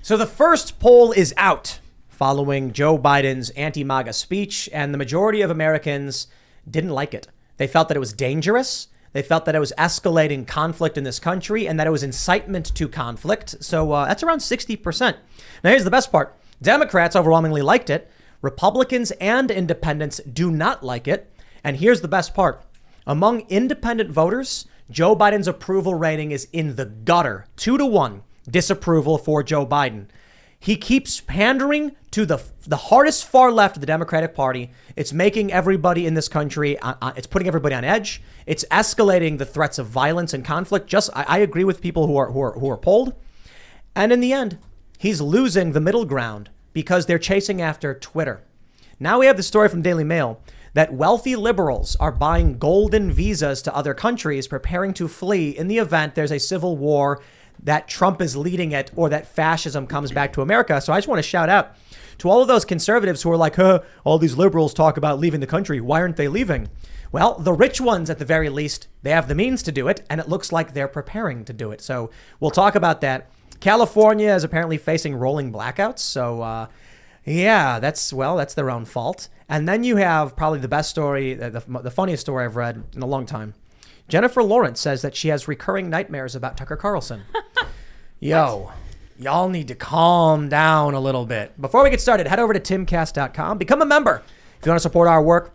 So the first poll is out following Joe Biden's anti-MAGA speech, and the majority of Americans didn't like it. They felt that it was dangerous. They felt that it was escalating conflict in this country and that it was incitement to conflict. So that's around 60%. Now, here's the best part. Democrats overwhelmingly liked it. Republicans and independents do not like it. And here's the best part. Among independent voters, Joe Biden's approval rating is in the gutter, 2-1 disapproval for Joe Biden. He keeps pandering to the hardest far left of the Democratic Party. It's making everybody in this country, it's putting everybody on edge. It's escalating the threats of violence and conflict. I agree with people who are polled. And in the end, he's losing the middle ground because they're chasing after Twitter. Now we have the story from Daily Mail that wealthy liberals are buying golden visas to other countries, preparing to flee in the event there's a civil war that Trump is leading it or that fascism comes back to America. So I just want to shout out to all of those conservatives who are like, all these liberals talk about leaving the country. Why aren't they leaving? Well, the rich ones, at the very least, they have the means to do it, and it looks like they're preparing to do it. So we'll talk about that. California is apparently facing rolling blackouts. So, that's their own fault. And then you have probably the best story, the funniest story I've read in a long time. Jennifer Lawrence says that she has recurring nightmares about Tucker Carlson. Y'all need to calm down a little bit. Before we get started, head over to timcast.com. Become a member if you want to support our work.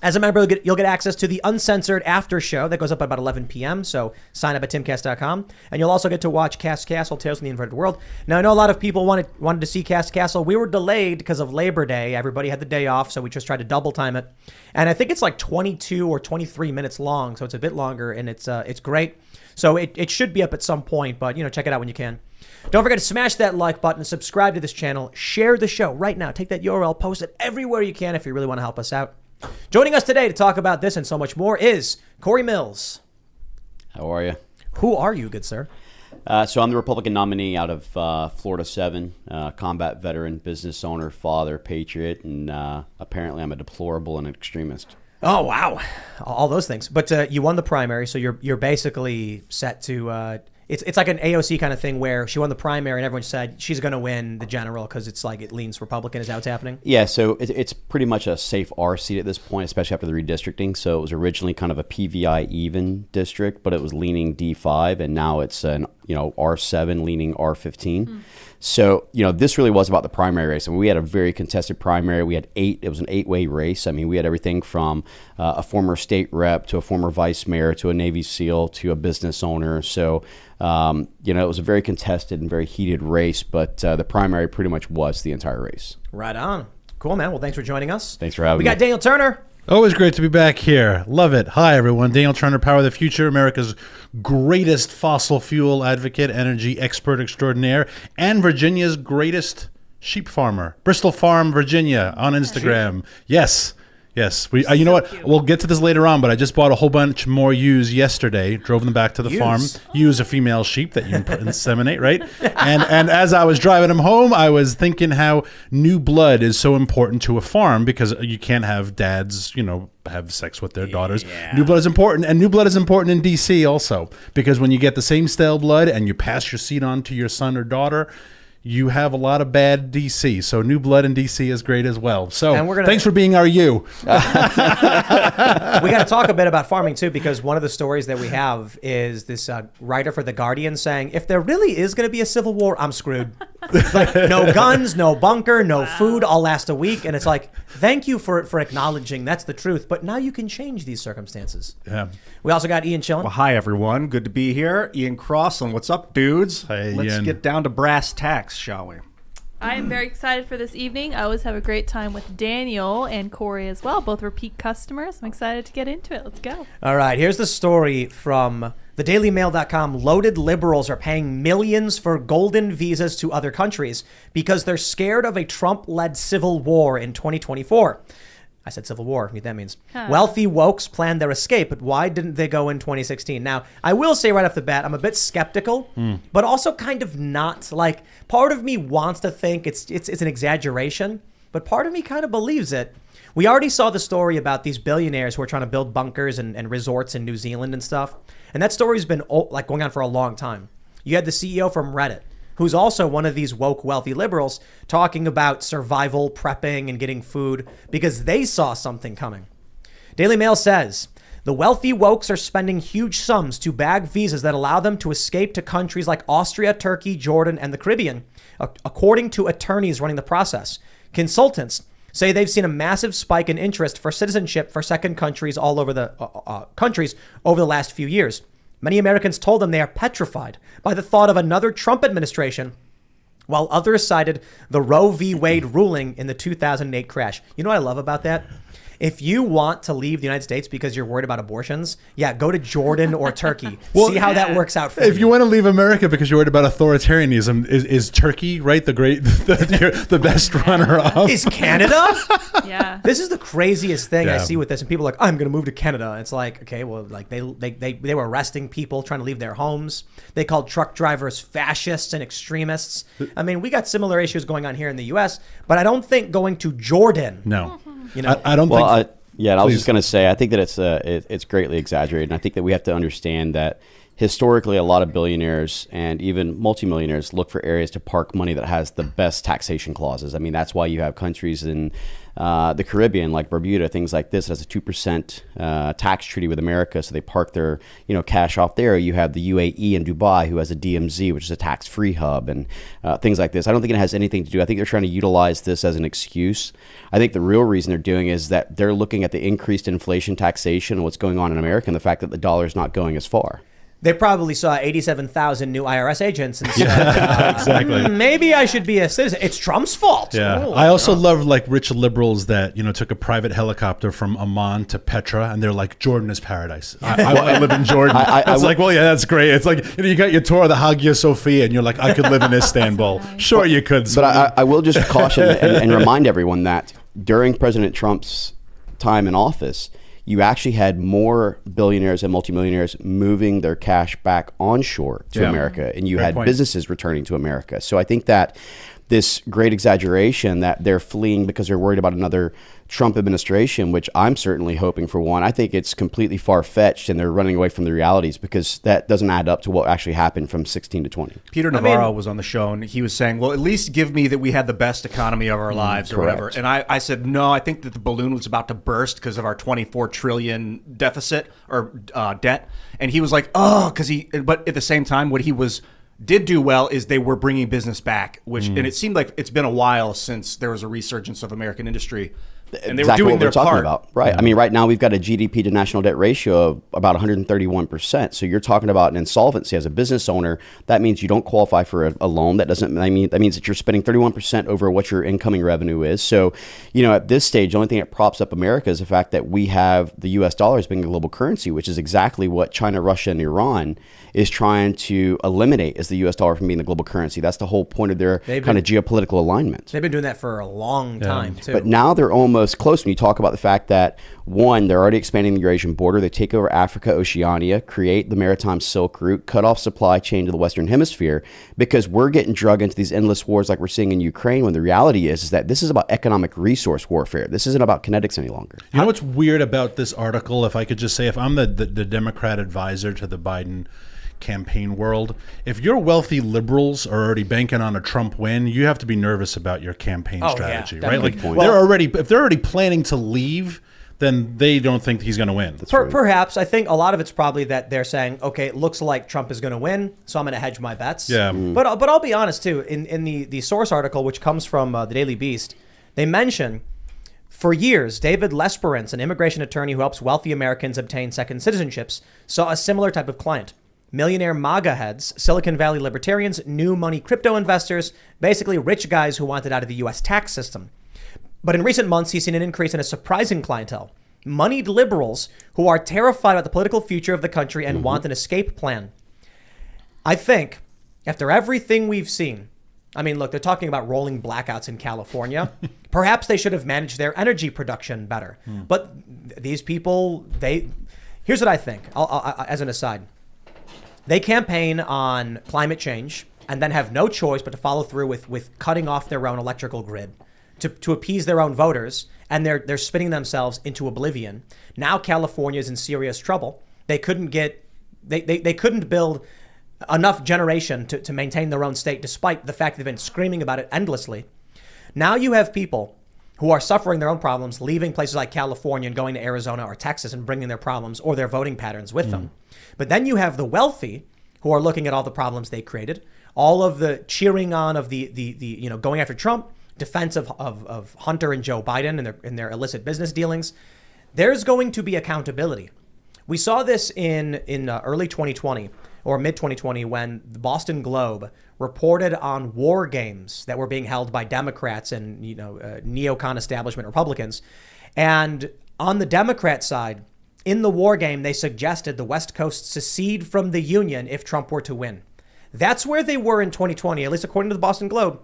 As a member, you'll get access to the uncensored after show that goes up at about 11 p.m. So sign up at timcast.com. And you'll also get to watch Cast Castle, Tales from the Inverted World. Now, I know a lot of people wanted to see Cast Castle. We were delayed because of Labor Day. Everybody had the day off, so we just tried to double time it. And I think it's like 22 or 23 minutes long, so it's a bit longer, and it's great. So it should be up at some point, but, check it out when you can. Don't forget to smash that like button, subscribe to this channel, share the show right now. Take that URL, post it everywhere you can if you really want to help us out. Joining us today to talk about this and so much more is Cory Mills. How are you? Who are you, good sir? So I'm the Republican nominee out of Florida 7, combat veteran, business owner, father, patriot, and apparently I'm a deplorable and an extremist. Oh, wow. All those things. But you won the primary, so you're basically set to... It's like an AOC kind of thing where she won the primary and everyone said she's going to win the general because it's like it leans Republican. Is that what's happening? Yeah, so it's pretty much a safe R seat at this point, especially after the redistricting. So it was originally kind of a PVI even district, but it was leaning D5, and now it's an R7 leaning R15. So, this really was about the primary race. I mean, we had a very contested primary. We had it was an 8-way race. I mean, we had everything from a former state rep to a former vice mayor to a Navy SEAL to a business owner. So, it was a very contested and very heated race, but the primary pretty much was the entire race. Right on. Cool, man. Well, thanks for joining us. Thanks for having me. We got Daniel Turner. Always great to be back here. Love it. Hi, everyone. Daniel Turner, Power of the Future, America's greatest fossil fuel advocate, energy expert extraordinaire, and Virginia's greatest sheep farmer. Bristol Farm, Virginia, on Instagram. Yes. We, you know what? Cute. We'll get to this later on, but I just bought a whole bunch more ewes yesterday. Drove them back to the farm. Ewes a female sheep that you can inseminate, right? And as I was driving them home, I was thinking how new blood is so important to a farm because you can't have dads, have sex with their daughters. New blood is important, and new blood is important in D.C. also because when you get the same stale blood and you pass your seed on to your son or daughter, you have a lot of bad DC. So new blood in DC is great as well. So thanks for being our you. We got to talk a bit about farming too, because one of the stories that we have is this writer for The Guardian saying, if there really is going to be a civil war, I'm screwed. Like no guns, no bunker, no food, I'll last a week. And it's like, thank you for acknowledging that's the truth. But now you can change these circumstances. Yeah. We also got Ian Chillen. Well, hi, everyone. Good to be here. Ian Crossland. What's up, dudes? Hey, Let's Ian. get down to brass tacks, shall we? I am very excited for this evening. I always have a great time with Daniel and Cory as well, both repeat customers. I'm excited to get into it. Let's go. All right, here's the story from thedailymail.com. Loaded liberals are paying millions for golden visas to other countries because they're scared of a Trump-led civil war in 2024. I said civil war. What that means. Wealthy wokes planned their escape, but why didn't they go in 2016? Now, I will say right off the bat, I'm a bit skeptical, but also kind of not. Like, part of me wants to think it's an exaggeration, but part of me kind of believes it. We already saw the story about these billionaires who are trying to build bunkers and resorts in New Zealand and stuff. And that story's been going on for a long time. You had the CEO from Reddit who's also one of these woke, wealthy liberals, talking about survival, prepping, and getting food because they saw something coming. Daily Mail says, the wealthy wokes are spending huge sums to bag visas that allow them to escape to countries like Austria, Turkey, Jordan, and the Caribbean, according to attorneys running the process. Consultants say they've seen a massive spike in interest for citizenship for second countries all over the countries over the last few years. Many Americans told them they are petrified by the thought of another Trump administration, while others cited the Roe v. Wade ruling in the 2008 crash. You know what I love about that? If you want to leave the United States because you're worried about abortions, go to Jordan or Turkey. See how that works out for you. If you want to leave America because you're worried about authoritarianism, is Turkey, right, the best runner-up? Is Canada? Yeah. This is the craziest thing I Yeah. see with this. And people are like, I'm going to move to Canada. It's like, okay, well, like they were arresting people trying to leave their homes. They called truck drivers fascists and extremists. I mean, we got similar issues going on here in the U.S., but I don't think going to Jordan. No. You know, I don't think... I was Please. just going to say, I think that it's greatly exaggerated. And I think that we have to understand that historically, a lot of billionaires and even multimillionaires look for areas to park money that has the best taxation clauses. I mean, that's why you have countries in the Caribbean, like Bermuda, things like this, has a 2% tax treaty with America. So they park their cash off there. You have the UAE and Dubai, who has a DMZ, which is a tax-free hub, and things like this. I don't think it has anything to do. I think they're trying to utilize this as an excuse. I think the real reason they're doing is that they're looking at the increased inflation taxation and what's going on in America and the fact that the dollar is not going as far. they probably saw 87,000 new IRS agents and said, exactly. Maybe I should be a citizen. It's Trump's fault. Yeah, Oh, I also love like rich liberals that took a private helicopter from Amman to Petra, and they're like, Jordan is paradise. I live in Jordan. It's like, well, yeah, that's great. It's like you got your tour of the Hagia Sophia, and you're like, I could live in Istanbul. Sure, you could. But I will just caution and remind everyone that during President Trump's time in office, you actually had more billionaires and multimillionaires moving their cash back onshore to America, and you had businesses returning to America. So I think that this great exaggeration that they're fleeing because they're worried about another Trump administration, which I'm certainly hoping for one, I think it's completely far-fetched, and they're running away from the realities because that doesn't add up to what actually happened from 16 to 20. Peter Navarro was on the show, and he was saying, well, at least give me that we had the best economy of our lives or correct. whatever. And I said, no, I think that the balloon was about to burst because of our 24 trillion deficit or debt. And he was like, oh, but at the same time, what he did do well is they were bringing business back, and it seemed like it's been a while since there was a resurgence of American industry. And they Exactly were doing what their we're talking part. about. Right. I mean, right now we've got a GDP to national debt ratio of about 131%. So you're talking about an insolvency as a business owner. That means you don't qualify for a loan. That means that you're spending 31% over what your incoming revenue is. So, at this stage, the only thing that props up America is the fact that we have the US dollar as being a global currency, which is exactly what China, Russia, and Iran is trying to eliminate as the US dollar from being the global currency. That's the whole point of their kind of geopolitical alignment. They've been doing that for a long time, too. But now they're almost close when you talk about the fact that, one, they're already expanding the Eurasian border. They take over Africa, Oceania, create the maritime Silk Route, cut off supply chain to the Western Hemisphere, because we're getting dragged into these endless wars like we're seeing in Ukraine, when the reality is that this is about economic resource warfare. This isn't about kinetics any longer. You know what's weird about this article? If I could just say, if I'm the Democrat advisor to the Biden campaign world, if your wealthy liberals are already banking on a Trump win, you have to be nervous about your campaign strategy, right? Like if they're already planning to leave, then they don't think he's going to win. Perhaps. I think a lot of it's probably that they're saying, okay, it looks like Trump is going to win, so I'm going to hedge my bets. Yeah. But I'll be honest, too. In the source article, which comes from the Daily Beast, they mention, for years, David Lesperance, an immigration attorney who helps wealthy Americans obtain second citizenships, saw a similar type of client. Millionaire MAGA heads, Silicon Valley libertarians, new money crypto investors, basically rich guys who wanted out of the U.S. tax system. But in recent months, he's seen an increase in a surprising clientele. Moneyed liberals who are terrified about the political future of the country and want an escape plan. I think, after everything we've seen, I mean, look, they're talking about rolling blackouts in California. Perhaps they should have managed their energy production better. But these people, here's what I think, I'll, as an aside. They campaign on climate change and then have no choice but to follow through with cutting off their own electrical grid to appease their own voters, and they're spinning themselves into oblivion. Now California is in serious trouble. They couldn't build enough generation to maintain their own state, despite the fact they've been screaming about it endlessly. Now you have people who are suffering their own problems, leaving places like California and going to Arizona or Texas and bringing their problems or their voting patterns with them. But then you have the wealthy who are looking at all the problems they created, all of the cheering on of the going after Trump, defense of Hunter and Joe Biden and their illicit business dealings. There's going to be accountability. We saw this in early 2020 or mid 2020 when the Boston Globe reported on war games that were being held by Democrats and neocon establishment Republicans. And on the Democrat side, in the war game, they suggested the West Coast secede from the Union if Trump were to win. That's where they were in 2020, at least according to the Boston Globe.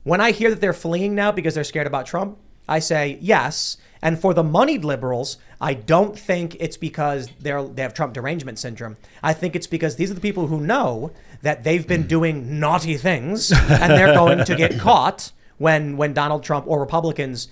When I hear that they're fleeing now because they're scared about Trump, I say yes. And for the moneyed liberals, I don't think it's because they have Trump derangement syndrome. I think it's because these are the people who know that they've been doing naughty things and they're going to get caught when Donald Trump or Republicans.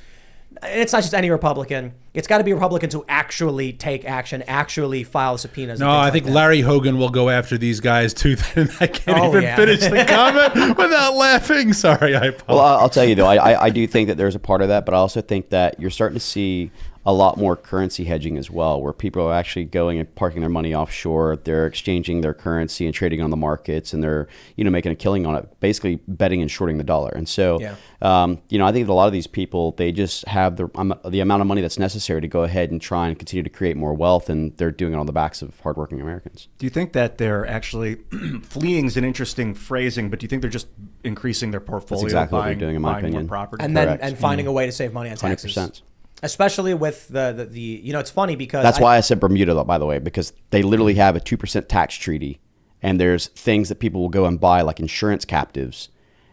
And it's not just any Republican. It's got to be Republicans who actually take action, actually file subpoenas. No, I think Larry Hogan will go after these guys too. I can't finish the comment without laughing. Sorry, I apologize. Well, I'll tell you though, I do think that there's a part of that, but I also think that you're starting to see a lot more currency hedging as well, where people are actually going and parking their money offshore. They're exchanging their currency and trading on the markets, and they're making a killing on it, basically betting and shorting the dollar. And so, I think that a lot of these people, they just have the amount of money that's necessary to go ahead and try and continue to create more wealth, and they're doing it on the backs of hardworking Americans. Do you think that they're actually fleeing is an interesting phrasing, but do you think they're just increasing their portfolio? That's exactly what they're doing, in my opinion. More property? And finding a way to save money on taxes. 100%. Especially with the it's funny because that's why I said Bermuda, by the way, because they literally have a 2% tax treaty, and there's things that people will go and buy like insurance captives,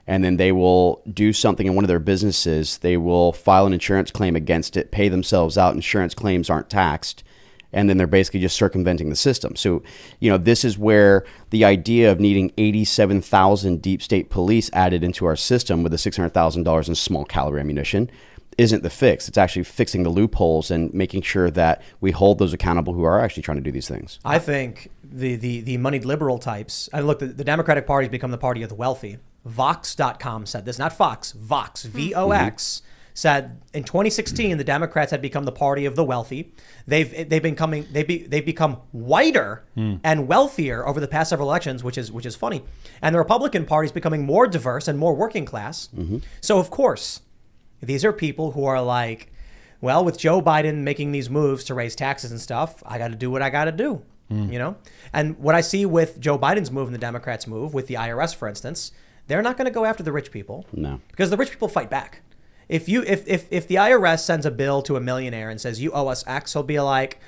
and then they will do something in one of their businesses. They will file an insurance claim against it, pay themselves out. Insurance claims aren't taxed, and then they're basically just circumventing the system. So, this is where the idea of needing 87,000 deep state police added into our system with the $600,000 in small caliber ammunition isn't the fix. It's actually fixing the loopholes and making sure that we hold those accountable who are actually trying to do these things. I think the moneyed liberal types, look, the Democratic Party's become the party of the wealthy. Vox.com said this, not Fox, Vox, V-O-X, said in 2016 the Democrats had become the party of the wealthy. They've become whiter and wealthier over the past several elections, which is funny. And the Republican Party is becoming more diverse and more working class. So of course, these are people who are like, well, with Joe Biden making these moves to raise taxes and stuff, I got to do what I got to do, And what I see with Joe Biden's move and the Democrats' move with the IRS, for instance, they're not going to go after the rich people. No. Because the rich people fight back. If the IRS sends a bill to a millionaire and says, you owe us X, he'll be like,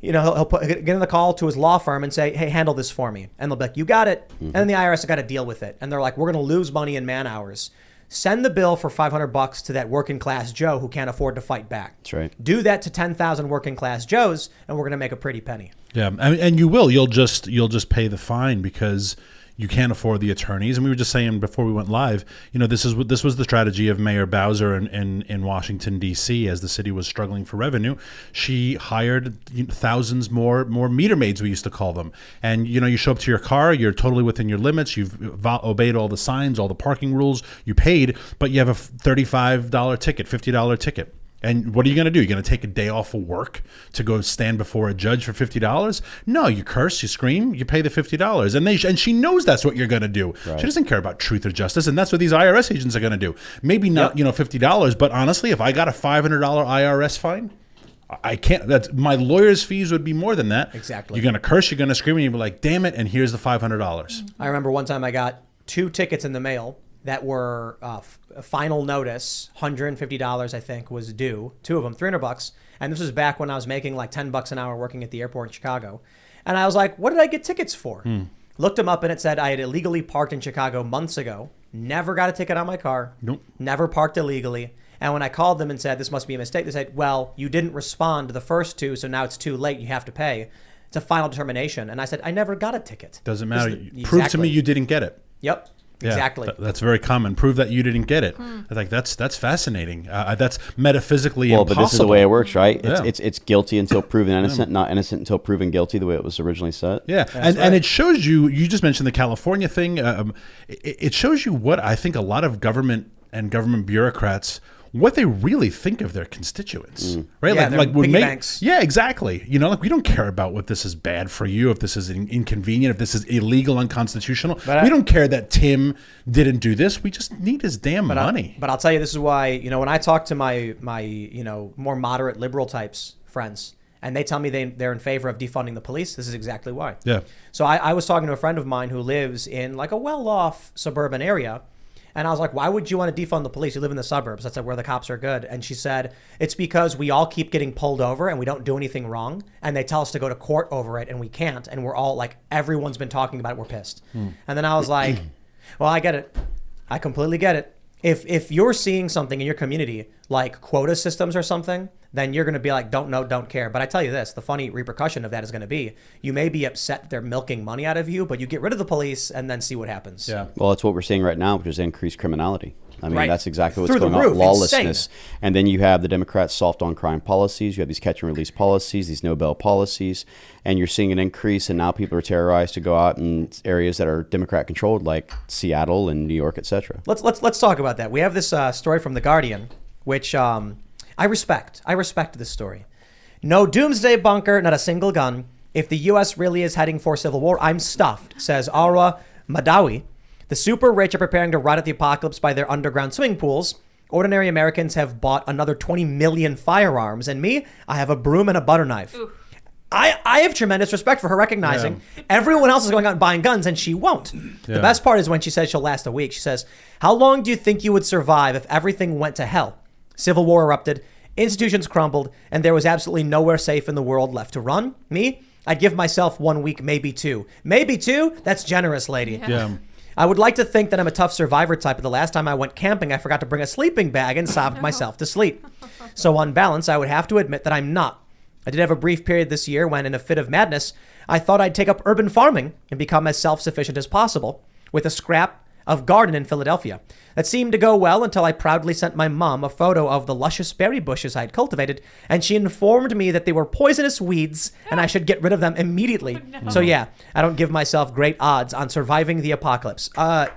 he'll get in the call to his law firm and say, hey, handle this for me. And they'll be like, you got it. And then the IRS has got to deal with it. And they're like, we're going to lose money in man hours. Send the bill for $500 to that working class Joe who can't afford to fight back. That's right. Do that to 10,000 working class Joes, and we're going to make a pretty penny. Yeah, and you will. You'll just pay the fine because you can't afford the attorneys. And we were just saying before we went live, this was the strategy of Mayor Bowser in Washington, D.C. as the city was struggling for revenue. She hired thousands more meter maids, we used to call them. And, you show up to your car, you're totally within your limits. You've obeyed all the signs, all the parking rules. You paid, but you have a $35 ticket, $50 ticket. And what are you going to do? You're going to take a day off of work to go stand before a judge for $50? No, you curse, you scream, you pay the $50. And she knows that's what you're going to do. Right. She doesn't care about truth or justice, and that's what these IRS agents are going to do. Maybe not, $50, but honestly, if I got a $500 IRS fine, I can't. That's my lawyer's fees would be more than that. Exactly. You're going to curse, you're going to scream, and you'll be like, damn it, and here's the $500. I remember one time I got 2 tickets in the mail that were final notice, $150 I think was due. 2 of them, $300, and this was back when I was making like $10 an hour working at the airport in Chicago. And I was like, "What did I get tickets for?" Looked them up, and it said I had illegally parked in Chicago months ago. Never got a ticket on my car. Nope. Never parked illegally. And when I called them and said this must be a mistake, they said, "Well, you didn't respond to the first 2, so now it's too late. You have to pay. It's a final determination." And I said, "I never got a ticket." Doesn't matter. Prove to me you didn't get it. Yep. Yeah, Exactly. That's very common. Prove that you didn't get it. Like that's fascinating. That's metaphysically Well, impossible. but this is the way it works, right? Yeah. It's guilty until proven innocent, not innocent until proven guilty, the way it was originally set. Yeah, and it shows you. You just mentioned the California thing. It shows you what I think a lot of government and government bureaucrats, what they really think of their constituents, right? Yeah, they're piggy banks. Yeah, exactly. You know, like we don't care about what this is bad for you, if this is inconvenient, if this is illegal, unconstitutional. But we don't care that Tim didn't do this. We just need his damn money. But I'll tell you, this is why, when I talk to my more moderate liberal types friends, and they tell me they're in favor of defunding the police, this is exactly why. Yeah. So I was talking to a friend of mine who lives in like a well-off suburban area. And I was like, why would you want to defund the police? You live in the suburbs. That's like where the cops are good. And she said, it's because we all keep getting pulled over and we don't do anything wrong. And they tell us to go to court over it and we can't. And we're all like, everyone's been talking about it. We're pissed. And then I was like, well, I get it. I completely get it. If you're seeing something in your community like quota systems or something, then you're going to be like, don't know, don't care. But I tell you this, the funny repercussion of that is going to be, you may be upset they're milking money out of you, but you get rid of the police and then see what happens. Yeah. Well, it's what we're seeing right now, which is increased criminality. I mean, Right. that's exactly what's Through the going roof. on. Lawlessness. Insane. And then you have the Democrats' soft on crime policies. You have these catch and release policies, these no bail policies. And you're seeing an increase. And now people are terrorized to go out in areas that are Democrat controlled, like Seattle and New York, et cetera. Let's talk about that. We have this story from The Guardian, which I respect. I respect this story. No doomsday bunker, not a single gun. If the U.S. really is heading for civil war, I'm stuffed, says Aura Madawi. The super rich are preparing to ride at the apocalypse by their underground swimming pools. Ordinary Americans have bought another 20 million firearms. And me, I have a broom and a butter knife. I have tremendous respect for her recognizing everyone else is going out and buying guns and she won't. The best part is when she says she'll last a week. She says, how long do you think you would survive if everything went to hell? Civil war erupted, institutions crumbled, and there was absolutely nowhere safe in the world left to run. Me, I'd give myself 1 week, maybe two. Maybe two? That's generous, lady. Yeah. I would like to think that I'm a tough survivor type, but the last time I went camping, I forgot to bring a sleeping bag and sobbed myself to sleep. So on balance, I would have to admit that I'm not. I did have a brief period this year when, in a fit of madness, I thought I'd take up urban farming and become as self-sufficient as possible with a scrap of garden in Philadelphia. That seemed to go well until I proudly sent my mom a photo of the luscious berry bushes I had cultivated, and she informed me that they were poisonous weeds and I should get rid of them immediately. Oh, no. So yeah, I don't give myself great odds on surviving the apocalypse. I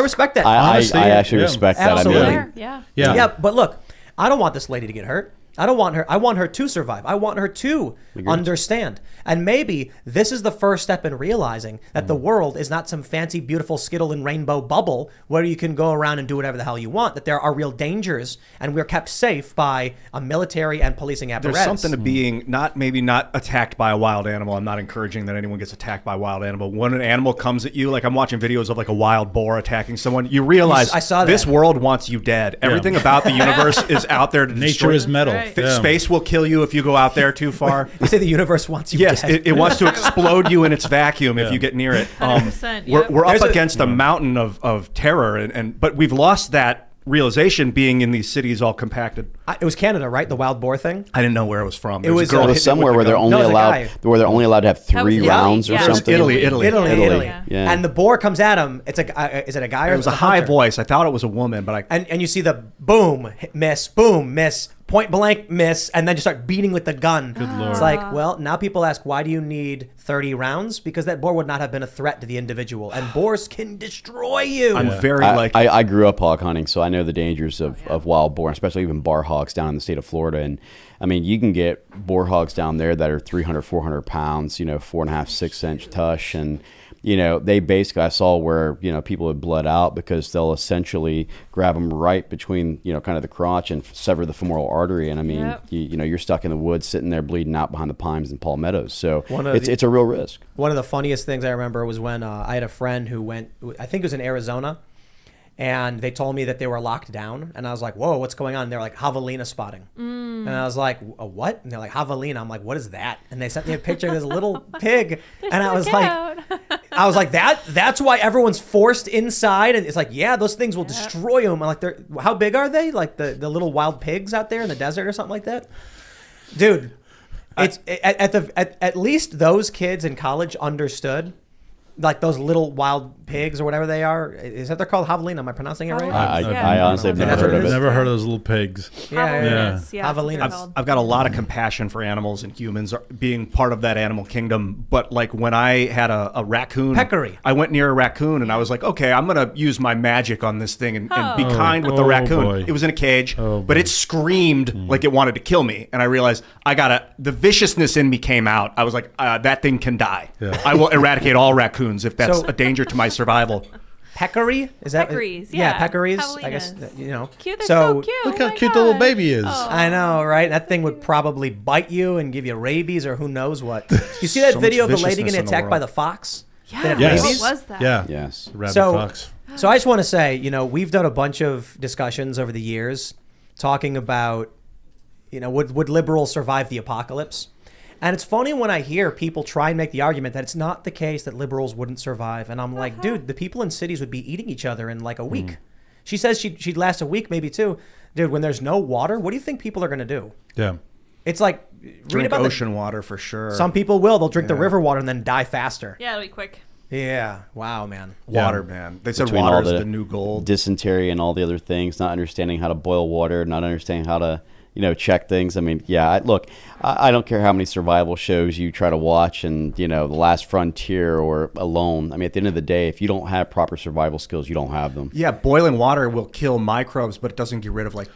respect that. I Honestly, actually yeah. respect that. Absolutely. I mean, Yeah. Yeah. But look, I don't want this lady to get hurt. I don't want her. I want her to survive. I want her to understand. And maybe this is the first step in realizing that the world is not some fancy, beautiful Skittle and rainbow bubble where you can go around and do whatever the hell you want, that there are real dangers and we're kept safe by a military and policing apparatus. There's something to being maybe not attacked by a wild animal. I'm not encouraging that anyone gets attacked by a wild animal. When an animal comes at you, like I'm watching videos of like a wild boar attacking someone, you realize I saw that. This world wants you dead. Everything about the universe is out there to Nature destroy. is metal. Right. Yeah. Space will kill you if you go out there too far. You say the universe wants you Yes, dead. it wants to explode you in its vacuum if you get near it. 100%, We're There's up a- against a mountain of terror, but we've lost that realization being in these cities all compacted. It was Canada, right? The wild boar thing. I didn't know where it was from. It was- it was somewhere where they're only No, it was a allowed guy. to have That was 3 Italy. rounds or Yeah. something. Italy. Italy. Yeah. And the boar comes at him. It's is it a guy or It was is a it high hunter? voice. I thought it was a woman, but And you see the boom, miss, point blank, miss, and then you start beating with the gun. Good Lord. It's like, well, now people ask, why do you need 30 rounds? Because that boar would not have been a threat to the individual, and boars can destroy you. I'm very I grew up hog hunting, so I know the dangers of wild boar, especially even bar hogs down in the state of Florida. And I mean, you can get boar hogs down there that are 300, 400 pounds, 4.5, 6 inch tush. And, they basically, I saw where, people had bled out because they'll essentially grab them right between, kind of the crotch and sever the femoral artery. And I mean, Yep. you're stuck in the woods sitting there bleeding out behind the pines and palmettos. So One of it's a real risk. One of the funniest things I remember was when I had a friend who went, I think it was in Arizona, and they told me that they were locked down. And I was like, whoa, what's going on? And they're like, javelina spotting. And I was like, a what? And they're like, javelina. I'm like, what is that? And they sent me a picture of this little pig. And I was like, that's why everyone's forced inside. And it's like, yeah, those things will destroy them. I'm like, how big are they? Like the little wild pigs out there in the desert or something like that? Dude, it's at least those kids in college understood, like those little wild pigs or whatever they are. Is that they're called javelina? Am I pronouncing it right? I honestly have never That's heard what of it it. is? Never heard of those little pigs. Javelinas. Yeah. Javelinas. Javelinas. Called. I've got a lot of compassion for animals and humans being part of that animal kingdom. But like when I had a raccoon, Peccary. I went near a raccoon and I was like, okay, I'm going to use my magic on this thing and be kind with the Oh, raccoon. boy. It was in a cage, Oh, but boy. it screamed like it wanted to kill me. And I realized the viciousness in me came out. I was like, that thing can die. Yeah. I will eradicate all raccoons if that's So- a danger to my survival. Peccary? Is that Peccaries, Yeah, yeah. peccaries. I guess Javelinas. Cute. They're so cute. Look Oh how my cute the little gosh. baby is. Oh. I know, right? That thing would probably bite you and give you rabies or who knows what. You see that So video of much the lady viciousness getting in the attacked by world. the fox? Yeah. That had Yes. rabies? What was that? Yeah. Yes. Rabbit So- fox. So I just want to say, we've done a bunch of discussions over the years talking about, would liberals survive the apocalypse? And it's funny when I hear people try and make the argument that it's not the case that liberals wouldn't survive. And I'm like, dude, the people in cities would be eating each other in like a week. She says she'd last a week, maybe two. Dude, when there's no water, what do you think people are going to do? Yeah. It's like, read Drink about ocean water for sure. Some people will. They'll drink the river water and then die faster. Yeah, it'll be quick. Yeah. Wow, man. Water, man. They said Between water all is the new gold. dysentery and all the other things, not understanding how to boil water, not understanding how to check things. I mean, look, I don't care how many survival shows you try to watch and, The Last Frontier or Alone. I mean, at the end of the day, if you don't have proper survival skills, you don't have them. Yeah, boiling water will kill microbes, but it doesn't get rid of like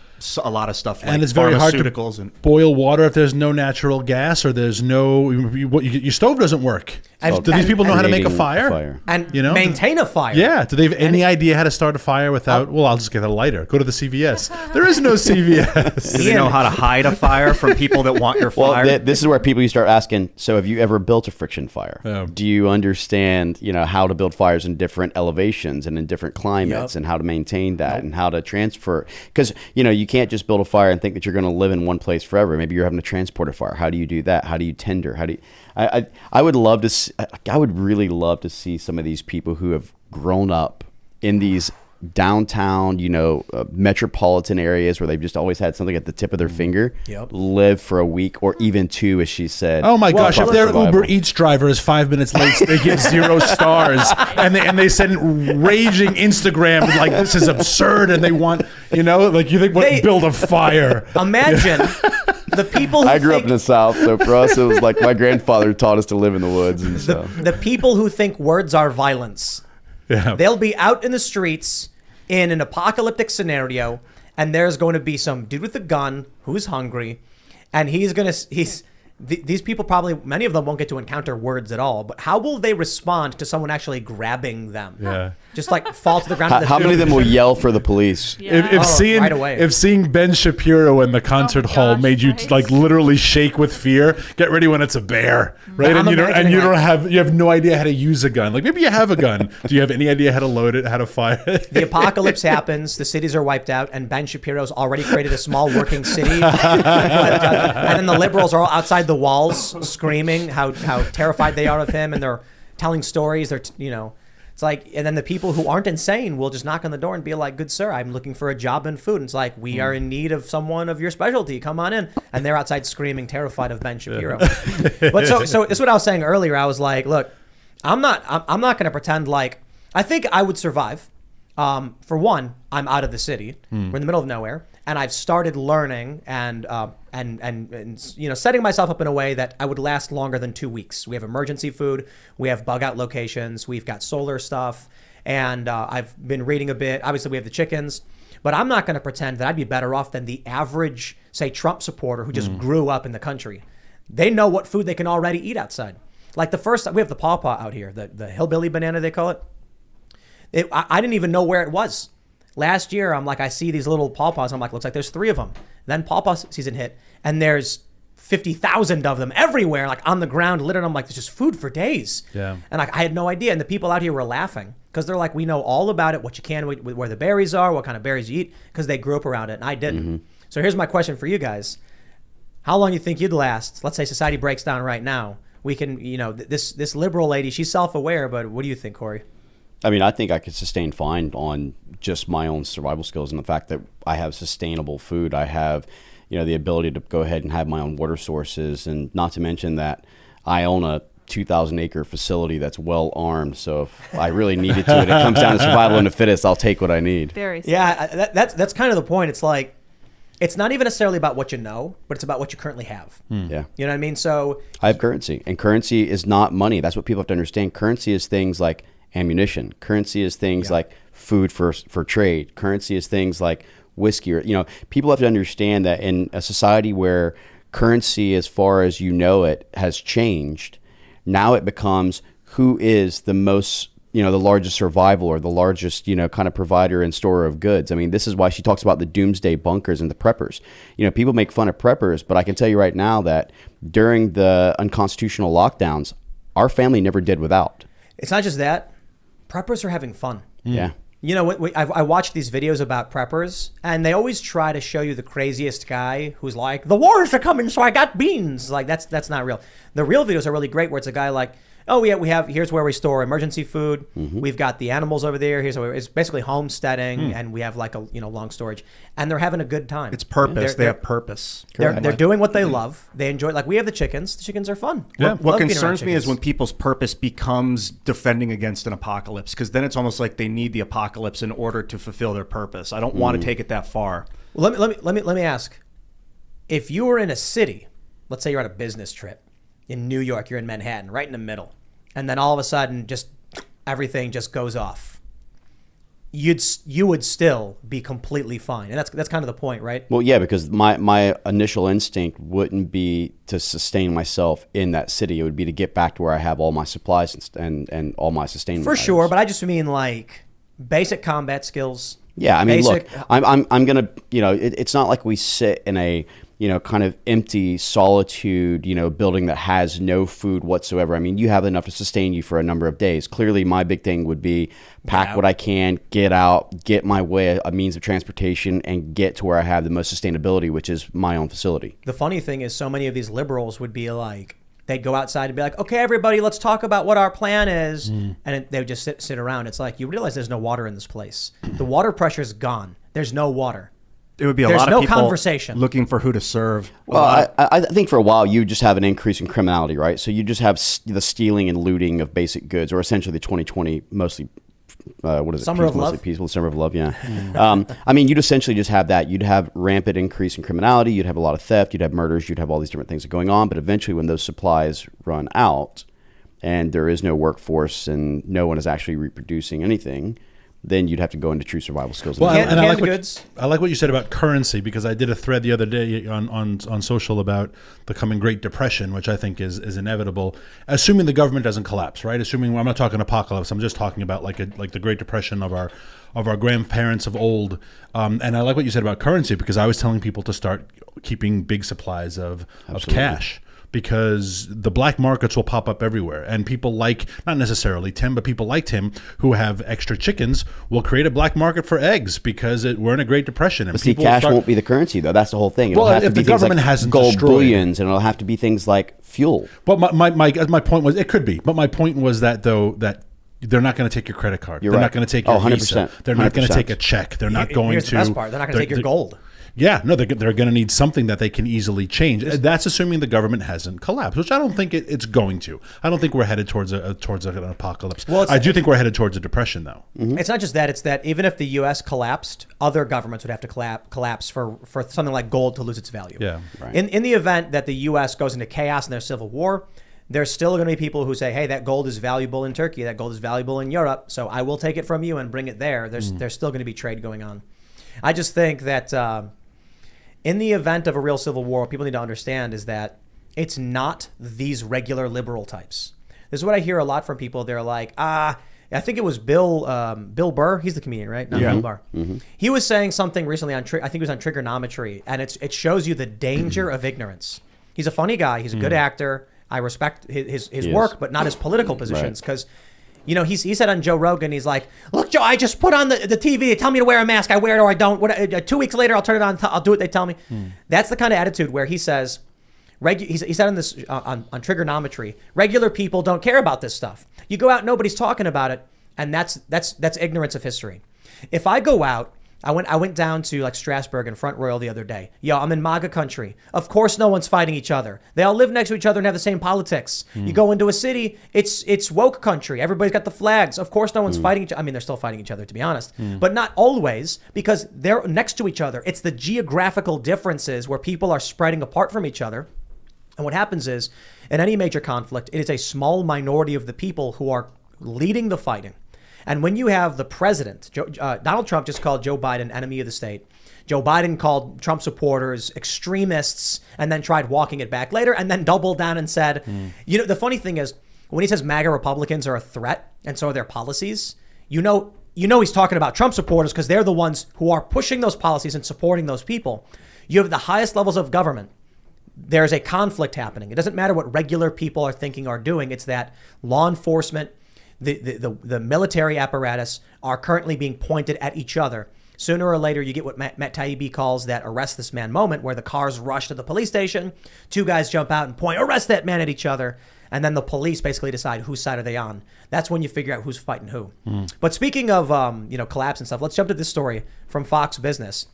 a lot of stuff like And it's very hard to pharmaceuticals and boil water if there's no natural gas or there's no your stove doesn't work. And- Do these people know how to make a Creating fire? And You know? maintain a fire. Yeah. Do they have any idea how to start a fire without? Well, I'll just get a lighter. Go to the CVS. There is no CVS. do they know how to hide a fire from people that want your Well, fire? this is where people you start asking. So, have you ever built a friction fire? Yeah. Do you understand, how to build fires in different elevations and in different climates, Yep. and how to maintain that and how to transfer? Because you can't just build a fire and think that you're going to live in one place forever. Maybe you're having to transport a fire. How do you do that? How do you tender? How do you? I would love to. I would really love to see some of these people who have grown up in these downtown, metropolitan areas where they've just always had something at the tip of their finger, Yep. live for a week or even two, as she said. Oh my gosh! If Proper their survival. Uber Eats driver is 5 minutes late, they give 0 stars, and they send raging Instagram like this is absurd, and they want you think They- build a fire. Imagine the people who I grew up think, in the South, so for us it was like my grandfather taught us to live in the woods and stuff. the people who think words are violence. Yeah. They'll be out in the streets in an apocalyptic scenario, and there's going to be some dude with a gun who's hungry, and these people probably, many of them won't get to encounter words at all, but how will they respond to someone actually grabbing them? Yeah. Just like fall to the ground. How many of them will yell for the police? Yeah. If Oh, seeing right away. if seeing Ben Shapiro in the concert my hall gosh, made you right. like literally shake with fear, get ready when it's a bear, right? I'm And you imagining, don't like- you have no idea how to use a gun. Like maybe you have a gun. Do you have any idea how to load it, how to fire it? The apocalypse happens, the cities are wiped out, and Ben Shapiro's already created a small working city. And then the liberals are all outside the walls screaming how terrified they are of him, and they're telling stories. It's like, and then the people who aren't insane will just knock on the door and be like, "Good sir, I'm looking for a job in food." And it's like, "We are in need of someone of your specialty. Come on in." And they're outside screaming, terrified of Ben Shapiro. But so this is what I was saying earlier. I was like, look, I'm not going to pretend like I think I would survive. For one, I'm out of the city. We're in the middle of nowhere, and I've started learning and setting myself up in a way that I would last longer than 2 weeks. We have emergency food, we have bug out locations, we've got solar stuff, and I've been reading a bit. Obviously, we have the chickens, but I'm not going to pretend that I'd be better off than the average, say, Trump supporter who just grew up in the country. They know what food they can already eat outside. Like we have the pawpaw out here, the hillbilly banana they call it. I didn't even know where it was. Last year, I'm like, I see these little pawpaws. I'm like, looks like there's 3 of them. Then pawpaw season hit, and there's 50,000 of them everywhere, like on the ground, littered. I'm like, there's just food for days. Yeah. And like, I had no idea. And the people out here were laughing because they're like, we know all about it, what you can, where the berries are, what kind of berries you eat, because they grew up around it, and I didn't. So here's my question for you guys. How long do you think you'd last? Let's say society breaks down right now. We can, this liberal lady, she's self-aware, but what do you think, Cory? I mean, I think I could sustain fine on just my own survival skills and the fact that I have sustainable food. I have, the ability to go ahead and have my own water sources, and not to mention that I own a 2,000 acre facility that's well armed. So if I really needed to, and it comes down to survival of the fittest, I'll take what I need. Very smart. Yeah, that's kind of the point. It's like, it's not even necessarily about what you know, but it's about what you currently have. Yeah. You know what I mean? So I have currency, and currency is not money. That's what people have to understand. Currency is things like ammunition. Currency is things like food for trade. Currency is things like whiskey. Or, people have to understand that in a society where currency, as far as you know it, has changed, now it becomes who is the most, the largest survival or the largest, kind of provider and storer of goods. I mean, this is why she talks about the doomsday bunkers and the preppers. People make fun of preppers, but I can tell you right now that during the unconstitutional lockdowns, our family never did without. it's not just that. Preppers are having fun. Yeah. I watched these videos about preppers, and they always try to show you the craziest guy who's like, the wars are coming, so I got beans. Like, that's not real. The real videos are really great, where it's a guy like, oh, yeah, here's where we store emergency food. Mm-hmm. We've got the animals over there. It's basically homesteading, and we have like a long storage, and they're having a good time. It's purpose. They have purpose. They're doing what they love. They enjoy. Like, we have the chickens. The chickens are fun. Yeah. What concerns me is when people's purpose becomes defending against an apocalypse, because then it's almost like they need the apocalypse in order to fulfill their purpose. I don't want to take it that far. Well, let me ask. If you were in a city, let's say you're on a business trip in New York, you're in Manhattan, right in the middle, and then all of a sudden, just everything just goes off, you would still be completely fine, and that's kind of the point, right? Well, yeah, because my initial instinct wouldn't be to sustain myself in that city. It would be to get back to where I have all my supplies and all my sustainment For items. sure, but I just mean like basic combat skills. Yeah, I mean, basic, look, I'm gonna, it's not like we sit in a, kind of empty solitude, building that has no food whatsoever. I mean, you have enough to sustain you for a number of days. Clearly, my big thing would be pack what I can, get out, get my way, a means of transportation, and get to where I have the most sustainability, which is my own facility. The funny thing is, so many of these liberals would be like, they'd go outside and be like, okay, everybody, let's talk about what our plan is. And they would just sit around. It's like, you realize there's no water in this place. The water pressure's gone. There's no water. It would be a There's lot of no people conversation. looking for who to serve. Well, I think for a while you just have an increase in criminality, right? So you just have the stealing and looting of basic goods, or essentially the 2020 mostly, what is it? Summer of mostly Love? Peaceful Summer of Love, yeah. I mean, you'd essentially just have that. You'd have rampant increase in criminality. You'd have a lot of theft. You'd have murders. You'd have all these different things going on. But eventually, when those supplies run out, and there is no workforce, and no one is actually reproducing anything, then you'd have to go into true survival skills. Well, Canned and I goods. like what you said about currency, because I did a thread the other day on social about the coming Great Depression, which I think is inevitable, assuming the government doesn't collapse, right? Assuming, I'm not talking apocalypse, I'm just talking about like the Great Depression of our grandparents of old. And I like what you said about currency, because I was telling people to start keeping big supplies of cash, because the black markets will pop up everywhere, and people like, not necessarily Tim, but people like Tim who have extra chickens will create a black market for eggs, because we're in a Great Depression. And But see, cash won't be the currency, though. That's the whole thing. It'll Well, have if to be the things government like hasn't gold destroyed- bullions, and it'll have to be things like fuel. But my point was, it could be, but my point was that they're not going to take your credit card. You're They're right. not going to take your 100%. Visa. They're not going to 100%. take a check. They're not going Here's to. the best part. They're not going to take your gold. Yeah, no, they're going to need something that they can easily change. That's assuming the government hasn't collapsed, which I don't think it's going to. I don't think we're headed towards an apocalypse. Well, I do think we're headed towards a depression, though. It's not just that. It's that even if the U.S. collapsed, other governments would have to collapse for something like gold to lose its value. Yeah, right. In the event that the U.S. goes into chaos and there's civil war, there's still going to be people who say, hey, that gold is valuable in Turkey. That gold is valuable in Europe. So I will take it from you and bring it there. There's still going to be trade going on. I just think that in the event of a real civil war, what people need to understand is that it's not these regular liberal types. This is what I hear a lot from people. They're like, I think it was Bill Burr. He's the comedian, right? Not Bill Burr. He was saying something recently I think it was on trigonometry, and it shows you the danger of ignorance. He's a funny guy. He's a good actor. I respect his work, but not his political positions, because he said on Joe Rogan, he's like, look, Joe, I just put on the TV. They tell me to wear a mask. I wear it or I don't. 2 weeks later, I'll turn it on. I'll do what they tell me. That's the kind of attitude where he says, he said on this on trigonometry, regular people don't care about this stuff. You go out, nobody's talking about it, and that's ignorance of history. If I go out I went down to like Strasbourg and Front Royal the other day. Yo, I'm in MAGA country. Of course no one's fighting each other. They all live next to each other and have the same politics. You go into a city, it's woke country. Everybody's got the flags. Of course no one's fighting each other. I mean, they're still fighting each other, to be honest. But not always, because they're next to each other. It's the geographical differences where people are spreading apart from each other. And what happens is, in any major conflict, it is a small minority of the people who are leading the fighting. And when you have the president, Donald Trump just called Joe Biden enemy of the state. Joe Biden called Trump supporters extremists and then tried walking it back later and then doubled down and said, you know, the funny thing is when he says MAGA Republicans are a threat and so are their policies, you know he's talking about Trump supporters because they're the ones who are pushing those policies and supporting those people. You have the highest levels of government. There's a conflict happening. It doesn't matter what regular people are thinking or doing. It's that law enforcement, the military apparatus are currently being pointed at each other. Sooner or later, you get what Matt Taibbi calls that arrest this man moment, where the cars rush to the police station, two guys jump out and point, arrest that man at each other. And then the police basically decide whose side are they on. That's when you figure out who's fighting who. But speaking of collapse and stuff, let's jump to this story from Fox Business.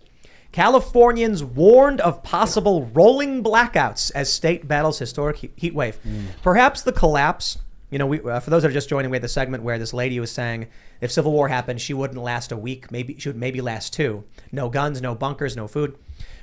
Californians warned of possible rolling blackouts as state battles historic heat wave. Perhaps the collapse. For those that are just joining, we had the segment where this lady was saying if civil war happened, she wouldn't last a week. Maybe she would maybe last 2. No guns, no bunkers, no food.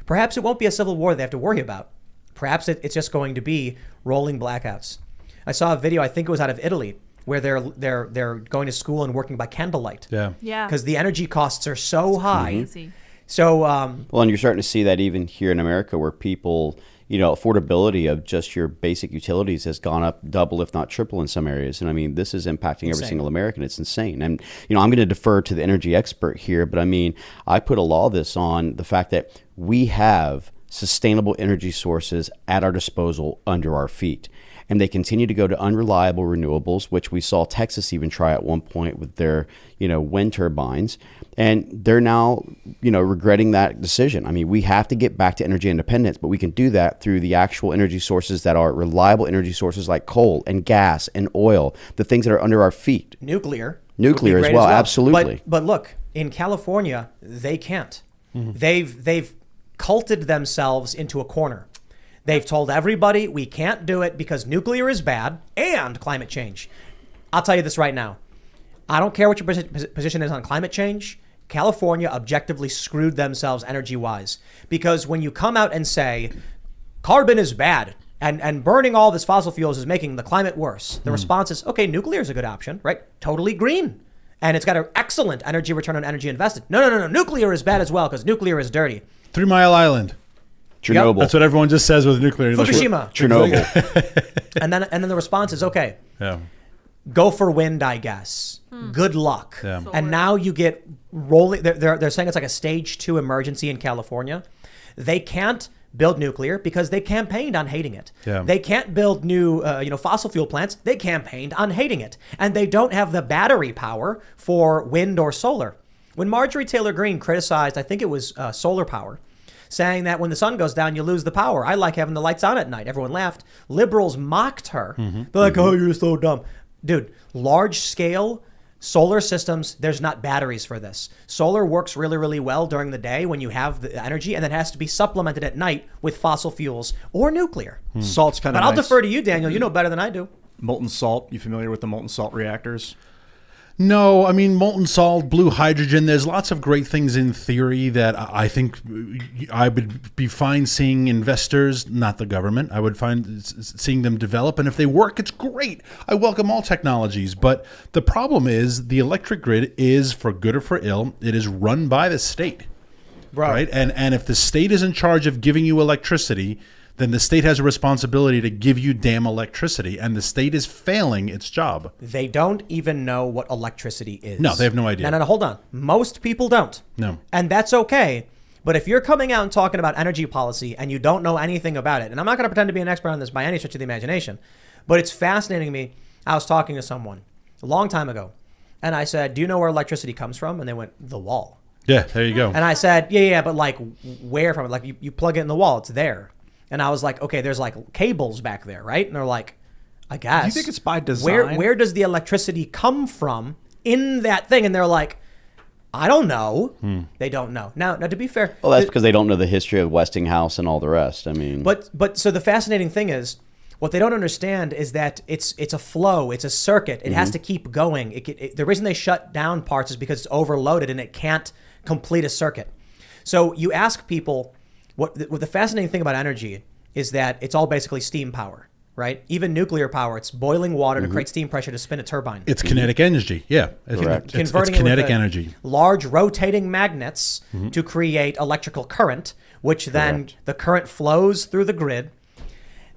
Perhaps it won't be a civil war they have to worry about. Perhaps it's just going to be rolling blackouts. I saw a video, I think it was out of Italy, where they're going to school and working by candlelight. Yeah. Because the energy costs are so high. Crazy. So, well, and you're starting to see that even here in America, where people, affordability of just your basic utilities has gone up double, if not triple, in some areas. And I mean, this is impacting every single American. It's insane. And I'm going to defer to the energy expert here, but I mean, I put a law this on the fact that we have sustainable energy sources at our disposal under our feet. And they continue to go to unreliable renewables, which we saw Texas even try at one point with their, wind turbines. And they're now, regretting that decision. I mean, we have to get back to energy independence, but we can do that through the actual energy sources that are reliable energy sources like coal and gas and oil, the things that are under our feet. Nuclear as well, absolutely. But look, in California, they can't. They've culted themselves into a corner. They've told everybody we can't do it because nuclear is bad and climate change. I'll tell you this right now. I don't care what your position is on climate change. California objectively screwed themselves energy-wise. Because when you come out and say carbon is bad and burning all this fossil fuels is making the climate worse, the response is, okay, nuclear is a good option, right? Totally green. And it's got an excellent energy return on energy invested. No. Nuclear is bad as well because nuclear is dirty. 3 Mile Island. Chernobyl. Yep. That's what everyone just says with nuclear. Fukushima. Chernobyl. and then the response is, okay, Yeah. go for wind, I guess. Good luck. Yeah. And now you get rolling. They're saying it's like a stage 2 emergency in California. They can't build nuclear because they campaigned on hating it. Yeah. They can't build new, fossil fuel plants. They campaigned on hating it. And they don't have the battery power for wind or solar. When Marjorie Taylor Greene criticized, I think it was solar power, saying that when the sun goes down, you lose the power. I like having the lights on at night. Everyone laughed. Liberals mocked her. They're like, oh, you're so dumb. Dude, large scale solar systems, there's not batteries for this. Solar works really, really well during the day when you have the energy, and then has to be supplemented at night with fossil fuels or nuclear. Salt's kind of But nice. I'll defer to you, Daniel. You know better than I do. Molten salt. You familiar with the molten salt reactors? No, I mean, molten salt, blue hydrogen, there's lots of great things in theory that I think I would be fine seeing investors, not the government. I would find seeing them develop. And if they work, it's great. I welcome all technologies. But the problem is the electric grid is, for good or for ill, it is run by the state. Right? And if the state is in charge of giving you electricity, then the state has a responsibility to give you damn electricity, and the state is failing its job. They don't even know what electricity is. No, they have no idea. No, hold on. Most people don't. No. And that's okay. But if you're coming out and talking about energy policy and you don't know anything about it, and I'm not going to pretend to be an expert on this by any stretch of the imagination, but it's fascinating to me. I was talking to someone a long time ago, and I said, do you know where electricity comes from? And they went, the wall. Yeah, there you go. And I said, yeah, but like where from it? Like you plug it in the wall, it's there. And I was like, okay, there's like cables back there, right? And they're like, I guess. Do you think it's by design? Where does the electricity come from in that thing? And they're like, I don't know. They don't know. Now, to be fair, Well, that's because they don't know the history of Westinghouse and all the rest. I mean, but so the fascinating thing is, what they don't understand is that it's a flow, it's a circuit. It has to keep going. The reason they shut down parts is because it's overloaded and it can't complete a circuit. So you ask people, what the fascinating thing about energy is that it's all basically steam power, right? Even nuclear power, it's boiling water to create steam pressure to spin a turbine. It's kinetic energy. Yeah. Correct. It's Converting kinetic it with energy. large rotating magnets to create electrical current, which then the current flows through the grid.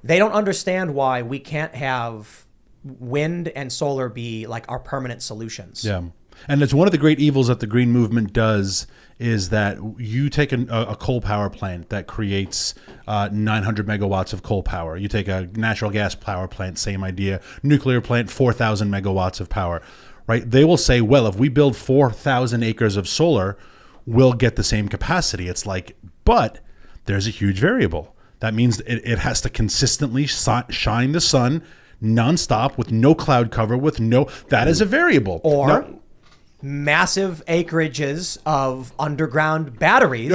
They don't understand why we can't have wind and solar be like our permanent solutions. Yeah. And it's one of the great evils that the green movement does is that you take a coal power plant that creates 900 megawatts of coal power. You take a natural gas power plant, same idea. Nuclear plant, 4,000 megawatts of power, right? They will say, well, if we build 4,000 acres of solar, we'll get the same capacity. It's like, but there's a huge variable. That means it has to consistently shine the sun nonstop with no cloud cover, that is a variable. Or massive acreages of underground batteries,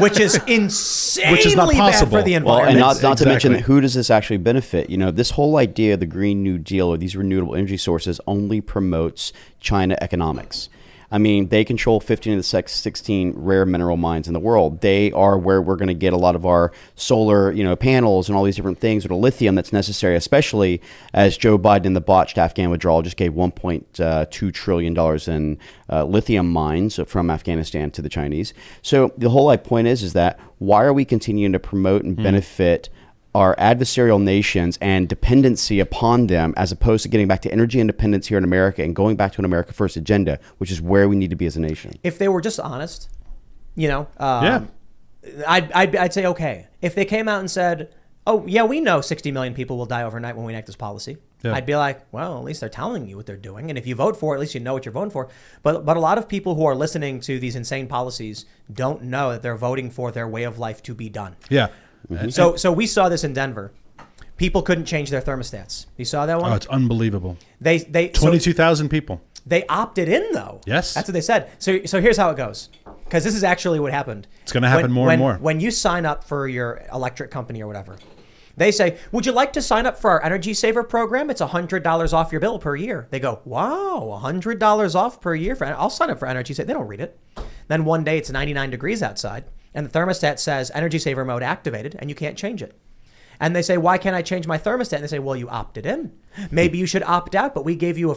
which is insanely bad for the Well, environment. and not to mention, who does this actually benefit? This whole idea of the Green New Deal or these renewable energy sources only promotes China economics. I mean, they control 15 of the 16 rare mineral mines in the world. They are where we're going to get a lot of our solar, panels and all these different things, or the lithium that's necessary, especially as Joe Biden in the botched Afghan withdrawal just gave $1.2 trillion in lithium mines from Afghanistan to the Chinese. So the whole point is that why are we continuing to promote and benefit our adversarial nations and dependency upon them, as opposed to getting back to energy independence here in America and going back to an America First agenda, which is where we need to be as a nation? If they were just honest, Yeah. I'd say okay. If they came out and said, "Oh yeah, we know 60 million people will die overnight when we enact this policy," Yeah. I'd be like, "Well, at least they're telling you what they're doing, and if you vote for it, at least you know what you're voting for." But a lot of people who are listening to these insane policies don't know that they're voting for their way of life to be done. Yeah. So we saw this in Denver. People couldn't change their thermostats. You saw that one? Oh, it's unbelievable. They 22,000 people. They opted in though. Yes. That's what they said. So here's how it goes. Because this is actually what happened. It's going to happen more and more. When you sign up for your electric company or whatever, they say, "Would you like to sign up for our Energy Saver program? It's $100 off your bill per year." They go, "Wow, $100 off per year I'll sign up for Energy Saver." They don't read it. Then one day it's 99 degrees outside and the thermostat says Energy Saver mode activated and you can't change it. And they say, "Why can't I change my thermostat?" And they say, "Well, you opted in. Maybe you should opt out, but we gave you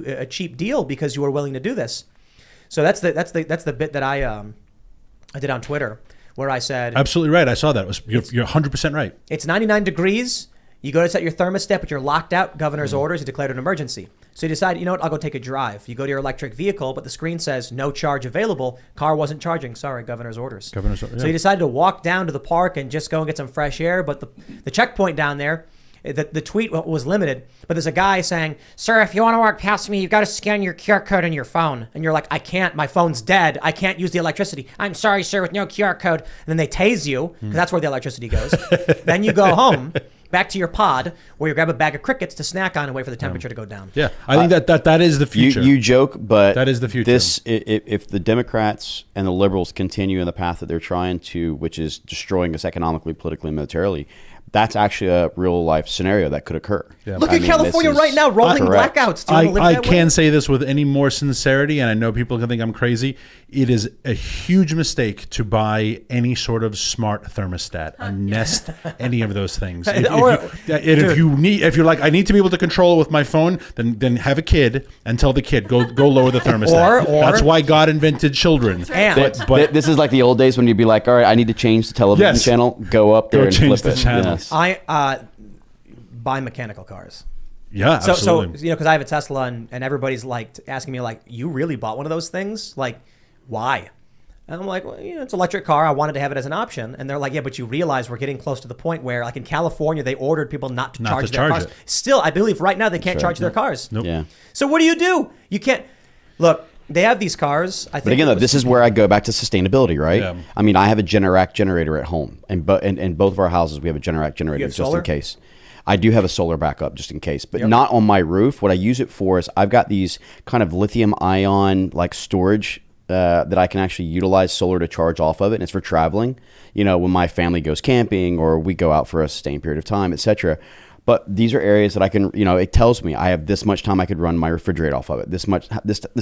a cheap deal because you were willing to do this." So that's the bit that I did on Twitter, where I said, Absolutely right. I saw that. You're 100% right. it's 99 degrees. You go to set your thermostat, but you're locked out. Governor's orders. He declared an emergency. So you decide, I'll go take a drive. You go to your electric vehicle, but the screen says no charge available. Car wasn't charging. Sorry, governor's orders. Yeah. So you decided to walk down to the park and just go and get some fresh air. But the checkpoint down there, the tweet was limited. But there's a guy saying, "Sir, if you want to walk past me, you've got to scan your QR code on your phone." And you're like, "I can't. My phone's dead. I can't use the electricity." "I'm sorry, sir, with no QR code." And then they tase you, because that's where the electricity goes. Then you go home, back to your pod, where you grab a bag of crickets to snack on and wait for the temperature to go down. Yeah. I think that is the future. You joke, but that is the future. If the Democrats and the liberals continue in the path that they're trying to, which is destroying us economically, politically, and militarily, that's actually a real life scenario that could occur. Yeah. Look at California right now, rolling Correct. blackouts. Do you want to live I that way? can't say this with any more sincerity, and I know people can think I'm crazy. It is a huge mistake to buy any sort of smart thermostat, a Nest, any of those things. If you're like, I need to be able to control it with my phone, then have a kid and tell the kid go lower the thermostat. Or that's why God invented children. And This is like the old days when you'd be like, "All right, I need to change the television Yes. channel. Go up there Go and change flip the it." channel. Yes. I buy mechanical cars. Yeah, So absolutely. because I have a Tesla and everybody's like asking me like, "You really bought one of those things? Like, why?" And I'm like, "Well, it's an electric car. I wanted to have it as an option." And they're like, "Yeah, but you realize we're getting close to the point where, like in California, they ordered people not to charge their cars. it. Still, I believe right now they can't right. charge their cars. Nope. Yeah. So what do? You can't. Look, they have these cars. I think. But again, though, this is where I go back to sustainability, right? Yeah. I mean, I have a Generac generator at home, and in both of our houses, we have a Generac generator have just solar? in case. I do have a solar backup just in case, but not on my roof. What I use it for is I've got these kind of lithium ion like storage that I can actually utilize solar to charge off of it, and it's for traveling. When my family goes camping or we go out for a sustained period of time, etc. But these are areas that I can, it tells me I have this much time I could run my refrigerator off of it. This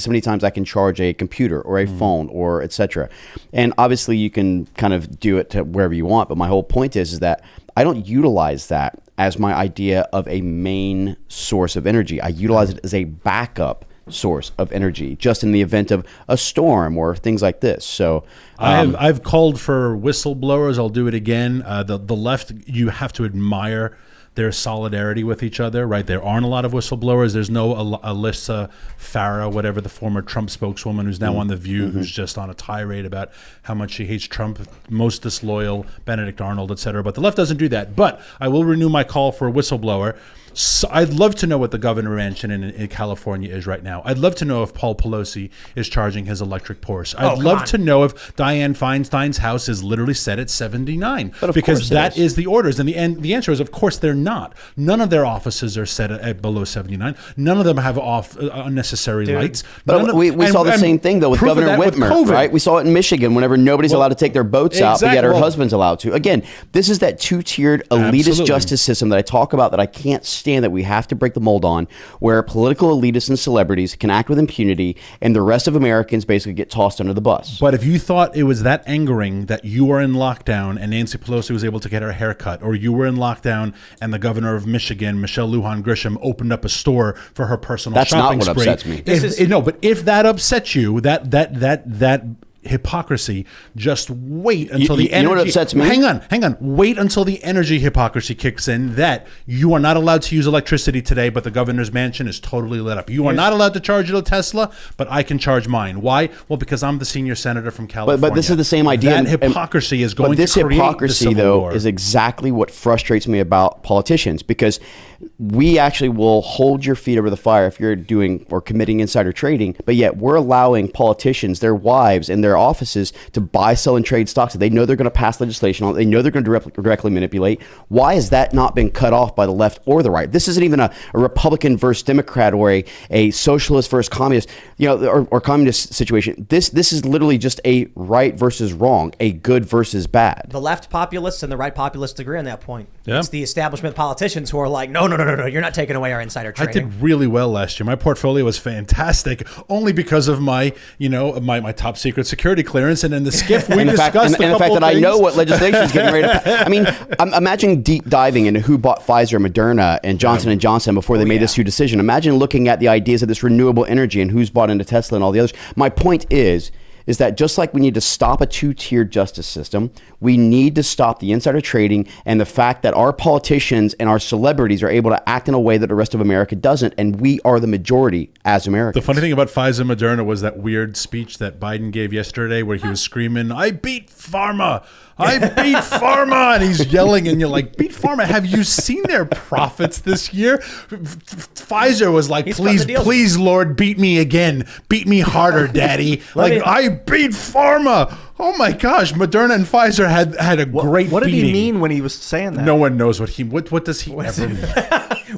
many times I can charge a computer or a phone or etc. And obviously you can kind of do it to wherever you want. But my whole point is that I don't utilize that as my idea of a main source of energy. I utilize it as a backup source of energy, just in the event of a storm or things like this. So I've called for whistleblowers. I'll do it again. The left, you have to admire their solidarity with each other, right? There aren't a lot of whistleblowers. There's no Alyssa Farah, whatever, the former Trump spokeswoman who's now on The View, who's just on a tirade about how much she hates Trump, most disloyal, Benedict Arnold, et cetera. But the left doesn't do that. But I will renew my call for a whistleblower. So I'd love to know what the governor mansion in California is right now. I'd love to know if Paul Pelosi is charging his electric Porsche. I'd love to know if Dianne Feinstein's house is literally set at 79, because that is the orders. And the answer is, of course, they're not. None of their offices are set at below 79. None of them have unnecessary lights. But we saw the same thing, though, with Governor Whitmer, right? We saw it in Michigan whenever nobody's allowed to take their boats out, but yet her husband's allowed to. Again, this is that two-tiered elitist justice system that I talk about that I can't stand, that we have to break the mold on, where political elitists and celebrities can act with impunity and the rest of Americans basically get tossed under the bus. But if you thought it was that angering that you were in lockdown and Nancy Pelosi was able to get her hair cut, or you were in lockdown and the governor of Michigan, Michelle Lujan Grisham, opened up a store for her personal shopping spree. That's not what upsets me. No, but if that upsets you, that hypocrisy, just wait until the energy. You know what upsets me? Hang on. Wait until the energy hypocrisy kicks in, that you are not allowed to use electricity today, but the governor's mansion is totally lit up. You are not allowed to charge your Tesla, but I can charge mine. Why? Well, because I'm the senior senator from California. But this is the same idea. That hypocrisy is going to create this hypocrisy, though, is exactly what frustrates me about politicians, because we actually will hold your feet over the fire if you're doing or committing insider trading, but yet we're allowing politicians, their wives, and their offices to buy, sell, and trade stocks that they know they're going to pass legislation on, they know they're going to directly manipulate. Why has that not been cut off by the left or the right? This isn't even a Republican versus Democrat or a socialist versus communist, or communist situation. This is literally just a right versus wrong, a good versus bad. The left populists and the right populists agree on that point. Yeah. It's the establishment politicians who are like, no, you're not taking away our insider trading. I did really well last year. My portfolio was fantastic, only because of my top secret security clearance and then the skiff. We discussed and the fact that I know what legislation is getting ready to pass. I mean, imagine deep diving into who bought Pfizer, Moderna, and Johnson & Johnson before they made this huge decision. Imagine looking at the ideas of this renewable energy and who's bought into Tesla and all the others. My point is that just like we need to stop a two-tiered justice system, we need to stop the insider trading and the fact that our politicians and our celebrities are able to act in a way that the rest of America doesn't, and we are the majority as Americans. The funny thing about Pfizer Moderna was that weird speech that Biden gave yesterday where he was screaming, "I beat pharma! I beat pharma!" And he's yelling, and you're like, beat pharma? Have you seen their profits this year? Pfizer was like, please, Lord, beat me again. Beat me harder, Daddy. I beat pharma. Oh my gosh, Moderna and Pfizer had a great What did beating. he mean when he was saying that? No one knows what does he ever mean?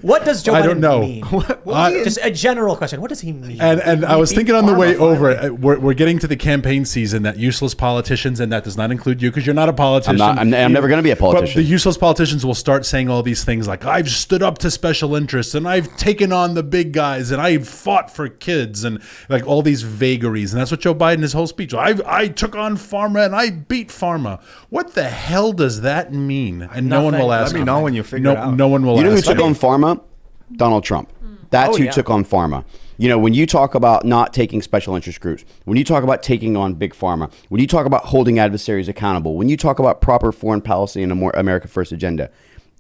What does Joe Biden mean? What Just a general question. What does he mean? And I was thinking on the way over, we're getting to the campaign season, that useless politicians, and that does not include you because you're not a politician. I'm never going to be a politician. But the useless politicians will start saying all these things like, I've stood up to special interests and I've taken on the big guys and I've fought for kids, and like all these vagaries. And that's what Joe Biden, his whole speech, I took on pharma and I beat pharma. What the hell does that mean? And no one will ask. Let me know when you figure it out. No one will ask. You know who took on pharma? Donald Trump. That's who took on pharma. When you talk about not taking special interest groups, when you talk about taking on big pharma, when you talk about holding adversaries accountable, when you talk about proper foreign policy and a more America First agenda,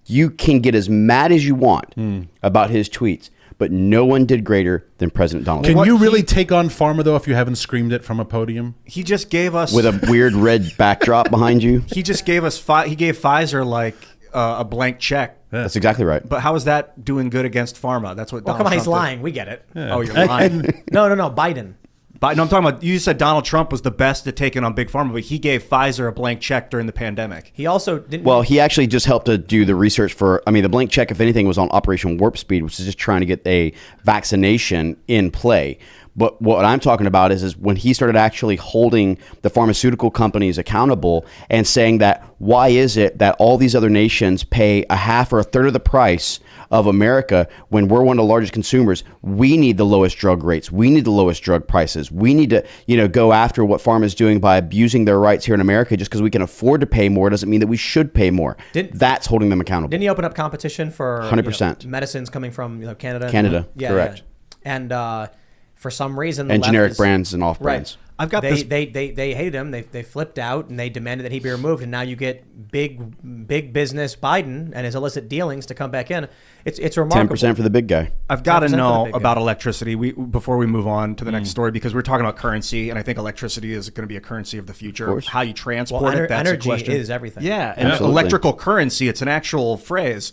you can get as mad as you want about his tweets, but no one did greater than President Donald Trump. Can you really take on pharma, though, if you haven't screamed it from a podium? He just gave us... With a weird red backdrop behind you? He just gave us... He gave Pfizer like a blank check. Yeah. That's exactly right. But how is that doing good against pharma? That's what Donald Trump he's did. lying. We get it. Yeah. Oh, you're lying. No, Biden. But no, I'm talking about, you said Donald Trump was the best at taking on big pharma, but he gave Pfizer a blank check during the pandemic. He also didn't. Well, he actually just helped to do the research for, the blank check, if anything, was on Operation Warp Speed, which is just trying to get a vaccination in play. But what I'm talking about is when he started actually holding the pharmaceutical companies accountable and saying that why is it that all these other nations pay a half or a third of the price of America when we're one of the largest consumers? We need the lowest drug rates. We need the lowest drug prices. We need to, go after what pharma is doing by abusing their rights here in America. Just because we can afford to pay more doesn't mean that we should pay more. That's holding them accountable. Didn't he open up competition for 100% medicines coming from Canada? Correct. Yeah. And for some reason, and generic brands and off brands. Right. I've got they hated him. They flipped out and they demanded that he be removed. And now you get big business Biden and his illicit dealings to come back in. It's remarkable. 10% for the big guy. I've got to know about electricity before we move on to the next story, because we're talking about currency, and I think electricity is going to be a currency of the future. Of How you transport it, that's energy a question. is everything. Yeah, and Absolutely. electrical currency, it's an actual phrase.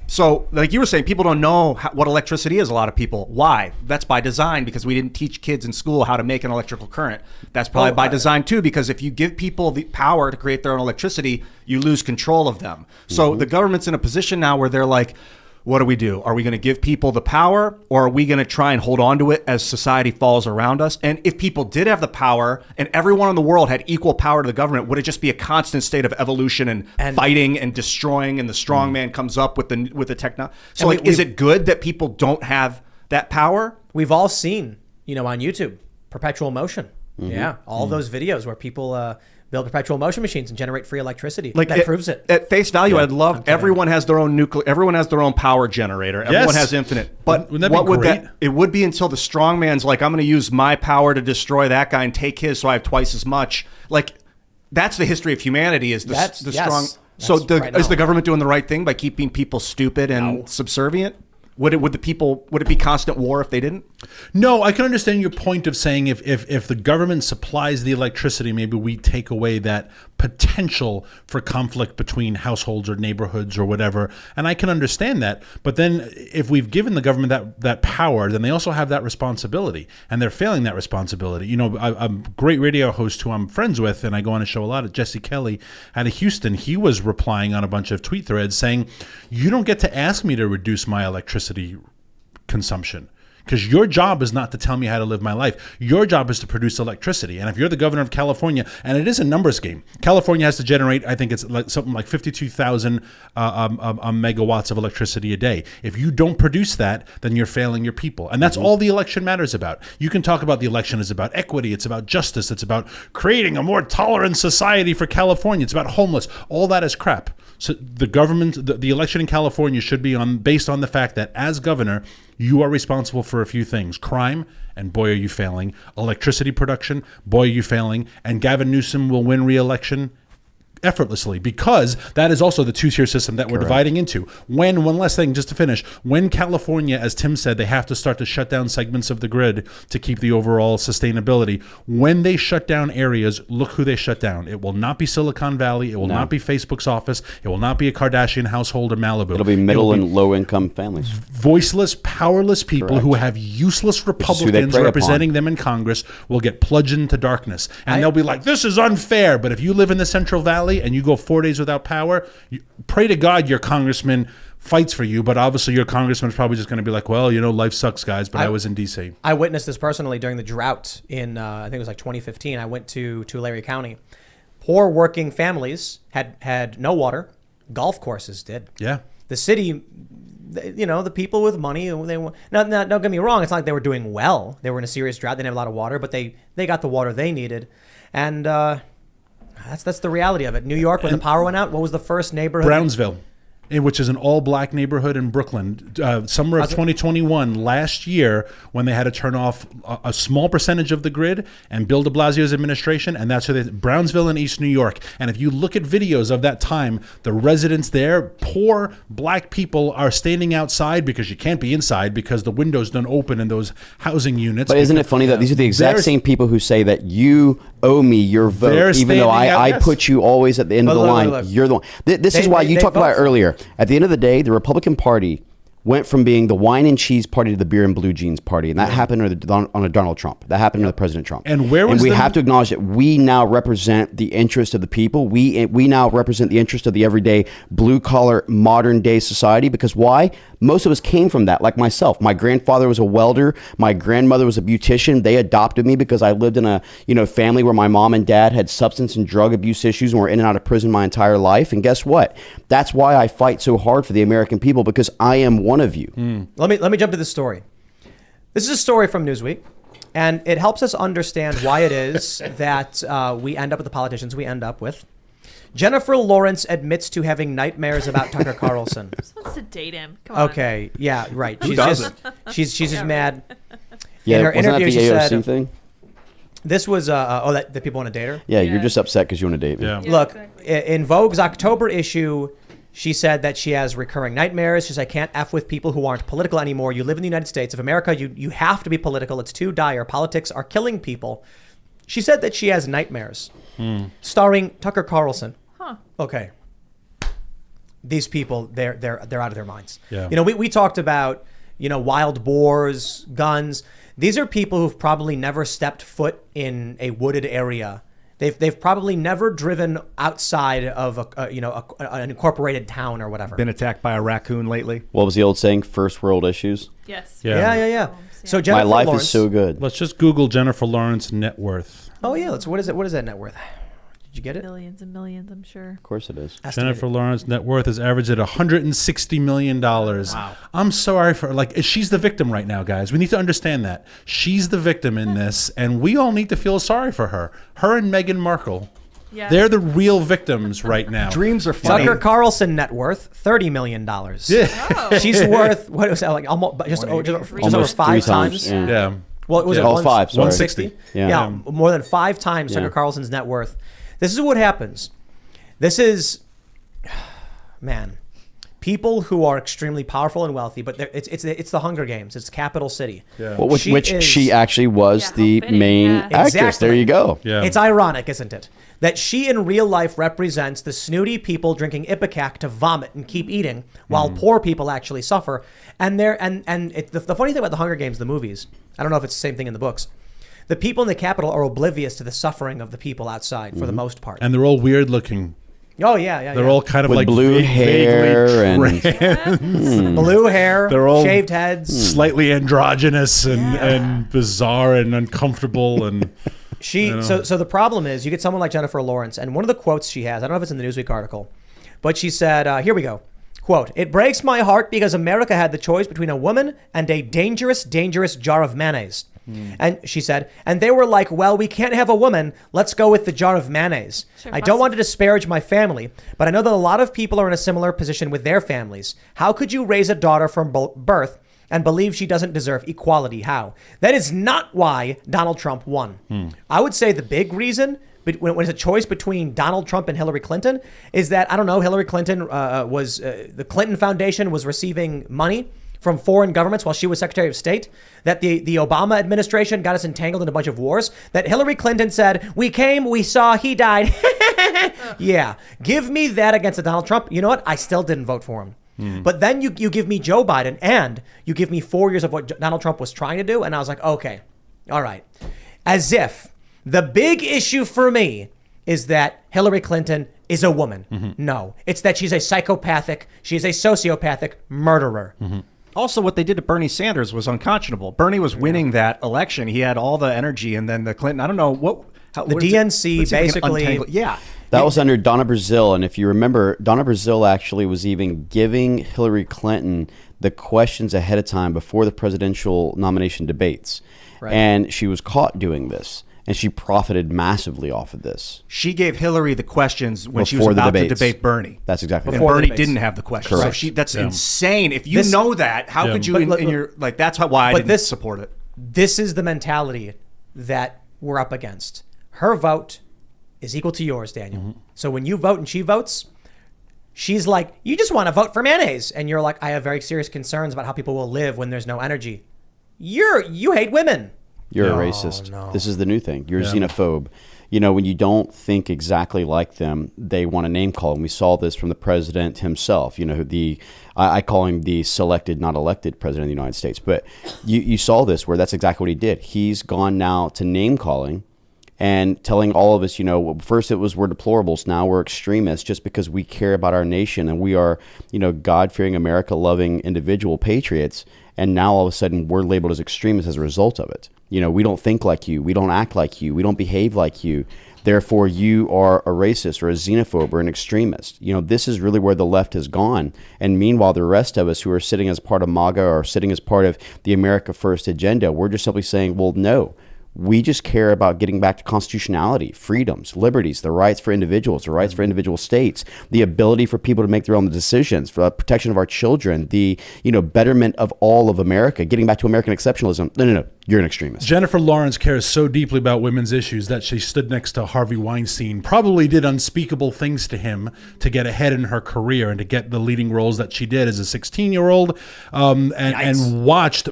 So, like you were saying, people don't know what electricity is, a lot of people. Why? That's by design, because we didn't teach kids in school how to make an electrical current. That's probably by design, too, because if you give people the power to create their own electricity, you lose control of them. So the government's in a position now where they're like, what do we do? Are we going to give people the power, or are we going to try and hold on to it as society falls around us? And if people did have the power and everyone in the world had equal power to the government, would it just be a constant state of evolution and fighting and destroying, and the strong man comes up with the technology? So is it good that people don't have that power? We've all seen, on YouTube, perpetual motion. Yeah, all those videos where people build perpetual motion machines and generate free electricity. That proves it. At face value, I'd love everyone has their own everyone has their own power generator. Everyone has infinite. But what would that? It would be until the strong man's like, I'm going to use my power to destroy that guy and take his, so I have twice as much. Like, that's the history of humanity. Is the strong? So is the government doing the right thing by keeping people stupid and subservient? Would it be constant war if they didn't? No, I can understand your point of saying if the government supplies the electricity, maybe we take away that potential for conflict between households or neighborhoods or whatever. And I can understand that. But then if we've given the government that power, then they also have that responsibility, and they're failing that responsibility. A great radio host who I'm friends with, and I go on a show a lot, Jesse Kelly out of Houston, he was replying on a bunch of tweet threads saying, you don't get to ask me to reduce my electricity consumption, because your job is not to tell me how to live my life. Your job is to produce electricity. And if you're the governor of California, and it is a numbers game, California has to generate, I think it's something like 52,000 megawatts of electricity a day. If you don't produce that, then you're failing your people. And that's all the election matters about. You can talk about the election is about equity, it's about justice, it's about creating a more tolerant society for California, it's about homeless. All that is crap. So the government, the election in California should be based on the fact that as governor, you are responsible for a few things: crime, and boy are you failing; electricity production, boy are you failing; and Gavin Newsom will win re-election effortlessly, because that is also the two-tier system that we're dividing into. One last thing just to finish, when California, as Tim said, they have to start to shut down segments of the grid to keep the overall sustainability. When they shut down areas, look who they shut down. It will not be Silicon Valley. It will not be Facebook's office. It will not be a Kardashian household or Malibu. It'll be middle and low-income families. Voiceless, powerless people who have useless Republicans representing them in Congress will get plunged into darkness. And they'll be like, this is unfair. But if you live in the Central Valley and you go 4 days without power, pray to God your congressman fights for you. But obviously your congressman's probably just going to be like, well, life sucks, guys, but I was in D.C. I witnessed this personally during the drought in, I think it was like 2015. I went to Tulare County. Poor working families had no water. Golf courses did. Yeah. The city, the people with money, don't get me wrong, it's not like they were doing well. They were in a serious drought. They didn't have a lot of water, but they got the water they needed. And that's the reality of it. New York, when the power went out, what was the first neighborhood? Brownsville, which is an all-black neighborhood in Brooklyn. Summer of 2021, last year, when they had to turn off a small percentage of the grid, and Bill de Blasio's administration, and that's Brownsville in East New York. And if you look at videos of that time, the residents there, poor black people, are standing outside because you can't be inside because the windows don't open in those housing units. But isn't it funny that these are the exact same people who say that you owe me your vote, even though I put you always at the end of the line. You're the one. This is why you talked about it earlier. At the end of the day, the Republican Party went from being the wine and cheese party to the beer and blue jeans party, and that happened under Donald Trump. That happened under President Trump. And where was we the- have to acknowledge that we now represent the interest of the people. We now represent the interest of the everyday blue collar modern day society. Because why? Most of us came from that. Like myself, my grandfather was a welder. My grandmother was a beautician. They adopted me because I lived in a family where my mom and dad had substance and drug abuse issues and were in and out of prison my entire life. And guess what? That's why I fight so hard for the American people, because I am one of you. Let me jump to this story. This is a story from Newsweek, and it helps us understand why it is that we end up with the politicians we end up with. Jennifer Lawrence admits to having nightmares about Tucker Carlson. Just wants to date him. Come on. Okay, yeah, right. Who doesn't? She's just mad. Yeah, In her wasn't that interview, the she AOC said- thing? This was that people want to date her. Yeah, Yeah. you're just upset because you want to date me. Yeah. Look, exactly. in Vogue's October issue, she said that she has recurring nightmares. She says, I can't F with people who aren't political anymore. You live in the United States of America. You have to be political. It's too dire. Politics are killing people. She said that she has nightmares starring Tucker Carlson. Huh. Okay. These people, they're out of their minds. Yeah. We talked about, wild boars, guns. These are people who've probably never stepped foot in a wooded area. They've probably never driven outside of an incorporated town or whatever. Been attacked by a raccoon lately. What was the old saying? First world issues. Yes. Yeah. Yeah. So My Jennifer life Lawrence, is so good. Let's just Google Jennifer Lawrence net worth. Oh yeah, what is it? What is that net worth? Did you get it? Millions and millions, I'm sure. Of course it is. Jennifer Lawrence net worth is averaged at $160 million. Wow. I'm sorry she's the victim right now, guys. We need to understand that. She's the victim in this, and we all need to feel sorry for her. Her and Meghan Markle. Yeah. They're the real victims right now. Dreams are funny. Tucker Carlson net worth $30 million. Oh. She's worth what was that, like almost just over Almost 5 three times. Yeah. Yeah. Well, it was Yeah. at Oh, it's 5, sorry. 160. Yeah. More than 5 times Tucker Yeah. Carlson's net worth. This is what happens. This is, man, people who are extremely powerful and wealthy, but it's the Hunger Games. It's Capital City. Yeah. Well, she actually was Yeah, how the fitting, main yeah. actress. Exactly. There you go. Yeah. It's ironic, isn't it? That she in real life represents the snooty people drinking Ipecac to vomit and keep eating while poor people actually suffer. And the funny thing about the Hunger Games, the movies, I don't know if it's the same thing in the books. The people in the Capitol are oblivious to the suffering of the people outside for the most part. And they're all weird looking. Oh yeah. They're all kind of With like blue hair vaguely and blue hair, They're all- shaved heads. slightly androgynous and bizarre and uncomfortable and So the problem is you get someone like Jennifer Lawrence, and one of the quotes she has, I don't know if it's in the Newsweek article, but she said, here we go. Quote, "It breaks my heart because America had the choice between a woman and a dangerous, dangerous jar of mayonnaise." And she said, and they were like, well, we can't have a woman. Let's go with the jar of mayonnaise. Sure, I don't want to disparage my family, but I know that a lot of people are in a similar position with their families. How could you raise a daughter from birth and believe she doesn't deserve equality? How? That is not why Donald Trump won. I would say the big reason when it's a choice between Donald Trump and Hillary Clinton is that, I don't know, Hillary Clinton the Clinton Foundation was receiving money from foreign governments while she was Secretary of State, that the Obama administration got us entangled in a bunch of wars, that Hillary Clinton said, we came, we saw, he died. Yeah, give me that against a Donald Trump. You know what? I still didn't vote for him. But then you give me Joe Biden and you give me 4 years of what Donald Trump was trying to do. And I was like, okay, all right. As if the big issue for me is that Hillary Clinton is a woman. No, it's that she's a psychopathic, she's a sociopathic murderer. Also, what they did to Bernie Sanders was unconscionable. Bernie was winning that election. He had all the energy, and then the Clinton, I don't know what The DNC basically- Yeah. That was under Donna Brazile, and if you remember, Donna Brazile actually was even giving Hillary Clinton the questions ahead of time before the presidential nomination debates. Right. And she was caught doing this, and she profited massively off of this. She gave Hillary the questions when she was Before the about to debates. debate Bernie. That's exactly And right. Before the Bernie debates. didn't have the questions. Correct. So that's Yeah. insane. If you know that, how could you, But in your, like, that's why I didn't support it. This is the mentality that we're up against. Her vote is equal to yours, Daniel. So when you vote and she votes, she's like, you just want to vote for mayonnaise. And you're like, I have very serious concerns about how people will live when there's no energy. You hate women. You're No, a racist. no. This is the new thing. You're a xenophobe. when you don't think exactly like them, they want to name call. And we saw this from the president himself. I call him the selected, not elected president of the United States. But you saw this where that's exactly what he did. He's gone now to name calling and telling all of us, first it was we're deplorables, now we're extremists just because we care about our nation and we are, God-fearing, America-loving individual patriots. And now all of a sudden we're labeled as extremists as a result of it. We don't think like you, we don't act like you, we don't behave like you. Therefore, you are a racist or a xenophobe or an extremist. This is really where the left has gone. And meanwhile, the rest of us who are sitting as part of MAGA or sitting as part of the America First agenda, we're just simply saying, well, no. We just care about getting back to constitutionality, freedoms, liberties, the rights for individuals, the rights for individual states, the ability for people to make their own decisions, for the protection of our children, the betterment of all of America, getting back to American exceptionalism. No. You're an extremist. Jennifer Lawrence cares so deeply about women's issues that she stood next to Harvey Weinstein, probably did unspeakable things to him to get ahead in her career and to get the leading roles that she did as a 16-year-old, and watched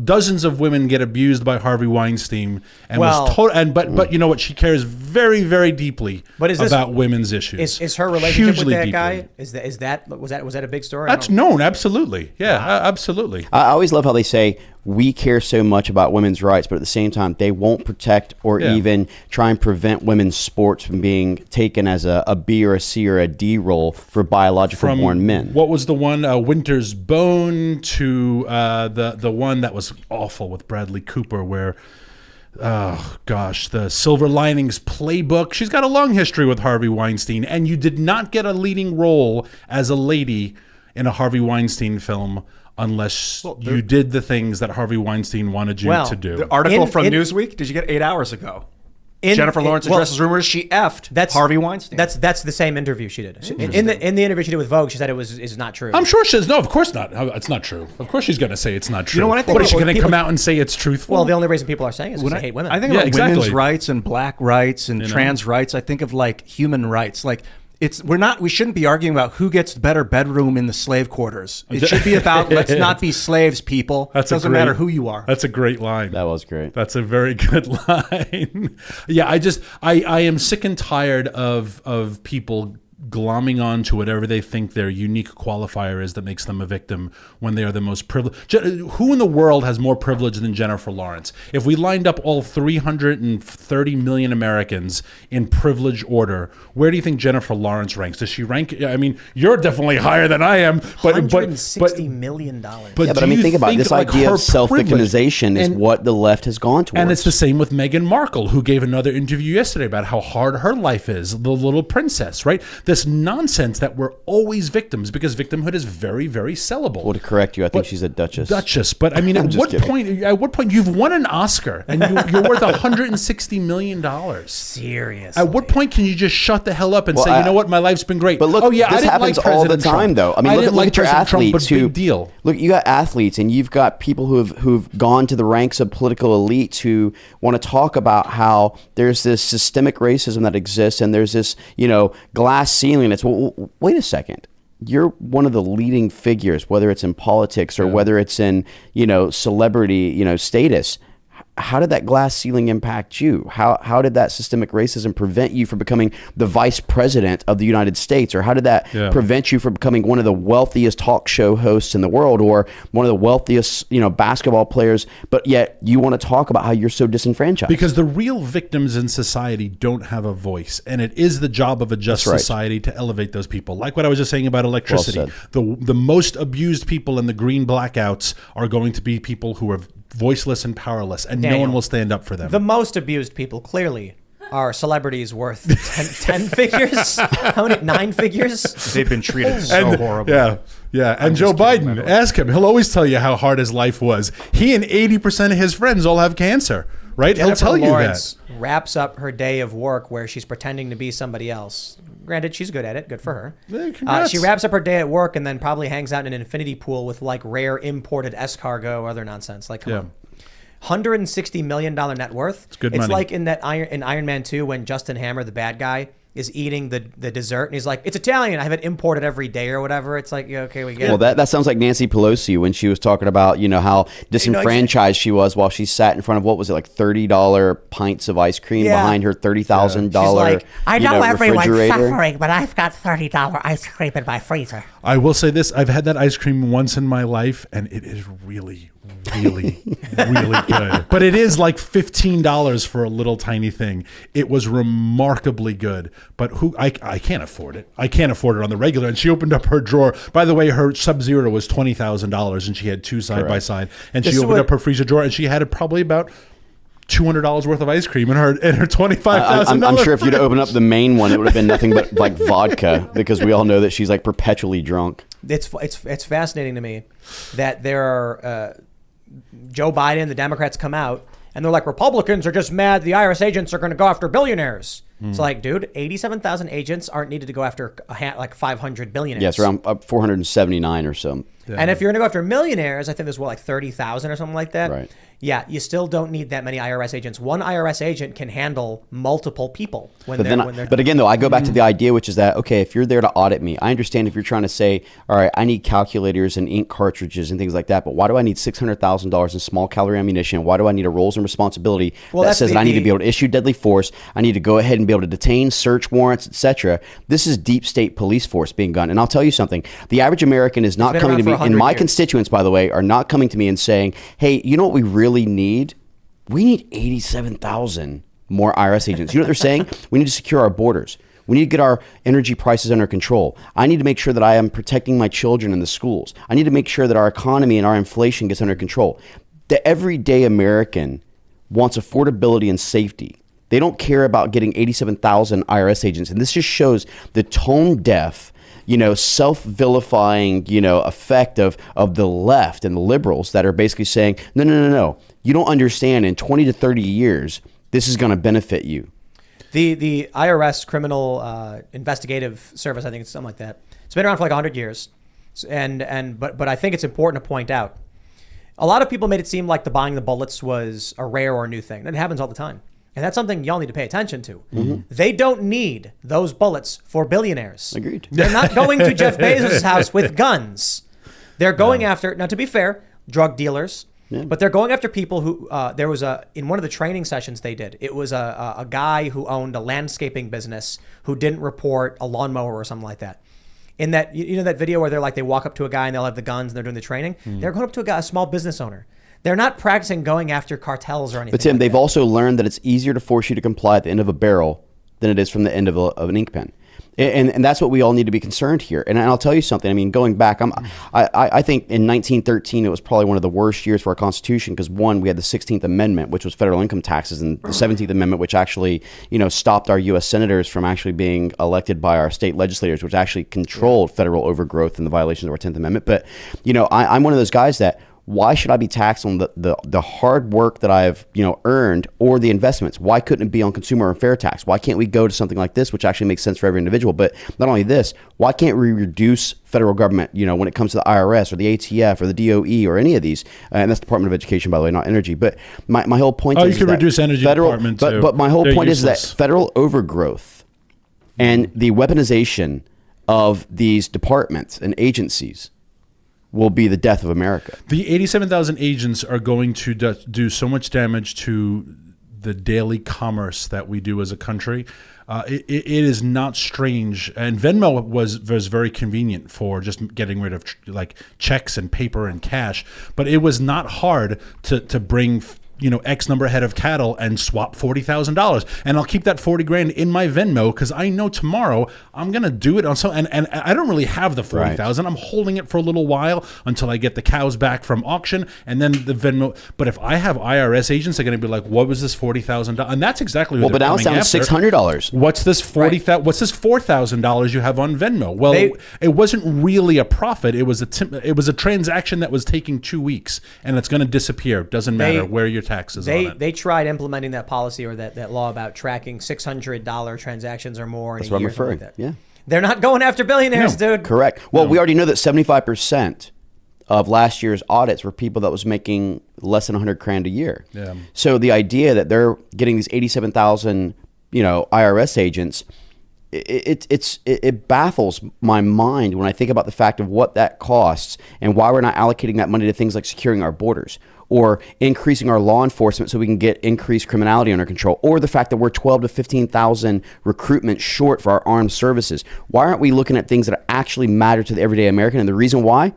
dozens of women get abused by Harvey Weinstein, and but you know what? She cares very, very deeply about women's issues. Is her relationship Hugely with that deeply. guy? Was that a big story? That's known, absolutely. Yeah, absolutely. I always love how they say we care so much about women's rights, but at the same time, they won't protect or even try and prevent women's sports from being taken as a B or a C or a D role for biological born men. What was the one, Winter's Bone, to the one that was awful with Bradley Cooper where... Oh, gosh, the Silver Linings Playbook. She's got a long history with Harvey Weinstein, and you did not get a leading role as a lady in a Harvey Weinstein film unless you did the things that Harvey Weinstein wanted you to do. The article from Newsweek, did you get 8 hours ago? Jennifer Lawrence addresses rumors she effed Harvey Weinstein. That's the same interview she did. In the interview she did with Vogue, she said is not true. I'm sure no, of course not. It's not true. Of course she's going to say it's not true. You know what I think? What is she going to come out and say it's truthful? Well, the only reason people are saying it is because they hate women. I think about women's rights and black rights and trans rights. I think of like human rights. Like we shouldn't be arguing about who gets the better bedroom in the slave quarters. It should be about let's not be slaves, people. It doesn't matter who you are. That's a great line. That was great. That's a very good line. Yeah, I am sick and tired of people glomming on to whatever they think their unique qualifier is that makes them a victim when they are the most privileged. Who in the world has more privilege than Jennifer Lawrence? If we lined up all 330 million Americans in privilege order, where do you think Jennifer Lawrence ranks? Does she rank? I mean, you're definitely higher than I am. But $160 million. But I mean, think about it. This idea of self-victimization is what the left has gone towards. And it's the same with Meghan Markle, who gave another interview yesterday about how hard her life is, the little princess, right? This nonsense that we're always victims because victimhood is very, very sellable. Well, to correct you, I think she's a duchess. But I mean, at what point you've won an Oscar and you're worth $160 million? Serious. At what point can you just shut the hell up and say, you know what, my life's been great? But look, this happens all the time, though. I mean, look at your athletes who. Big deal. Look, you got athletes, and you've got people who've gone to the ranks of political elites who want to talk about how there's this systemic racism that exists, and there's this glass ceiling. It's wait a second. You're one of the leading figures, whether it's in politics or whether it's in celebrity status. How did that glass ceiling impact you? How did that systemic racism prevent you from becoming the vice president of the United States? Or how did that prevent you from becoming one of the wealthiest talk show hosts in the world or one of the wealthiest, basketball players? But yet you want to talk about how you're so disenfranchised. Because the real victims in society don't have a voice. And it is the job of a just society to elevate those people. Like what I was just saying about electricity. Well the most abused people in the green blackouts are going to be people who are voiceless and powerless, and no one will stand up for them. The most abused people clearly are celebrities worth 10 figures. How many? 9 figures? They've been treated so horribly. Yeah. And Joe Biden, ask him. He'll always tell you how hard his life was. He and 80% of his friends all have cancer, right? He'll tell you Lawrence wraps up her day of work where she's pretending to be somebody else. Granted, she's good at it. Good for her. Yeah, she wraps up her day at work and then probably hangs out in an infinity pool with like rare imported escargot or other nonsense. Like, come on. $160 million net worth. It's good money. It's like in Iron Man 2 when Justin Hammer, the bad guy, is eating the dessert, and he's like, "It's Italian. I have it imported every day or whatever." It's like, yeah, okay, we get Well, it. that sounds like Nancy Pelosi when she was talking about, how disenfranchised she was while she sat in front of, what was it, like $30 pints of ice cream behind her $30,000 She's like, I know everyone's refrigerator. suffering, but I've got $30 ice cream in my freezer. I will say this: I've had that ice cream once in my life, and it is really, really, really good. But it is like $15 for a little tiny thing. It was remarkably good, but I can't afford it. I can't afford it on the regular. And she opened up her drawer. By the way, her Sub-Zero was $20,000, and she had two side by side. And she opened up her freezer drawer, and she had probably about $200 worth of ice cream in her $25,000. I'm sure if you'd opened up the main one, it would have been nothing but like vodka, because we all know that she's like perpetually drunk. It's fascinating to me that there are Joe Biden, the Democrats come out and they're like, Republicans are just mad the IRS agents are going to go after billionaires. It's like, dude, 87,000 agents aren't needed to go after like 500 billionaires. Yes, around 479 or so. Yeah. And if you're going to go after millionaires, I think there's like 30,000 or something like that. Right. Yeah, you still don't need that many IRS agents. One IRS agent can handle multiple people when they're But again, though, I go back to the idea, which is that, okay, if you're there to audit me, I understand if you're trying to say, all right, I need calculators and ink cartridges and things like that, but why do I need $600,000 in small caliber ammunition? Why do I need a roles and responsibility that says that I need to be able to issue deadly force? I need to go ahead and be able to detain, search warrants, etc. This is deep state police force being done. And I'll tell you something, the average American is not coming to me, and my constituents, by the way, are not coming to me and saying, hey, you know what we really need? We need 87,000 more IRS agents. You know what they're saying? We need to secure our borders. We need to get our energy prices under control. I need to make sure that I am protecting my children in the schools. I need to make sure that our economy and our inflation gets under control. The everyday American wants affordability and safety. They don't care about getting 87,000 IRS agents. And this just shows the tone deaf, self-vilifying, effect of the left and the liberals that are basically saying, no. You don't understand, in 20 to 30 years, this is going to benefit you. The IRS Criminal Investigative Service, I think it's something like that. It's been around for like 100 years. But I think it's important to point out, a lot of people made it seem like the buying the bullets was a rare or new thing. That happens all the time. And that's something y'all need to pay attention to. Mm-hmm. They don't need those bullets for billionaires. Agreed. They're not going to Jeff Bezos' house with guns. They're going after, now to be fair, drug dealers. Yeah. But they're going after people who, there was in one of the training sessions they did, it was a guy who owned a landscaping business who didn't report a lawnmower or something like that. In that, that video where they walk up to a guy and they'll have the guns and they're doing the training? They're going up to a small business owner. They're not practicing going after cartels or anything. But Tim, they've also learned that it's easier to force you to comply at the end of a barrel than it is from the end of an ink pen. And that's what we all need to be concerned here. And I'll tell you something. I mean, going back, I think in 1913 it was probably one of the worst years for our Constitution because, one, we had the 16th Amendment, which was federal income taxes, and the 17th Amendment, which actually stopped our U.S. senators from actually being elected by our state legislators, which actually controlled federal overgrowth and the violations of our 10th Amendment. But I'm one of those guys that, why should I be taxed on the hard work that I've earned or the investments? Why couldn't it be on consumer and fair tax? Why can't we go to something like this, which actually makes sense for every individual? But not only this, why can't we reduce federal government, when it comes to the IRS or the ATF or the DOE or any of these? And that's Department of Education, by the way, not energy. But my whole point is you could reduce energy department too. But my whole They're point useless. is that federal overgrowth and the weaponization of these departments and agencies will be the death of America. The 87,000 agents are going to do so much damage to the daily commerce that we do as a country. It is not strange. And Venmo was very convenient for just getting rid of checks and paper and cash. But it was not hard to bring X number of head of cattle and swap $40,000. And I'll keep that 40 grand in my Venmo because I know tomorrow I'm going to do it on and I don't really have the 40,000. I'm holding it for a little while until I get the cows back from auction and then the Venmo. But if I have IRS agents, they're going to be like, what was this $40,000? And that's exactly what but now it sounds $600. What's this What's this $4,000 you have on Venmo? Well, it wasn't really a profit. It was a transaction that was taking 2 weeks and it's going to disappear. Doesn't matter where you're taxes on it. They tried implementing that policy or that law about tracking $600 transactions or more in That's a what I'm year. referring. Like Yeah, they're not going after billionaires, dude. Correct. Well, we already know that 75% of last year's audits were people that was making less than 100 grand a year. Yeah. So the idea that they're getting these 87,000, IRS agents, it baffles my mind when I think about the fact of what that costs and why we're not allocating that money to things like securing our borders or increasing our law enforcement so we can get increased criminality under control, or the fact that we're 12 to 15,000 recruitment short for our armed services. Why aren't we looking at things that actually matter to the everyday American? And the reason why?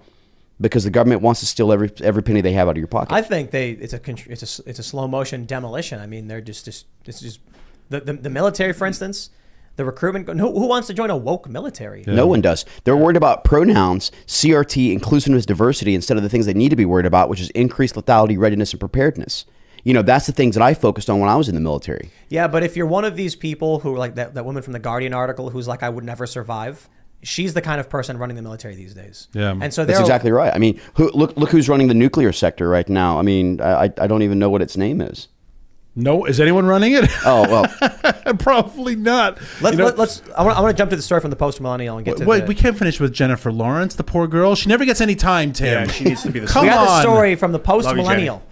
Because the government wants to steal every penny they have out of your pocket. I think it's a slow motion demolition. I mean, they're just the military, for instance. The recruitment, who wants to join a woke military? No one does. They're worried about pronouns, CRT, inclusiveness, diversity, instead of the things they need to be worried about, which is increased lethality, readiness, and preparedness. That's the things that I focused on when I was in the military. Yeah, but if you're one of these people who, like that woman from the Guardian article who's like, I would never survive, she's the kind of person running the military these days. Yeah. And so that's exactly right. I mean, look who's running the nuclear sector right now. I mean, I don't even know what its name is. No, is anyone running it? Oh, well. Probably not. I want to jump to the story from the Post-Millennial and get to we can't finish with Jennifer Lawrence, the poor girl. She never gets any time, Tim. Yeah, she needs to be the Come We got the on. story from the Post-Millennial.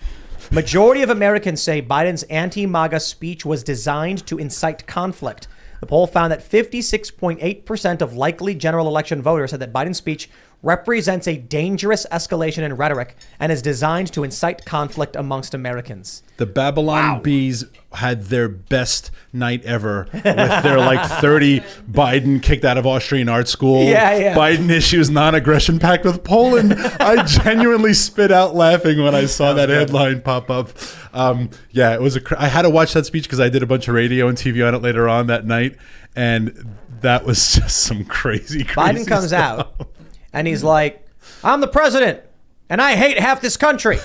Majority of Americans say Biden's anti-MAGA speech was designed to incite conflict. The poll found that 56.8% of likely general election voters said that Biden's speech represents a dangerous escalation in rhetoric and is designed to incite conflict amongst Americans. The Babylon Bees had their best night ever with their 30 Biden kicked out of Austrian art school. Yeah. Biden issues non-aggression pact with Poland. I genuinely spit out laughing when I saw that headline pop up. It was I had to watch that speech because I did a bunch of radio and TV on it later on that night, and that was just some crazy Biden comes stuff. out and he's like, I'm the president and I hate half this country.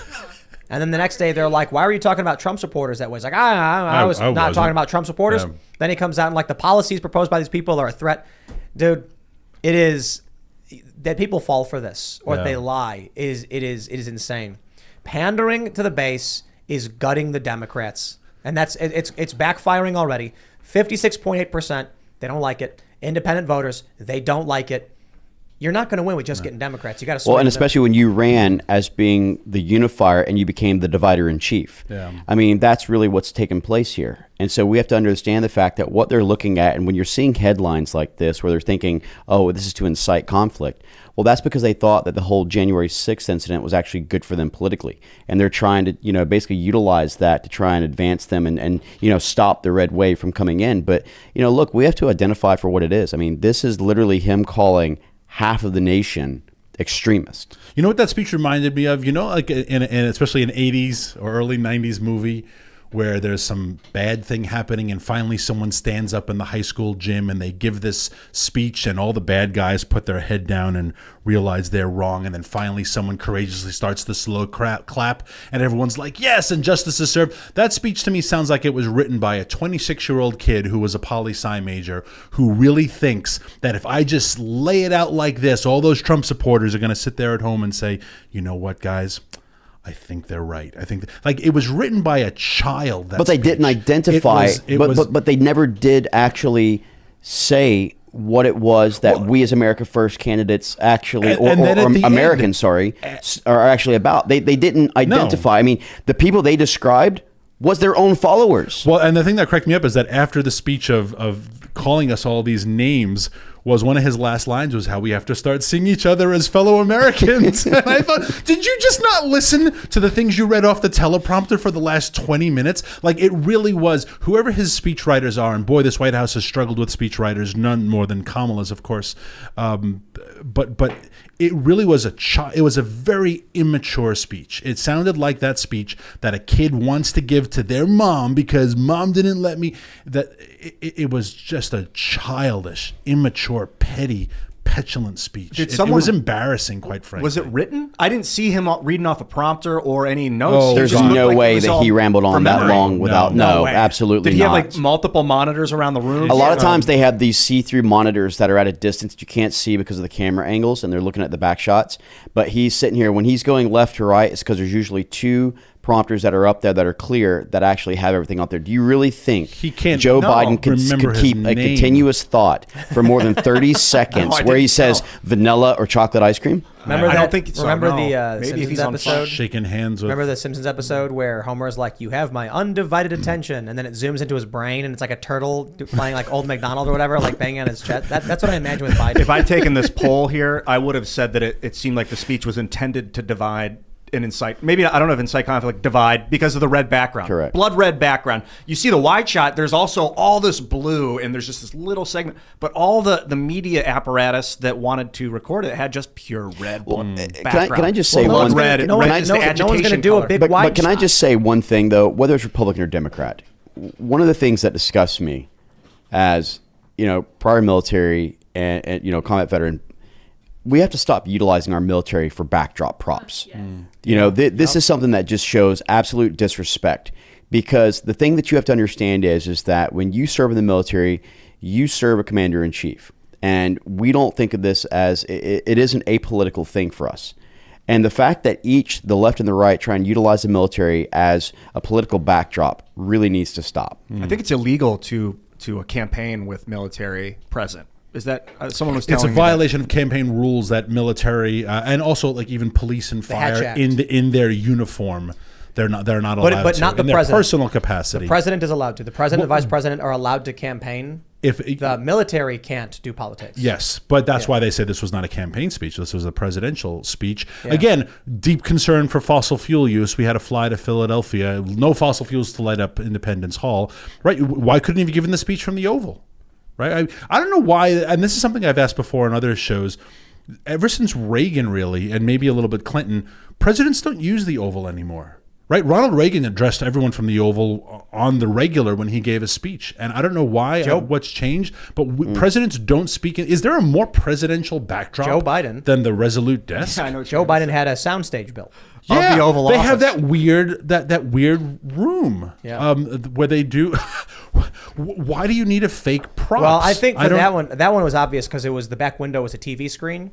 And then the next day they're like, why were you talking about Trump supporters that way? He's like, I was not wasn't. talking about Trump supporters. Yeah. Then he comes out and the policies proposed by these people are a threat. Dude, it is that people fall for this or they lie. It is insane. Pandering to the base is gutting the Democrats. And it's backfiring already. 56.8%, they don't like it. Independent voters, they don't like it. You're not going to win with just getting Democrats. You got to. Well, and especially when you ran as being the unifier and you became the divider in chief. Yeah. I mean, that's really what's taken place here. And so we have to understand the fact that what they're looking at, and when you're seeing headlines like this where they're thinking, oh, this is to incite conflict. Well, that's because they thought that the whole January 6th incident was actually good for them politically. And they're trying to, basically utilize that to try and advance them and stop the red wave from coming in. But, look, we have to identify for what it is. I mean, this is literally him calling half of the nation extremist. You know what that speech reminded me of? Especially an 80s or early 90s movie where there's some bad thing happening and finally someone stands up in the high school gym and they give this speech and all the bad guys put their head down and realize they're wrong, and then finally someone courageously starts the slow clap and everyone's like, yes, and justice is served. That speech to me sounds like it was written by a 26-year-old kid who was a poli-sci major who really thinks that if I just lay it out like this, all those Trump supporters are going to sit there at home and say, you know what, guys? I think they're right. I think it was written by a child. But they didn't identify. But they never did actually say what it was that we as America First candidates actually, or Americans, are actually about. They didn't identify. No. I mean, the people they described was their own followers. Well, and the thing that cracked me up is that after the speech of calling us all these names, was one of his last lines was how we have to start seeing each other as fellow Americans. And I thought, did you just not listen to the things you read off the teleprompter for the last 20 minutes? It really was, whoever his speechwriters are, and boy, this White House has struggled with speechwriters, none more than Kamala's, of course. But it really was it was a very immature speech. It sounded like that speech that a kid wants to give to their mom because mom didn't let me. That it was just a childish, immature, petty, petulant speech. It was embarrassing, quite frankly. Was it written? I didn't see him reading off a prompter or any notes. There's no way that he rambled on that long without. No, absolutely not. Did he have multiple monitors around the room? A lot of times they have these see-through monitors that are at a distance that you can't see because of the camera angles, and they're looking at the back shots. But he's sitting here. When he's going left to right, it's because there's usually two prompters that are up there that are clear that actually have everything up there. Do you really think He can't- Joe no, Biden could remember his keep a name. continuous thought for more than 30 seconds I where he didn't says know. vanilla or chocolate ice cream? Remember I that? don't think so, Remember no. the Maybe if Simpsons he's on episode? Shaking hands with. Remember the Simpsons episode where Homer's like, "You have my undivided attention," and then it zooms into his brain, and it's like a turtle playing like Old MacDonald or whatever, like banging on his chest. That's what I imagine with Biden. If I'd taken this poll here, I would have said that it seemed like the speech was intended to divide and incite. Maybe, I don't know if incite conflict, divide, because of the red background. Correct. Blood red background. You see the wide shot, there's also all this blue, and there's just this little segment. But all the media apparatus that wanted to record it had just pure red background. Can I just say Well, one red, no red one- is no- the no one's agitation gonna do a color. big But wide can I shot. just say one thing, though, whether it's Republican or Democrat, one of the things that disgusts me as, prior military and combat veteran, we have to stop utilizing our military for backdrop props. This is something that just shows absolute disrespect, because the thing that you have to understand is that when you serve in the military, you serve a commander in chief, and we don't think of this as it is an apolitical thing for us. And the fact that the left and the right, try and utilize the military as a political backdrop really needs to stop. I think it's illegal to a campaign with military present. Is that someone was telling It's a me violation of campaign rules that military and also like even police and Hatch fire Act. in their uniform, they're not allowed but to. not the in their president. personal capacity. The president is allowed to. The president and vice president are allowed to campaign. If The military can't do politics. Yes, but that's why they say this was not a campaign speech. This was a presidential speech. Again, deep concern for fossil fuel use. We had to fly to Philadelphia. No fossil fuels to light up Independence Hall. Right? Why couldn't he have given the speech from the Oval? Right? I don't know why, and this is something I've asked before on other shows. Ever since Reagan, really, and maybe a little bit Clinton, presidents don't use the Oval anymore. Right? Ronald Reagan addressed everyone from the Oval on the regular when he gave a speech. And I don't know why, what's changed, but presidents don't speak. Is there a more presidential backdrop Joe Biden. than the Resolute desk? I know what Joe you're Biden had a soundstage built. Of the Oval they have Office. that weird room where they do. Why do you need a fake prop? Well, I think for that one was obvious because it was the back window was a TV screen,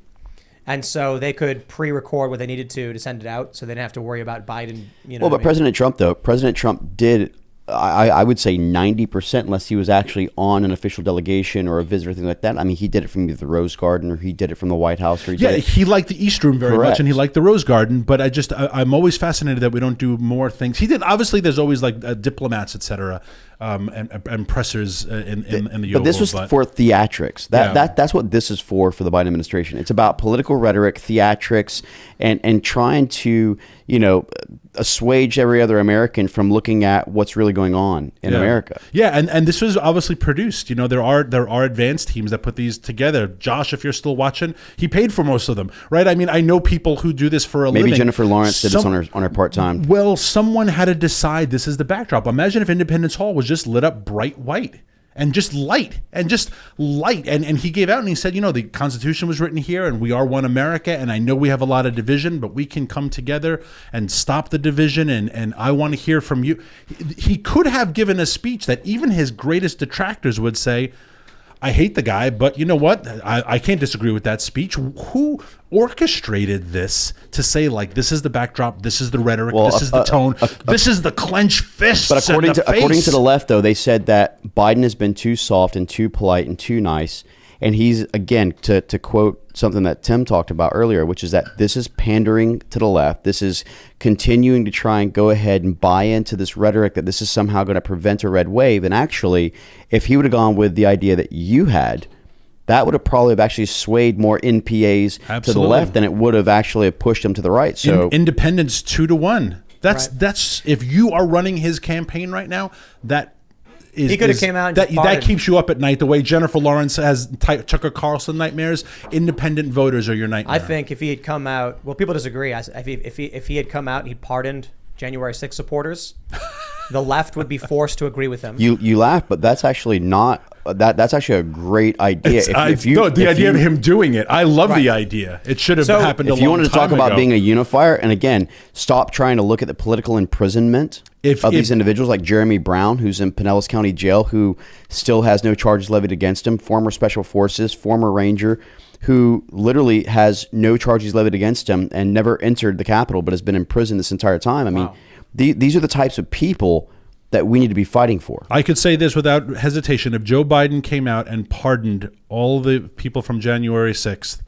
and so they could pre-record what they needed to send it out, so they didn't have to worry about Biden. Well, but President Trump did, I would say 90%, unless he was actually on an official delegation or a visit or thing like that. I mean, he did it from either the Rose Garden or he did it from the White House. Or he liked the East Room very Correct. much, and he liked the Rose Garden. But I'm always fascinated that we don't do more things. He did. Obviously, there's always like diplomats, etc., and pressers in the Oval. But this was for theatrics. That's what this is for the Biden administration. It's about political rhetoric, theatrics, and trying to assuage every other American from looking at what's really going on in America. Yeah, and this was obviously produced. There are advanced teams that put these together. Josh, if you're still watching, he paid for most of them, right? I mean, I know people who do this for a living. Maybe Jennifer Lawrence did this on her part-time. Well, someone had to decide this is the backdrop. Imagine if Independence Hall was just lit up bright white. And just light. And he gave out and he said, the Constitution was written here and we are one America. And I know we have a lot of division, but we can come together and stop the division. And I want to hear from you. He could have given a speech that even his greatest detractors would say, I hate the guy, but you know what? I can't disagree with that speech. Who orchestrated this to say, like, this is the backdrop, this is the rhetoric, this is the tone, this is the clenched fists? But according face. to the left, though, they said that Biden has been too soft and too polite and too nice. And he's, again, to quote something that Tim talked about earlier, which is that this is pandering to the left. This is continuing to try and go ahead and buy into this rhetoric that this is somehow going to prevent a red wave. And actually, if he would have gone with the idea that you had, that would have probably actually swayed more NPAs to the left than it would have actually pushed them to the right. So Independence 2-1. That's if you are running his campaign right now, he could have came out and that keeps you up at night the way Jennifer Lawrence has Tucker Carlson nightmares. Independent voters are your nightmare. I think if he had come out, well, people disagree. If he had come out and he pardoned January 6th supporters, the left would be forced to agree with him. You laugh, but that's actually not. That's actually a great idea. The idea of him doing it, I love the idea. It should have happened a long time ago. If you wanted to talk about being a unifier, and again, stop trying to look at the political imprisonment of these individuals like Jeremy Brown, who's in Pinellas County Jail, who still has no charges levied against him, former Special Forces, former Ranger, who literally has no charges levied against him and never entered the Capitol but has been in prison this entire time. I mean, These are the types of people that we need to be fighting for. I could say this without hesitation. If Joe Biden came out and pardoned all the people from January 6th,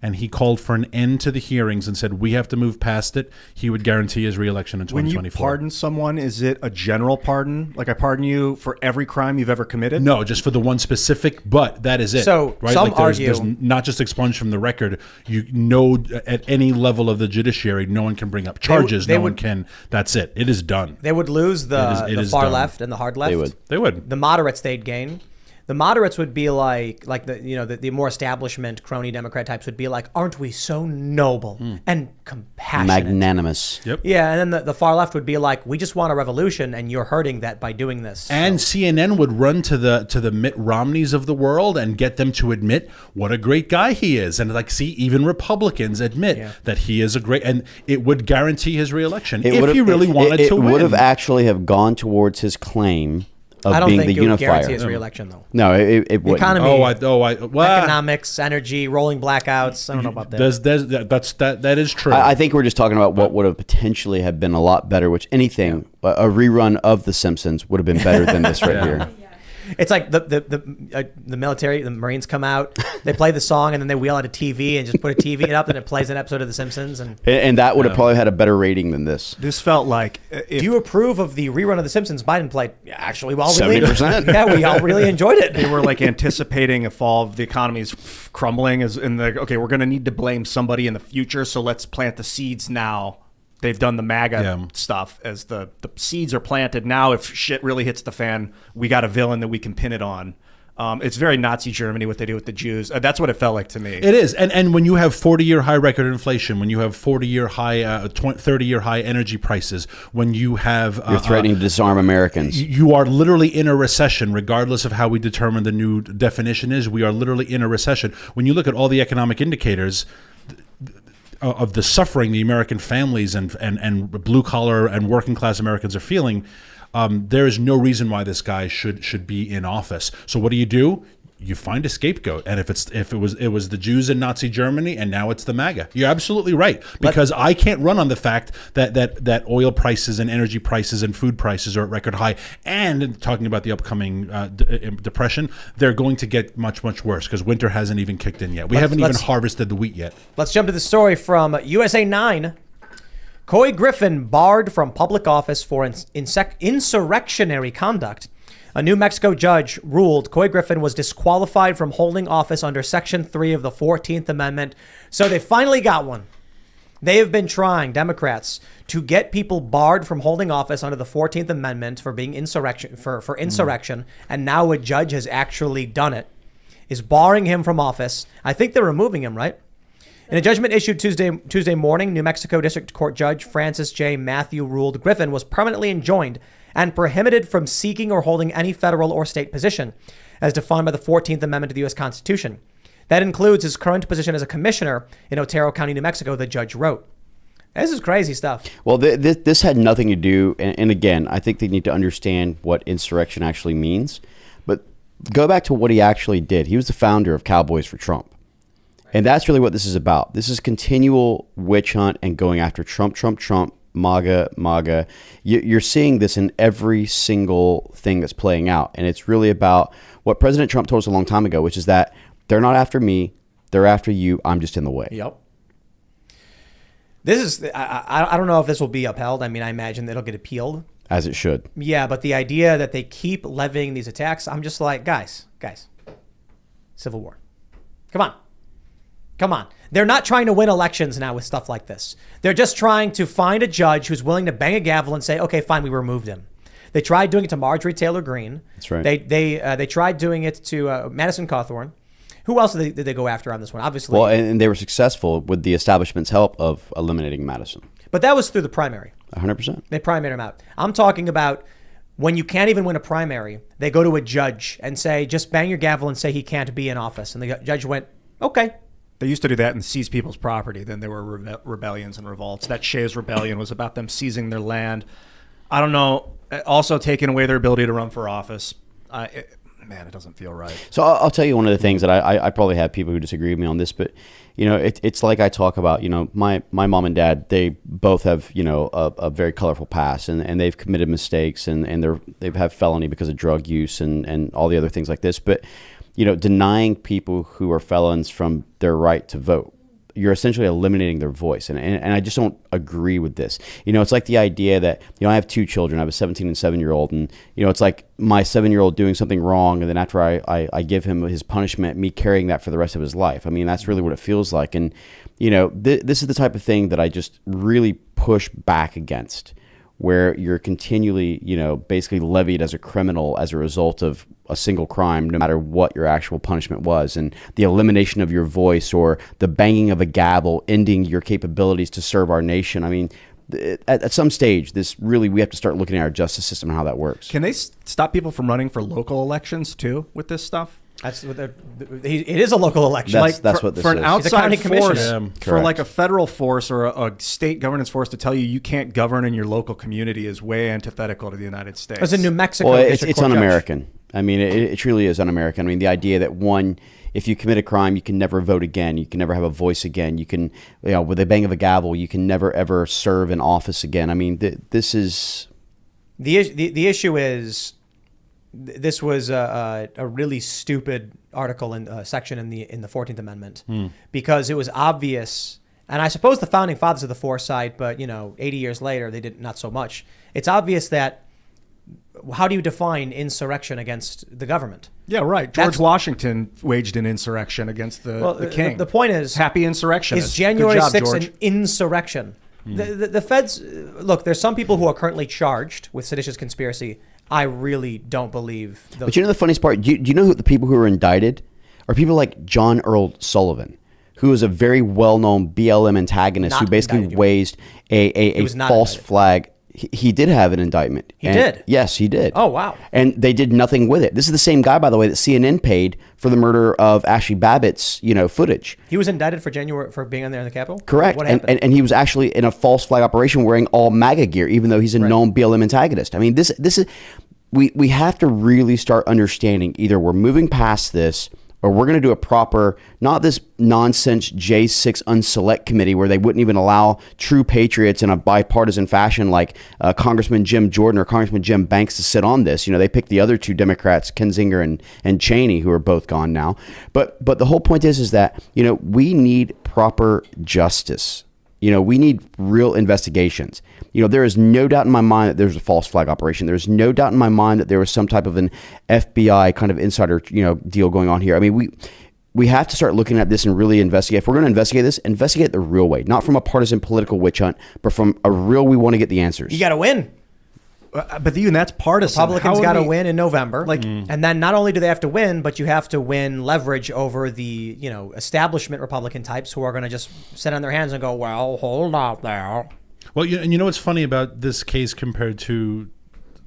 and he called for an end to the hearings and said, we have to move past it, he would guarantee his reelection in 2024. When you pardon someone, is it a general pardon? Like I pardon you for every crime you've ever committed? No, just for the one specific, but that is it. So, right? some there's argue- not just expunged from the record. You know, at any level of the judiciary, no one can bring up charges. they No one would- can. That's it. It is done. They would lose It the is far done. left and the hard left. They would. They would. The moderates they'd gain. The moderates would be like the more establishment crony Democrat types would be like, aren't we so noble and compassionate? Magnanimous. Yep. Yeah, and then the far left would be like, we just want a revolution, and you're hurting that by doing this. And CNN would run to the Mitt Romneys of the world and get them to admit what a great guy he is, and like see even Republicans admit that he is a great, and it would guarantee his reelection if he really wanted to win. It would have actually have gone towards his claim of I don't being think the it would unifier. guarantee his reelection, though. No, it wouldn't. Economy, well, economics, energy, rolling blackouts. I don't know about that. that is true. I think we're just talking about what would have potentially have been a lot better. Which anything, a rerun of The Simpsons would have been better than this right here. It's like the military, the Marines come out, they play the song, and then they wheel out a TV and just put a TV up, and it plays an episode of The Simpsons. And that would have probably had a better rating than this. This felt like Do you approve of the rerun of The Simpsons Biden played? Yeah, actually, we all 70%. Yeah, we all really enjoyed it. they were like anticipating a fall of the economy's crumbling as in the okay, we're going to need to blame somebody in the future, so let's plant the seeds now. They've done the MAGA stuff as the seeds are planted. Now, if shit really hits the fan, we got a villain that we can pin it on. It's very Nazi Germany what they do with the Jews. That's what it felt like to me. It is, and when you have 40-year high record inflation, when you have 40-year high, 30-year high energy prices, when you have You're threatening to disarm Americans. you are literally in a recession, regardless of how we determine the new definition is. We are literally in a recession. When you look at all the economic indicators of the suffering the American families and blue collar and working class Americans are feeling, there is no reason why this guy should be in office. So what do? You find a scapegoat, and if it was the Jews in Nazi Germany, and now it's the MAGA. You're absolutely right, because I can't run on the fact that oil prices and energy prices and food prices are at record high, and talking about the upcoming depression, they're going to get much worse because winter hasn't even kicked in yet. We haven't even harvested the wheat yet. Let's jump to the story from USA 9. Cory Griffin barred from public office for insurrectionary conduct. A New Mexico judge ruled Cory Griffin was disqualified from holding office under Section 3 of the 14th Amendment. So they finally got one. They have been trying, Democrats, to get people barred from holding office under the 14th Amendment for being insurrection, for insurrection, and now a judge has actually done it, is barring him from office. I think they're removing him, right? In a judgment issued Tuesday morning, New Mexico District Court Judge Francis J. Matthew ruled Griffin was permanently enjoined and prohibited from seeking or holding any federal or state position, as defined by the 14th Amendment to the U.S. Constitution. That includes his current position as a commissioner in Otero County, New Mexico, the judge wrote. This is crazy stuff. Well, this had nothing to do, and again, I think they need to understand what insurrection actually means. But go back to what he actually did. He was the founder of Cowboys for Trump. And that's really what this is about. This is continual witch hunt and going after Trump, MAGA. You're seeing this in every single thing that's playing out. And it's really about what President Trump told us a long time ago, which is that they're not after me, they're after you, I'm just in the way. Yep. This is, I don't know if this will be upheld. I mean, I imagine that it'll get appealed. As it should. Yeah, but the idea that they keep levying these attacks, I'm just like, guys, Civil War. Come on. They're not trying to win elections now with stuff like this. They're just trying to find a judge who's willing to bang a gavel and say, okay, fine, we removed him. They tried doing it to Marjorie Taylor Greene. That's right. They tried doing it to Madison Cawthorn. Who else did they go after on this one? Obviously. Well, and they were successful with the establishment's help of eliminating Madison. But that was through the primary. 100%. They primaried him out. I'm talking about when you can't even win a primary, they go to a judge and say, just bang your gavel and say he can't be in office. And the judge went, okay. They used to do that and seize people's property. Then there were rebellions and revolts. That Shays Rebellion was about them seizing their land. I don't know. Also taking away their ability to run for office. Man, it doesn't feel right. So I'll tell you one of the things that I probably have people who disagree with me on this, but it's like I talk about, my mom and dad, they both have, a very colorful past, and they've committed mistakes, and they've had felony because of drug use and all the other things like this. But, denying people who are felons from their right to vote, you're essentially eliminating their voice. And I just don't agree with this. It's like the idea that, I have two children. I have a 17 and 7-year-old. And, it's like my 7-year-old doing something wrong. And then after I give him his punishment, me carrying that for the rest of his life. I mean, that's really what it feels like. And, this is the type of thing that I just really push back against, where you're continually, basically levied as a criminal as a result of a single crime, no matter what your actual punishment was, and the elimination of your voice or the banging of a gavel ending your capabilities to serve our nation. I mean, at some stage, we have to start looking at our justice system and how that works. Can they stop people from running for local elections too with this stuff? That's what it is, a local election. That's what this for an is. outside force, Yeah, for like a federal force or a state governance force to tell you can't govern in your local community is way antithetical to the United States. It was in New Mexico. Well, it's district court judge. un-American. I mean, it truly is un-American. I mean, the idea that if you commit a crime, you can never vote again. You can never have a voice again. You can, with a bang of a gavel, you can never ever serve in office again. I mean, this is the issue is. This was a really stupid article in section in the 14th Amendment because it was obvious, and I suppose the founding fathers of the foresight, but 80 years later they did not so much. It's obvious that how do you define insurrection against the government? Yeah, right. George Washington waged an insurrection against the king. The point is, happy insurrectionist. Is January 6th George. an insurrection? The feds, look, there's some people who are currently charged with seditious conspiracy. I really don't believe those. But the funniest part, do you know who the people who are indicted are? People like John Earl Sullivan, who is a very well-known BLM antagonist who basically waged a false flag. He did have an indictment. He did? Yes, he did. Oh, wow. And they did nothing with it. This is the same guy, by the way, that CNN paid for the murder of Ashley Babbitt's, footage. He was indicted for being on there in the Capitol? Correct. What happened? And he was actually in a false flag operation wearing all MAGA gear, even though he's a known BLM antagonist. I mean, this is... We have to really start understanding either we're moving past this or we're going to do a proper, not this nonsense J6 unselect committee where they wouldn't even allow true patriots in a bipartisan fashion like Congressman Jim Jordan or Congressman Jim Banks to sit on this. They picked the other two Democrats, Kinzinger and Cheney, who are both gone now. But the whole point is that, we need proper justice. We need real investigations. There is no doubt in my mind that there's a false flag operation. There's no doubt in my mind that there was some type of an FBI kind of insider, deal going on here. I mean, we have to start looking at this and really investigate. If we're going to investigate this, investigate it the real way, not from a partisan political witch hunt, but from a real, we want to get the answers. You got to win. But even that's partisan. Republicans got to win in November. And then not only do they have to win, but you have to win leverage over the, establishment Republican types who are going to just sit on their hands and go, well, hold up there. Well, and what's funny about this case compared to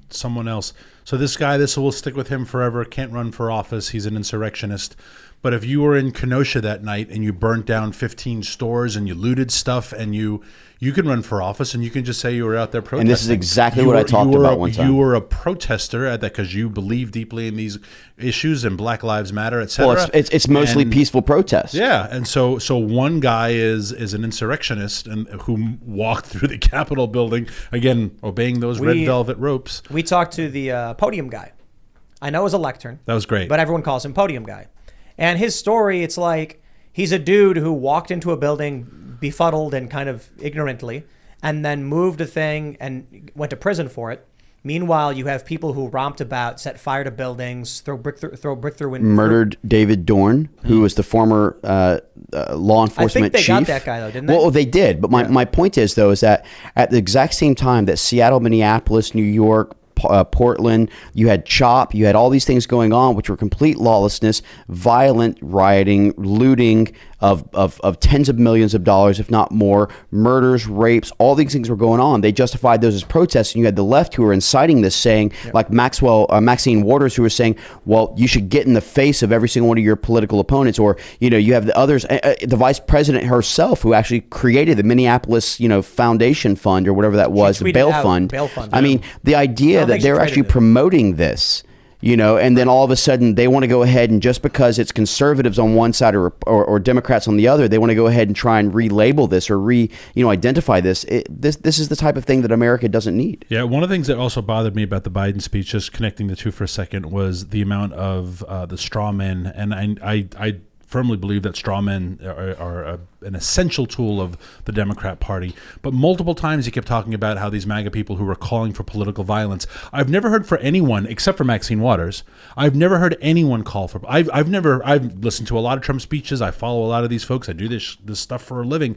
someone else? So this guy, we'll stick with him forever, can't run for office. He's an insurrectionist. But if you were in Kenosha that night and you burnt down 15 stores and you looted stuff and you can run for office and you can just say you were out there protesting. And this is exactly what I talked about one time. You were a protester at that because you believe deeply in these issues and Black Lives Matter, etc. Well, it's mostly peaceful protests. Yeah, and so one guy is an insurrectionist and who walked through the Capitol building, again, obeying those red velvet ropes. We talked to the podium guy. I know it was a lectern. That was great. But everyone calls him podium guy. And his story, it's like he's a dude who walked into a building befuddled and kind of ignorantly and then moved a thing and went to prison for it. Meanwhile, you have people who romped about, set fire to buildings, throw brick through windows. Murdered David Dorn, who was the former law enforcement chief. I think they got that guy, though, didn't they? Well, they did. But my point is, though, is that at the exact same time that Seattle, Minneapolis, New York, Portland, you had CHOP, you had all these things going on, which were complete lawlessness, violent rioting, looting of tens of millions of dollars, if not more, murders, rapes, all these things were going on. They justified those as protests, and you had the left who were inciting this, saying, like Maxine Waters, who was saying, well, you should get in the face of every single one of your political opponents, or, you have the others, the vice president herself, who actually created the Minneapolis, foundation fund, or whatever that was, the bail fund. Bail fund. I mean, the idea that they're actually promoting this, and then all of a sudden they want to go ahead and just because it's conservatives on one side or Democrats on the other, they want to go ahead and try and relabel this or identify this. This is the type of thing that America doesn't need. Yeah, one of the things that also bothered me about the Biden speech, just connecting the two for a second, was the amount of the straw men, and I firmly believe that straw men are an essential tool of the Democrat Party. But multiple times he kept talking about how these MAGA people who were calling for political violence. I've never heard for anyone, except for Maxine Waters, I've never heard anyone call for. I've listened to a lot of Trump speeches. I follow a lot of these folks. I do this stuff for a living.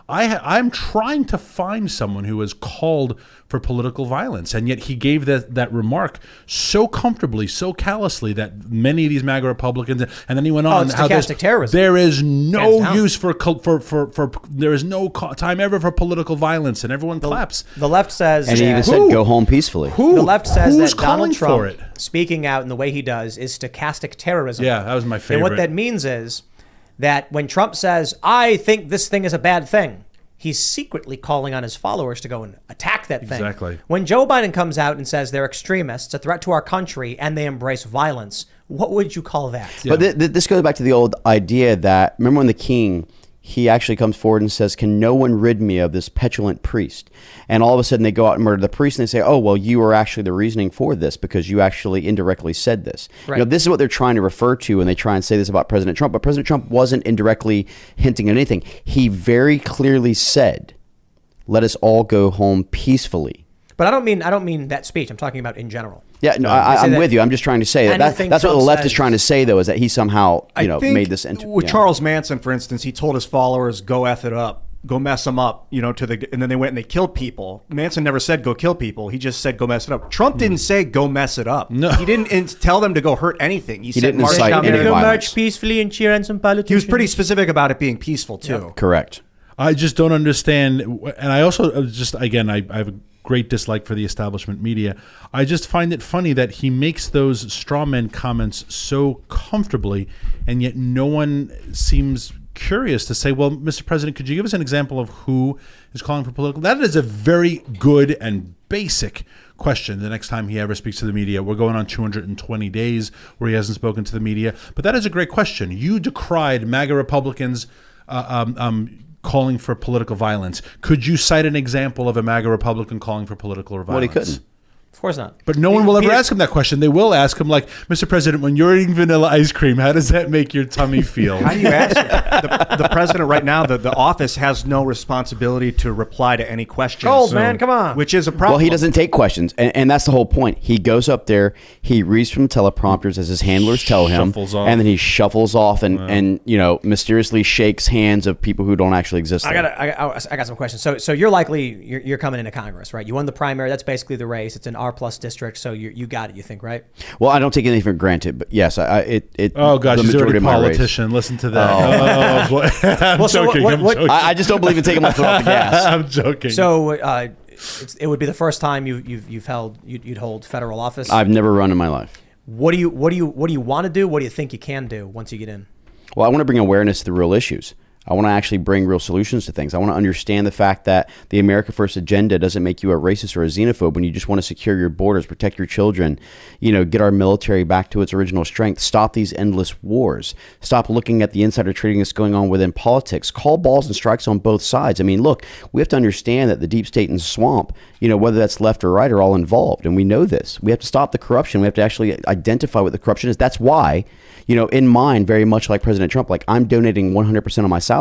I'm trying to find someone who has called for political violence, and yet he gave that remark so comfortably, so callously, that many of these MAGA Republicans, and then he went on it's stochastic terrorism. There is no use for there is no time ever for political violence, and everyone claps. The left says, and he even said, "Go home peacefully." The left says who's that Donald calling Trump speaking out in the way he does is stochastic terrorism. Yeah, that was my favorite. And what that means is that when Trump says, "I think this thing is a bad thing," he's secretly calling on his followers to go and attack that thing. Exactly. When Joe Biden comes out and says they're extremists, a threat to our country, and they embrace violence, what would you call that? Yeah. But this goes back to the old idea that, remember when the king, he actually comes forward and says, "Can no one rid me of this petulant priest?" And all of a sudden they go out and murder the priest, and they say, "Oh, well, you are actually the reasoning for this because you actually indirectly said this." Right. This is what they're trying to refer to when they try and say this about President Trump. But President Trump wasn't indirectly hinting at anything. He very clearly said, "Let us all go home peacefully." But I don't mean that speech. I'm talking about in general. Yeah, no, I'm with you. I'm just trying to say that's what the left is trying to say, though, is that he somehow, made this. With Charles Manson, for instance, he told his followers, "Go F it up, go mess them up," and then they went and they killed people. Manson never said go kill people. He just said go mess it up. Trump didn't say go mess it up. No, he didn't tell them to go hurt anything. He said didn't march incite down any there. violence. March peacefully and cheer on some politicians. He was pretty specific about it being peaceful too. Yep. Correct. I just don't understand, and I also I have a great dislike for the establishment media. I just find it funny that he makes those straw man comments so comfortably, and yet no one seems curious to say, "Well, Mr. President, could you give us an example of who is calling for political?" That is a very good and basic question the next time he ever speaks to the media. We're going on 220 days where he hasn't spoken to the media, but that is a great question. You decried MAGA Republicans calling for political violence. Could you cite an example of a MAGA Republican calling for political violence? Well, he couldn't. Of course not. But no one will ever ask him that question. They will ask him, like, "Mr. President, when you're eating vanilla ice cream, how does that make your tummy feel?" How do you ask it? The president right now, the office has no responsibility to reply to any questions. Cold, man, come on. Which is a problem. Well, he doesn't take questions, and that's the whole point. He goes up there, he reads from teleprompters as his handlers tell him, Shuffles off. and then he shuffles off and mysteriously shakes hands of people who don't actually exist. I got some questions. So you're coming into Congress, right? You won the primary. That's basically the race. It's an R+ district, so you got it. You think, right? Well, I don't take anything for granted, but yes, Oh gosh, the he's already majority a of my race. politician. Listen to that. Oh, boy. I'm joking. I'm joking. I just don't believe in taking my foot off the gas. I'm joking. So it would be the first time you'd hold federal office. I've never run in my life. What do you want to do? What do you think you can do once you get in? Well, I want to bring awareness to the real issues. I want to actually bring real solutions to things. I want to understand the fact that the America First agenda doesn't make you a racist or a xenophobe when you just want to secure your borders, protect your children, get our military back to its original strength, stop these endless wars, stop looking at the insider trading that's going on within politics, call balls and strikes on both sides. I mean, look, we have to understand that the deep state and swamp, whether that's left or right, are all involved. And we know this. We have to stop the corruption. We have to actually identify what the corruption is. That's why, in mind, very much like President Trump, like I'm donating 100% of my salary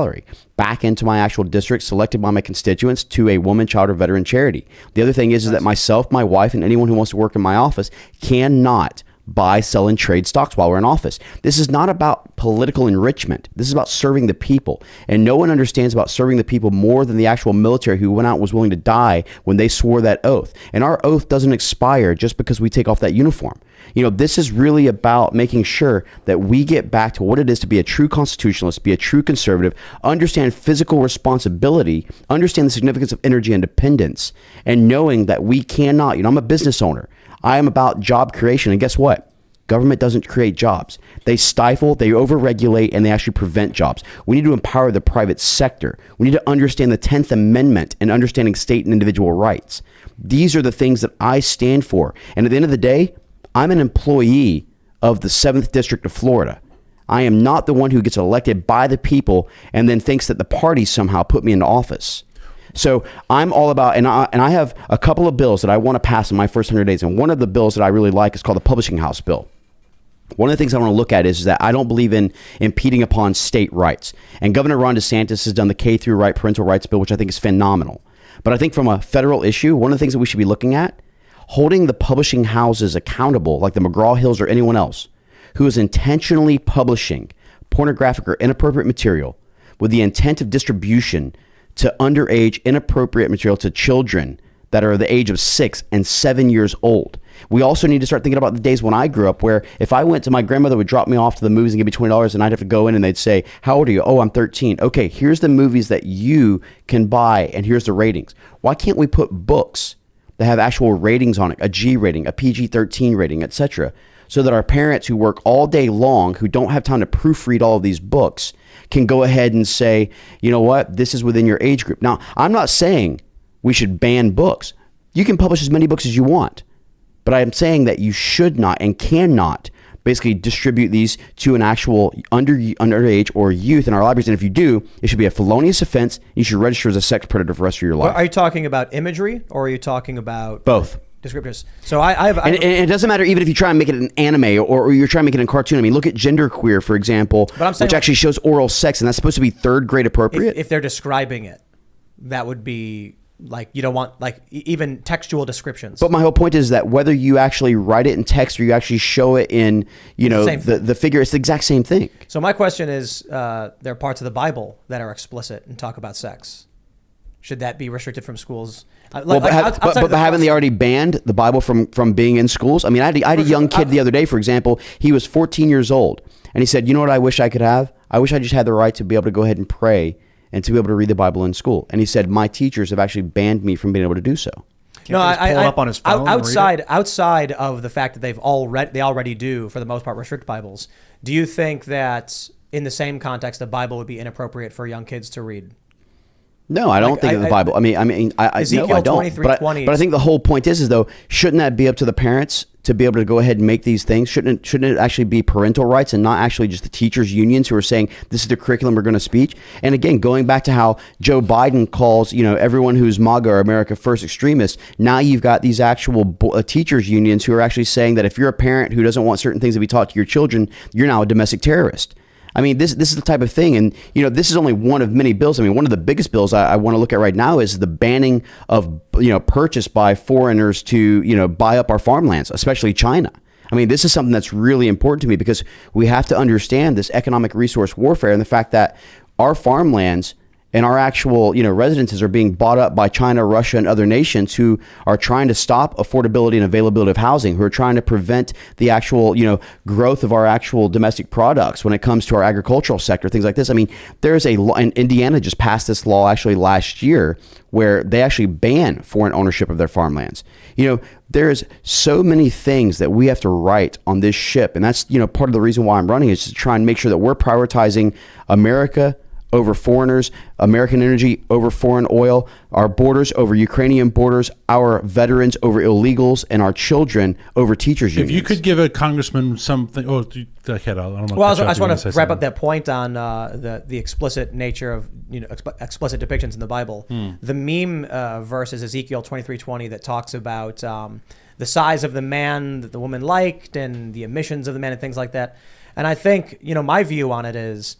back into my actual district selected by my constituents to a woman, child, or veteran charity. The other thing is that myself, my wife, and anyone who wants to work in my office cannot buy, sell, and trade stocks while we're in office. This is not about political enrichment. This is about serving the people. And no one understands about serving the people more than the actual military who went out and was willing to die when they swore that oath. And our oath doesn't expire just because we take off that uniform. This is really about making sure that we get back to what it is to be a true constitutionalist, be a true conservative, understand physical responsibility, understand the significance of energy independence, and knowing that we cannot, I'm a business owner. I am about job creation. And guess what? Government doesn't create jobs. They stifle, they overregulate, and they actually prevent jobs. We need to empower the private sector. We need to understand the 10th Amendment and understanding state and individual rights. These are the things that I stand for. And at the end of the day, I'm an employee of the 7th District of Florida. I am not the one who gets elected by the people and then thinks that the party somehow put me into office. So I'm all about, and I have a couple of bills that I want to pass in my first 100 days. And one of the bills that I really like is called the Publishing House Bill. One of the things I want to look at is that I don't believe in impeding upon state rights. And Governor Ron DeSantis has done the K through right parental rights bill, which I think is phenomenal. But I think from a federal issue, one of the things that we should be looking at, holding the publishing houses accountable, like the McGraw-Hills or anyone else, who is intentionally publishing pornographic or inappropriate material with the intent of distribution to underage inappropriate material to children that are the age of 6 and 7 years old. We also need to start thinking about the days when I grew up, where if I went to, my grandmother would drop me off to the movies and give me $20, and I'd have to go in and they'd say, how old are you? Oh, I'm 13. Okay, here's the movies that you can buy and here's the ratings. Why can't we put books that have actual ratings on it, a G rating, a PG-13 rating, etc., so that our parents who work all day long, who don't have time to proofread all of these books, can go ahead and say, you know what, this is within your age group. Now, I'm not saying we should ban books. You can publish as many books as you want, but I am saying that you should not and cannot basically distribute these to an actual underage or youth in our libraries. And if you do, it should be a felonious offense. You should register as a sex predator for the rest of your life. Are you talking about imagery, or are you talking about both? Descriptors. So I have, and it doesn't matter even if you try and make it an anime or you're trying to make it a cartoon. I mean, look at Genderqueer, for example, which actually shows oral sex, and that's supposed to be third grade appropriate. If they're describing it, that would be like, you don't want like even textual descriptions. But my whole point is that whether you actually write it in text or you actually show it in, you know, the figure, it's the exact same thing. So my question is, there are parts of the Bible that are explicit and talk about sex. Should that be restricted from schools? But haven't they already banned the Bible from being in schools? I mean, I had a young kid the other day, for example. He was 14 years old, and he said, you know what I wish I could have? I wish I just had the right to be able to go ahead and pray and to be able to read the Bible in school. And he said, my teachers have actually banned me from being able to do so. Outside of the fact that they already do, for the most part, restrict Bibles, do you think that in the same context, the Bible would be inappropriate for young kids to read? No, I don't think of the Bible. I don't. But I think the whole point is though, shouldn't that be up to the parents to be able to go ahead and make these things? Shouldn't it actually be parental rights and not actually just the teachers' unions who are saying this is the curriculum we're going to speak? And again, going back to how Joe Biden calls, you know, everyone who's MAGA or America First extremists. Now you've got these actual teachers' unions who are actually saying that if you're a parent who doesn't want certain things to be taught to your children, you're now a domestic terrorist. I mean, this is the type of thing, and you know, this is only one of many bills. I mean, one of the biggest bills I want to look at right now is the banning of, you know, purchase by foreigners to, you know, buy up our farmlands, especially China. I mean, this is something that's really important to me because we have to understand this economic resource warfare and the fact that our farmlands and our actual, you know, residences are being bought up by China, Russia, and other nations who are trying to stop affordability and availability of housing, who are trying to prevent the actual, you know, growth of our actual domestic products when it comes to our agricultural sector, things like this. I mean, there's a law, and Indiana just passed this law actually last year where they actually ban foreign ownership of their farmlands. You know, there's so many things that we have to write on this ship, and that's, you know, part of the reason why I'm running is to try and make sure that we're prioritizing America over foreigners, American energy over foreign oil, our borders over Ukrainian borders, our veterans over illegals, and our children over teachers' unions. If you could give a congressman something, I don't know. Well, I just want to wrap up that point on the explicit nature of, you know, explicit depictions in the Bible. The meme verse is Ezekiel 23:20 that talks about the size of the man that the woman liked and the emissions of the man and things like that. And I think, you know, my view on it is,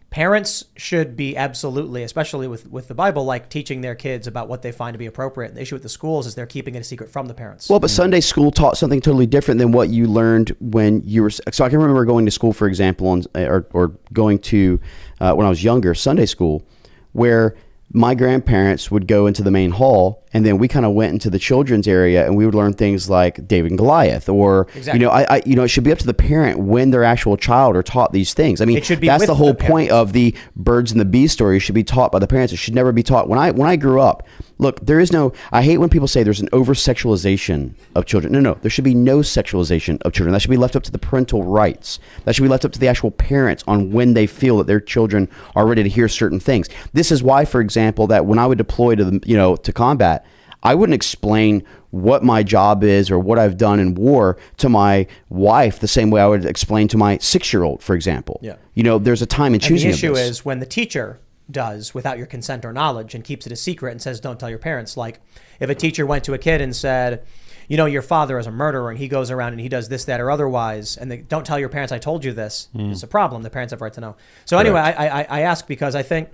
parents should be absolutely, especially with the Bible, like teaching their kids about what they find to be appropriate. And the issue with the schools is they're keeping it a secret from the parents. Well, but Sunday school taught something totally different than what you learned when you were. So I can remember going to school, for example, or going to when I was younger, Sunday school, where my grandparents would go into the main hall, and then we kind of went into the children's area, and we would learn things like David and Goliath, or exactly. You know, it should be up to the parent when their actual child are taught these things. I mean, that's the whole point of the birds and the bees story. It should be taught by the parents. It should never be taught. When I grew up, look, there is no. I hate when people say there's an over sexualization of children. No, there should be no sexualization of children. That should be left up to the parental rights. That should be left up to the actual parents on when they feel that their children are ready to hear certain things. This is why, for example, that when I would deploy to combat, I wouldn't explain what my job is or what I've done in war to my wife the same way I would explain to my 6-year-old, for example. Yeah. You know, there's a time in And choosing the issue of this. is when the teacher does without your consent or knowledge and keeps it a secret and says, don't tell your parents. Like if a teacher went to a kid and said, you know, your father is a murderer and he goes around and he does this, that, or otherwise, and they don't tell your parents I told you this, it's a problem. The parents have a right to know. So anyway, I ask because I think,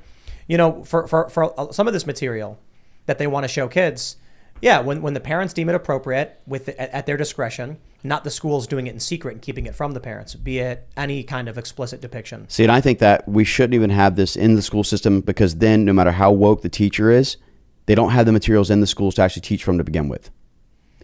you know, for some of this material that they want to show kids, yeah, when the parents deem it appropriate at their discretion, not the schools doing it in secret and keeping it from the parents, be it any kind of explicit depiction. See, and I think that we shouldn't even have this in the school system, because then no matter how woke the teacher is, they don't have the materials in the schools to actually teach from to begin with.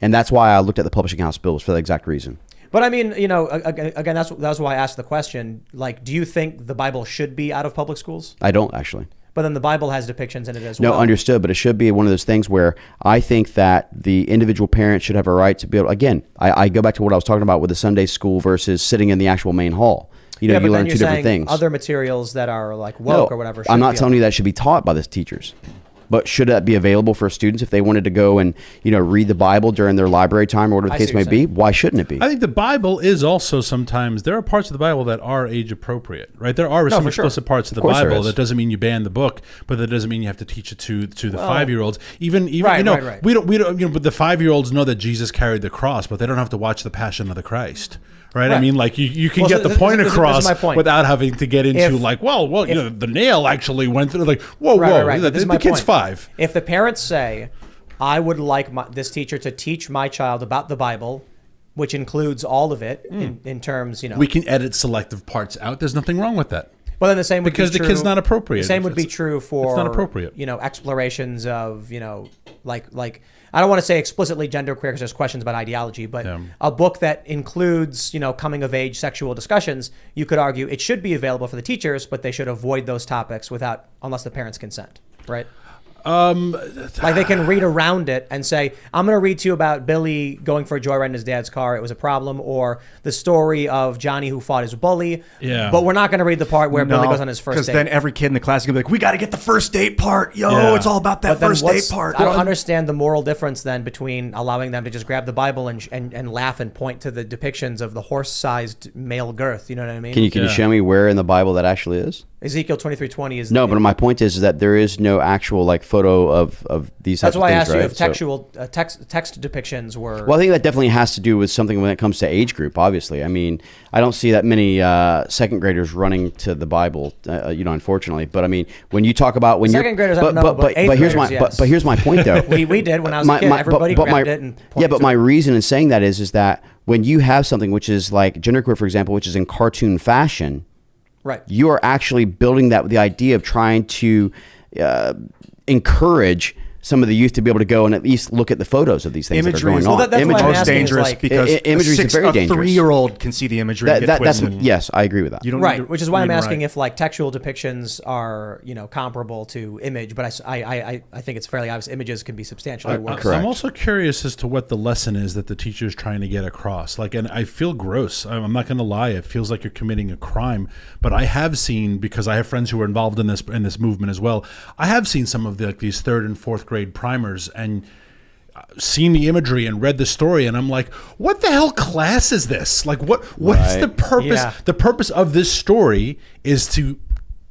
And that's why I looked at the publishing house bills for that exact reason. But I mean, you know, again, that's why I asked the question. Like, do you think the Bible should be out of public schools? I don't actually. But then the Bible has depictions in it as well. No, understood. But it should be one of those things where I think that the individual parent should have a right to be able, again, I go back to what I was talking about with the Sunday school versus sitting in the actual main hall. You know, yeah, but you then learn you're two different saying things. Other materials that are like woke or whatever. I'm not telling you that should be taught by the teachers. But should that be available for students if they wanted to go and, you know, read the Bible during their library time or whatever the case may be? Why shouldn't it be? I think the Bible is also sometimes, there are parts of the Bible that are age appropriate, right? There are some explicit parts of the Bible. That doesn't mean you ban the book, but that doesn't mean you have to teach it to the 5-year-olds. Even right, you know, right. we don't, you know, but the 5-year-olds know that Jesus carried the cross, but they don't have to watch the Passion of the Christ. Right? I mean, like you can get the point across without having to get into you know, the nail actually went through. Like, whoa, the kid's 5. If the parents say, I would like this teacher to teach my child about the Bible, which includes all of it in terms, you know, we can edit selective parts out. There's nothing wrong with that. Well, then the same would because be true, the kid's not appropriate. The same would be true for it's not appropriate. You know, explorations of, you know, like I don't want to say explicitly genderqueer because there's questions about ideology, but a book that includes, you know, coming of age sexual discussions, you could argue it should be available for the teachers, but they should avoid those topics unless the parents consent, right? Like they can read around it and say, I'm going to read to you about Billy going for a joyride in his dad's car. It was a problem. Or the story of Johnny who fought his bully. Yeah. But we're not going to read the part where Billy goes on his first date. Because then every kid in the class is going to be like, we got to get the first date part. It's all about that first date part. I don't understand the moral difference then between allowing them to just grab the Bible and laugh and point to the depictions of the horse-sized male girth. You know what I mean? Can you show me where in the Bible that actually is? Ezekiel 23:20 is no, but my point is that there is no actual like photo of these types of things. That's why I asked you if textual text depictions were. Well, I think that definitely has to do with something when it comes to age group. Obviously, I mean, I don't see that many second graders running to the Bible, you know, unfortunately. But I mean, when you talk about when second graders, I don't know, but here's my point though. we did when I was a kid. Everybody grabbed it and pointed but my reason in saying that is that when you have something which is like genderqueer, for example, which is in cartoon fashion. Right. You are actually building that with the idea of trying to encourage some of the youth to be able to go and at least look at the photos of these things that are going on. That's imagery why I'm is asking dangerous because imagery is very dangerous. A 3-year-old can see the imagery. Yes, I agree with that. You don't right, which is why I'm asking if like textual depictions are, you know, comparable to image. But I think it's fairly obvious images can be substantially worse. Correct. I'm also curious as to what the lesson is that the teacher is trying to get across. Like, and I feel gross. I'm not going to lie. It feels like you're committing a crime. But I have seen, because I have friends who are involved in this movement as well. I have seen some of these 3rd and 4th grade primers and seen the imagery and read the story, and I'm like, what the hell class is this? Like, what is the purpose? Yeah. The purpose of this story is to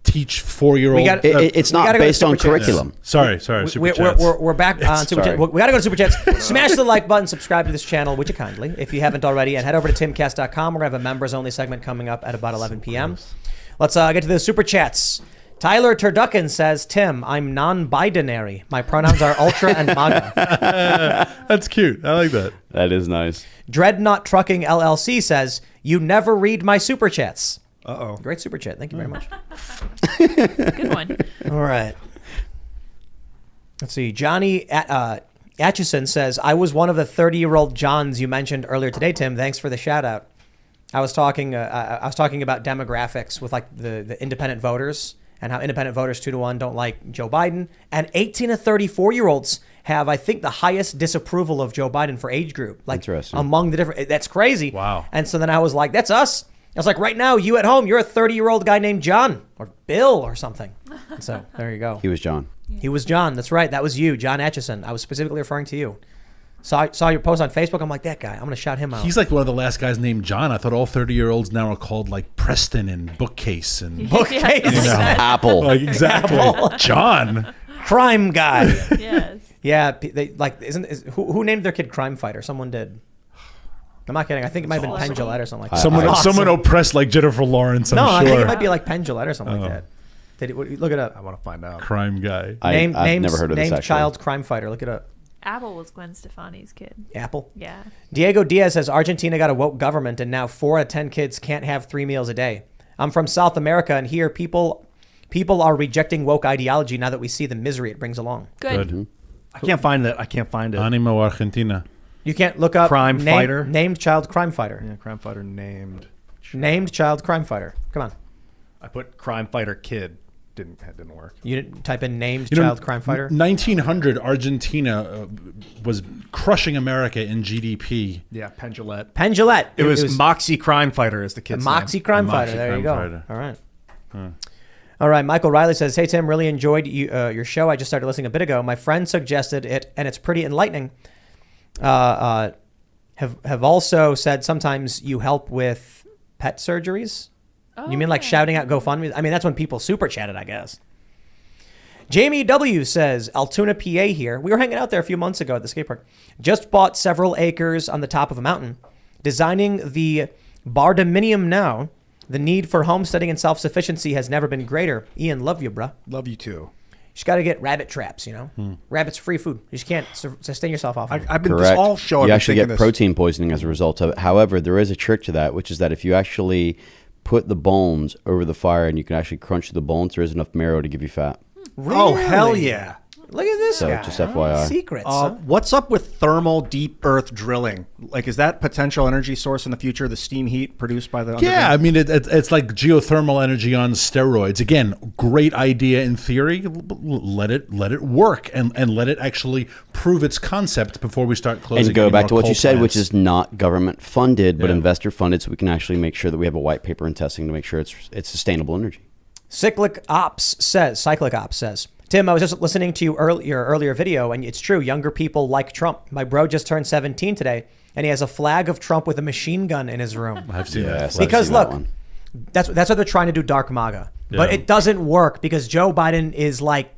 teach 4-year-old. It's not based on curriculum. Sorry. We're back on Super Chats. We got to go to Super Chats. Smash the like button, subscribe to this channel, would you kindly, if you haven't already, and head over to timcast.com. We're going to have a members-only segment coming up at about 11 p.m. Let's get to the Super Chats. Tyler Turducken says, Tim, I'm non-binary. My pronouns are ultra and MAGA. That's cute. I like that. That is nice. Dreadnought Trucking LLC says, you never read my Super Chats. Uh-oh. Great Super Chat. Thank you very much. Good one. All right. Let's see. Johnny Atchison says, I was one of the 30-year-old Johns you mentioned earlier today, Tim. Thanks for the shout-out. I was talking about demographics with like the independent voters and how independent voters 2-1 don't like Joe Biden. And 18 to 34-year-olds have, I think, the highest disapproval of Joe Biden for age group. Like among the different, that's crazy. Wow. And so then I was like, that's us. I was like, right now, you at home, you're a 30-year-old guy named John or Bill or something. So there you go. He was John. He was John. That's right. That was you, John Etchison. I was specifically referring to you. Saw your post on Facebook. I'm like, that guy. I'm going to shout him out. He's like one of the last guys named John. I thought all 30-year-olds now are called like Preston and Bookcase and Bookcase. you know, Apple. like exactly John. Crime guy. Yes. Yeah, they like who named their kid Crime Fighter? Someone did. I'm not kidding. I think it might have been Penn Jillette or something like that. Someone oppressed like Jennifer Lawrence. I'm no, sure. I think it might be like Penn Jillette or something like that. Look it up. I want to find out. Crime guy. I've never heard of this, Named actually. child Crime Fighter. Look it up. Apple was Gwen Stefani's kid. Apple. Yeah. Diego Diaz says Argentina got a woke government and now 4 out of 10 kids can't have 3 meals a day. I'm from South America and here people are rejecting woke ideology now that we see the misery it brings along. Good. I can't find it. I can't find it. Animo Argentina. You can't look up Crime fighter? Named child crime fighter. Yeah, crime fighter named. Named child crime fighter. Come on. I put crime fighter kid. Didn't work. You didn't type in named child crime fighter? 1900 Argentina was crushing America in GDP. Yeah, Penn Jillette. Penn Jillette. It was Moxie Crime Fighter is the kid's Moxie name. Crime Fighter. Moxie There you Crime go. Fighter. All right. All right. Michael Riley says, "Hey Tim, really enjoyed your show. I just started listening a bit ago. My friend suggested it, and it's pretty enlightening. Have also said sometimes you help with pet surgeries. You mean like shouting out GoFundMe? I mean that's when people super chatted, I guess." Jamie W says, Altoona, PA here. We were hanging out there a few months ago at the skate park. Just bought several acres on the top of a mountain. Designing the bardominium now. The need for homesteading and self-sufficiency has never been greater. Ian, love you, bruh. Love you too. You just got to get rabbit traps, you know? Rabbits free food. You just can't sustain yourself off of it. I've been Correct. this all show. You I've actually been get thinking protein poisoning as a result of it. However, there is a trick to that, which is that if you actually put the bones over the fire and you can actually crunch the bones, there is enough marrow to give you fat. Oh hell yeah! Look at this So guy. just FYI. Secrets. Huh? What's up with thermal deep earth drilling? Like, is that potential energy source in the future? The steam heat produced by the Yeah, underground? I mean it's like geothermal energy on steroids. Again, great idea in theory. Let it work and let it actually prove its concept before we start closing. And go any back more to what coal you said, which plants. is not government funded, but Yeah. investor funded, so we can actually make sure that we have a white paper and testing to make sure it's sustainable energy. Cyclic Ops says, Tim, I was just listening to your earlier video, and it's true. Younger people like Trump. My bro just turned 17 today, and he has a flag of Trump with a machine gun in his room. I've seen Yes, that. I've Because seen that look, one. that's what they're trying to do, dark MAGA. But Yeah. it doesn't work because Joe Biden is like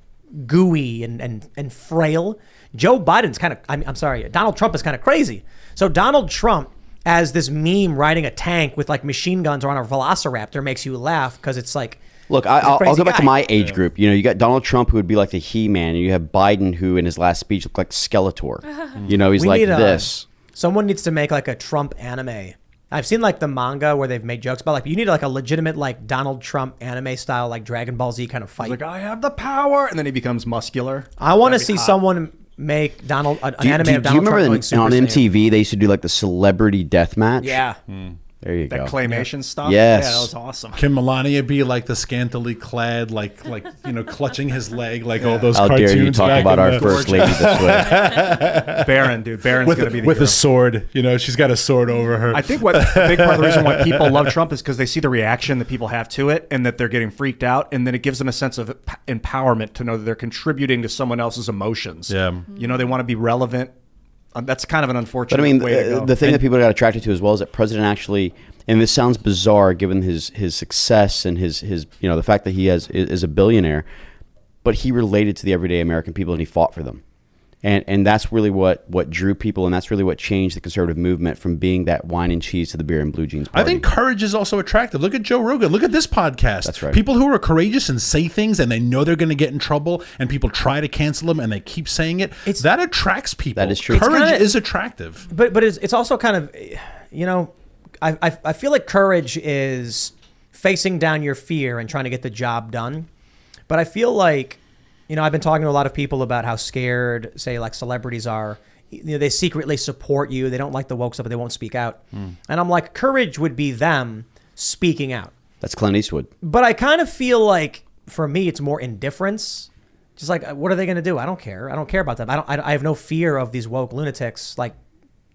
gooey and frail. Joe Biden's kind of, I'm sorry, Donald Trump is kind of crazy. So Donald Trump as this meme riding a tank with like machine guns or on a velociraptor makes you laugh because it's like, Look, he's a I'll crazy go back to guy. my age group. You know, you got Donald Trump, who would be like the He-Man, and you have Biden, who in his last speech looked like Skeletor. You know, he's We like need this. someone needs to make like a Trump anime. I've seen like the manga where they've made jokes about like you need like a legitimate like Donald Trump anime style like Dragon Ball Z kind of fight. He's like, I have the power, and then he becomes muscular. I want to That'd be see hot. someone make Donald an Do you, anime do, of do you Donald Trump remember going Super on Saiyan. MTV they used to do like the celebrity death match? Yeah. There you That go. claymation stuff. Yes. Yeah, that was awesome. Can Melania be like the scantily clad, like clutching his leg, like all those How cartoons? dare you talk back about in our the- first lady this way? Baron, dude. Baron's with gonna be the with hero. a sword? You know, she's got a sword over her. I think what a big part of the reason why people love Trump is because they see the reaction that people have to it, and that they're getting freaked out, and then it gives them a sense of empowerment to know that they're contributing to someone else's emotions. Yeah. You know, they want to be relevant. That's kind of an unfortunate But I mean, way to go. the thing that people got attracted to as well is that President actually, and this sounds bizarre given his success and his the fact that he is a billionaire, but he related to the everyday American people and he fought for them. And that's really what drew people, and that's really what changed the conservative movement from being that wine and cheese to the beer and blue jeans party. I think courage is also attractive. Look at Joe Rogan. Look at this podcast. That's right. People who are courageous and say things and they know they're going to get in trouble and people try to cancel them and they keep saying it. That attracts people. That is true. Courage kinda- is attractive. But it's also kind of, you know, I feel like courage is facing down your fear and trying to get the job done. But I feel like, you know, I've been talking to a lot of people about how scared, say, like celebrities are. You know, they secretly support you. They don't like the woke stuff, but they won't speak out. And I'm like, courage would be them speaking out. That's Clint Eastwood. But I kind of feel like, for me, it's more indifference. Just like, what are they going to do? I don't care. I don't care about them. I have no fear of these woke lunatics, like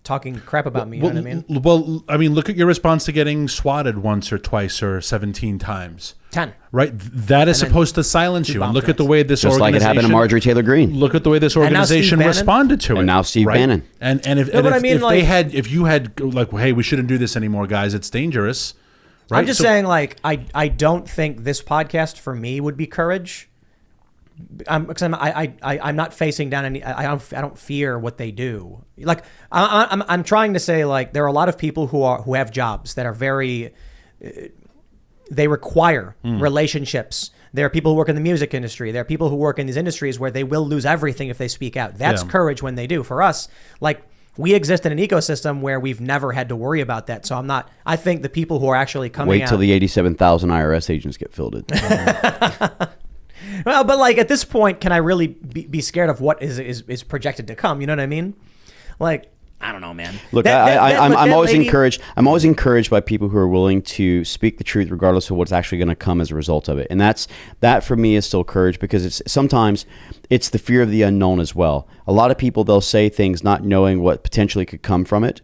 talking crap about me. You know what I mean? Well, I mean, look at your response to getting swatted once or twice or 17 times. 10. Right? That is supposed to silence you. And look at the way this Just like it happened to Marjorie Taylor Greene. Look at the way this organization responded to it. And now Steve Bannon. And if you had like, hey, we shouldn't do this anymore, guys. It's dangerous. Right? I'm just saying, like, I don't think this podcast for me would be courage. I'm not facing down any. I don't fear what they do. Like I'm trying to say, like, there are a lot of people who have jobs that are very. They require relationships. There are people who work in the music industry. There are people who work in these industries where they will lose everything if they speak out. That's courage when they do. For us, like, we exist in an ecosystem where we've never had to worry about that. So I think the people who are actually coming out. Wait till the 87,000 IRS agents get fielded. Well, but like at this point, can I really be scared of what is projected to come? You know what I mean? Like, I don't know, man. Look, I'm always encouraged. I'm always encouraged by people who are willing to speak the truth, regardless of what's actually going to come as a result of it. And that for me is still courage, because sometimes it's the fear of the unknown as well. A lot of people, they'll say things not knowing what potentially could come from it.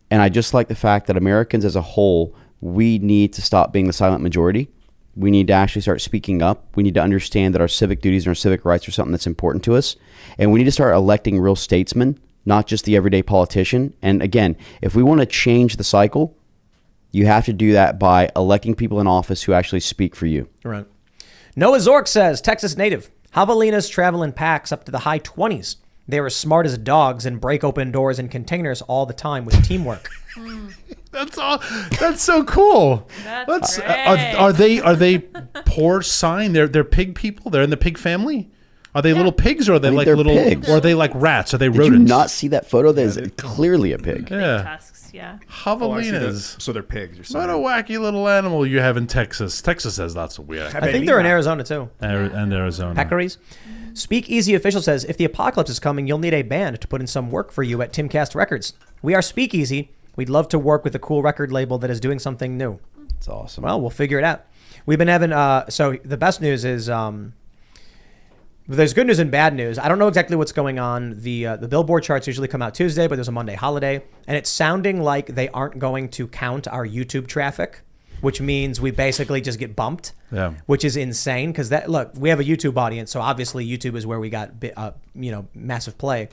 And I just like the fact that Americans as a whole, we need to stop being the silent majority. We need to actually start speaking up. We need to understand that our civic duties and our civic rights are something that's important to us. And we need to start electing real statesmen, not just the everyday politician. And again, if we want to change the cycle, you have to do that by electing people in office who actually speak for you. Right. Noah Zork says, Texas native, javelinas travel in packs up to the high 20s. They're as smart as dogs and break open doors and containers all the time with teamwork. That's so cool. That's great. Are they poor sign? They're pig people. They're in the pig family. Are they little pigs, or are they like little pigs. Or are they like rats? Are they Did rodents? you not see that photo? That is clearly a pig. Yeah. Tusks, yeah. Javelinas. So they're pigs or What a something. wacky little animal you have in Texas. Texas has lots of weird. I think they're in Arizona too. And Arizona. Peccaries. Speakeasy official says, if the apocalypse is coming, you'll need a band to put in some work for you at Timcast Records. We are Speakeasy. We'd love to work with a cool record label that is doing something new. It's awesome. Well, we'll figure it out. We've been having, so the best news is, there's good news and bad news. I don't know exactly what's going on. The Billboard charts usually come out Tuesday, but there's a Monday holiday. And it's sounding like they aren't going to count our YouTube traffic, which means we basically just get bumped, which is insane. Because look, we have a YouTube audience, so obviously YouTube is where we got massive play.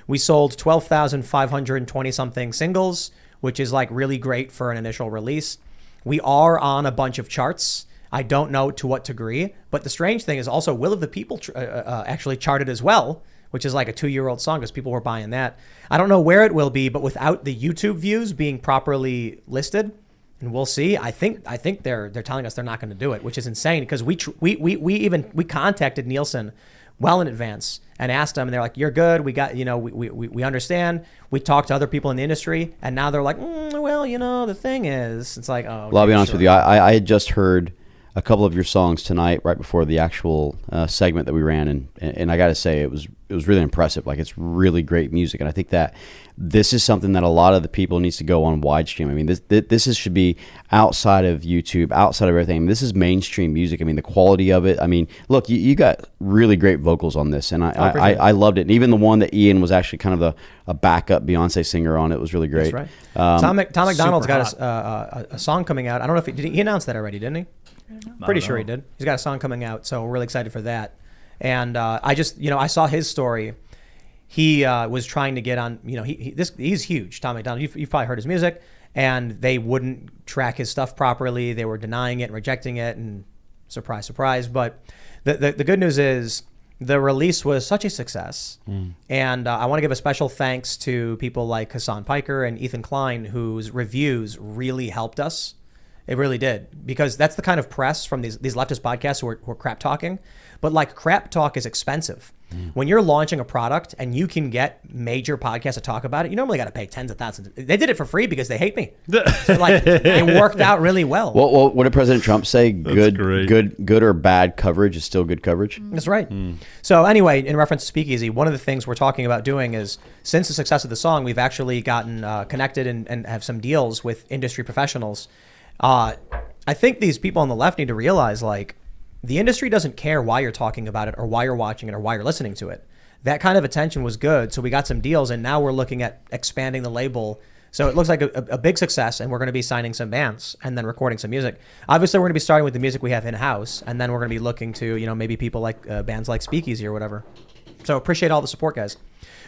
We sold 12,520 something singles, which is like really great for an initial release. We are on a bunch of charts. I don't know to what degree, but the strange thing is also Will of the People actually charted as well, which is like a 2-year-old song because people were buying that. I don't know where it will be, but without the YouTube views being properly listed, and we'll see. I think they're telling us they're not going to do it, which is insane because we contacted Nielsen well in advance and asked them, and they're like, "You're good. We got we understand." We talked to other people in the industry, and now they're like, "Well, the thing is, it's like, oh." Well, I'll be honest with you. I had just heard a couple of your songs tonight right before the actual segment that we ran, and I got to say it was really impressive. Like, it's really great music, and I think that this is something that a lot of the people needs to go on widestream. I mean, this should be outside of YouTube, outside of everything. I mean, this is mainstream music. I mean, the quality of it. I mean, look, you got really great vocals on this, and I loved it. And even the one that Ian was actually kind of a backup Beyonce singer on, it was really great. That's right. Tom McDonald's got a song coming out. I don't know if he announced that already, didn't he? Pretty sure he did. He's got a song coming out, so we're really excited for that. And I just, I saw his story. He was trying to get on, he's huge, Tom McDonald. You've probably heard his music, and they wouldn't track his stuff properly. They were denying it and rejecting it, and surprise, surprise. But the good news is the release was such a success. And I want to give a special thanks to people like Hassan Piker and Ethan Klein, whose reviews really helped us. It really did, because that's the kind of press from these leftist podcasts who are crap talking. But like, crap talk is expensive. When you're launching a product and you can get major podcasts to talk about it, you normally got to pay tens of thousands. They did it for free because they hate me. So like, it worked out really well. Well, what did President Trump say? Good or bad coverage is still good coverage. That's right. So anyway, in reference to Speakeasy, one of the things we're talking about doing is, since the success of the song, we've actually gotten connected and have some deals with industry professionals. I think these people on the left need to realize, like, the industry doesn't care why you're talking about it or why you're watching it or why you're listening to it. that kind of attention was good. So we got some deals, and now we're looking at expanding the label. So it looks like a big success, and we're going to be signing some bands and then recording some music. Obviously, we're going to be starting with the music we have in-house, and then we're going to be looking to, maybe people like bands like Speakeasy or whatever. So appreciate all the support, guys.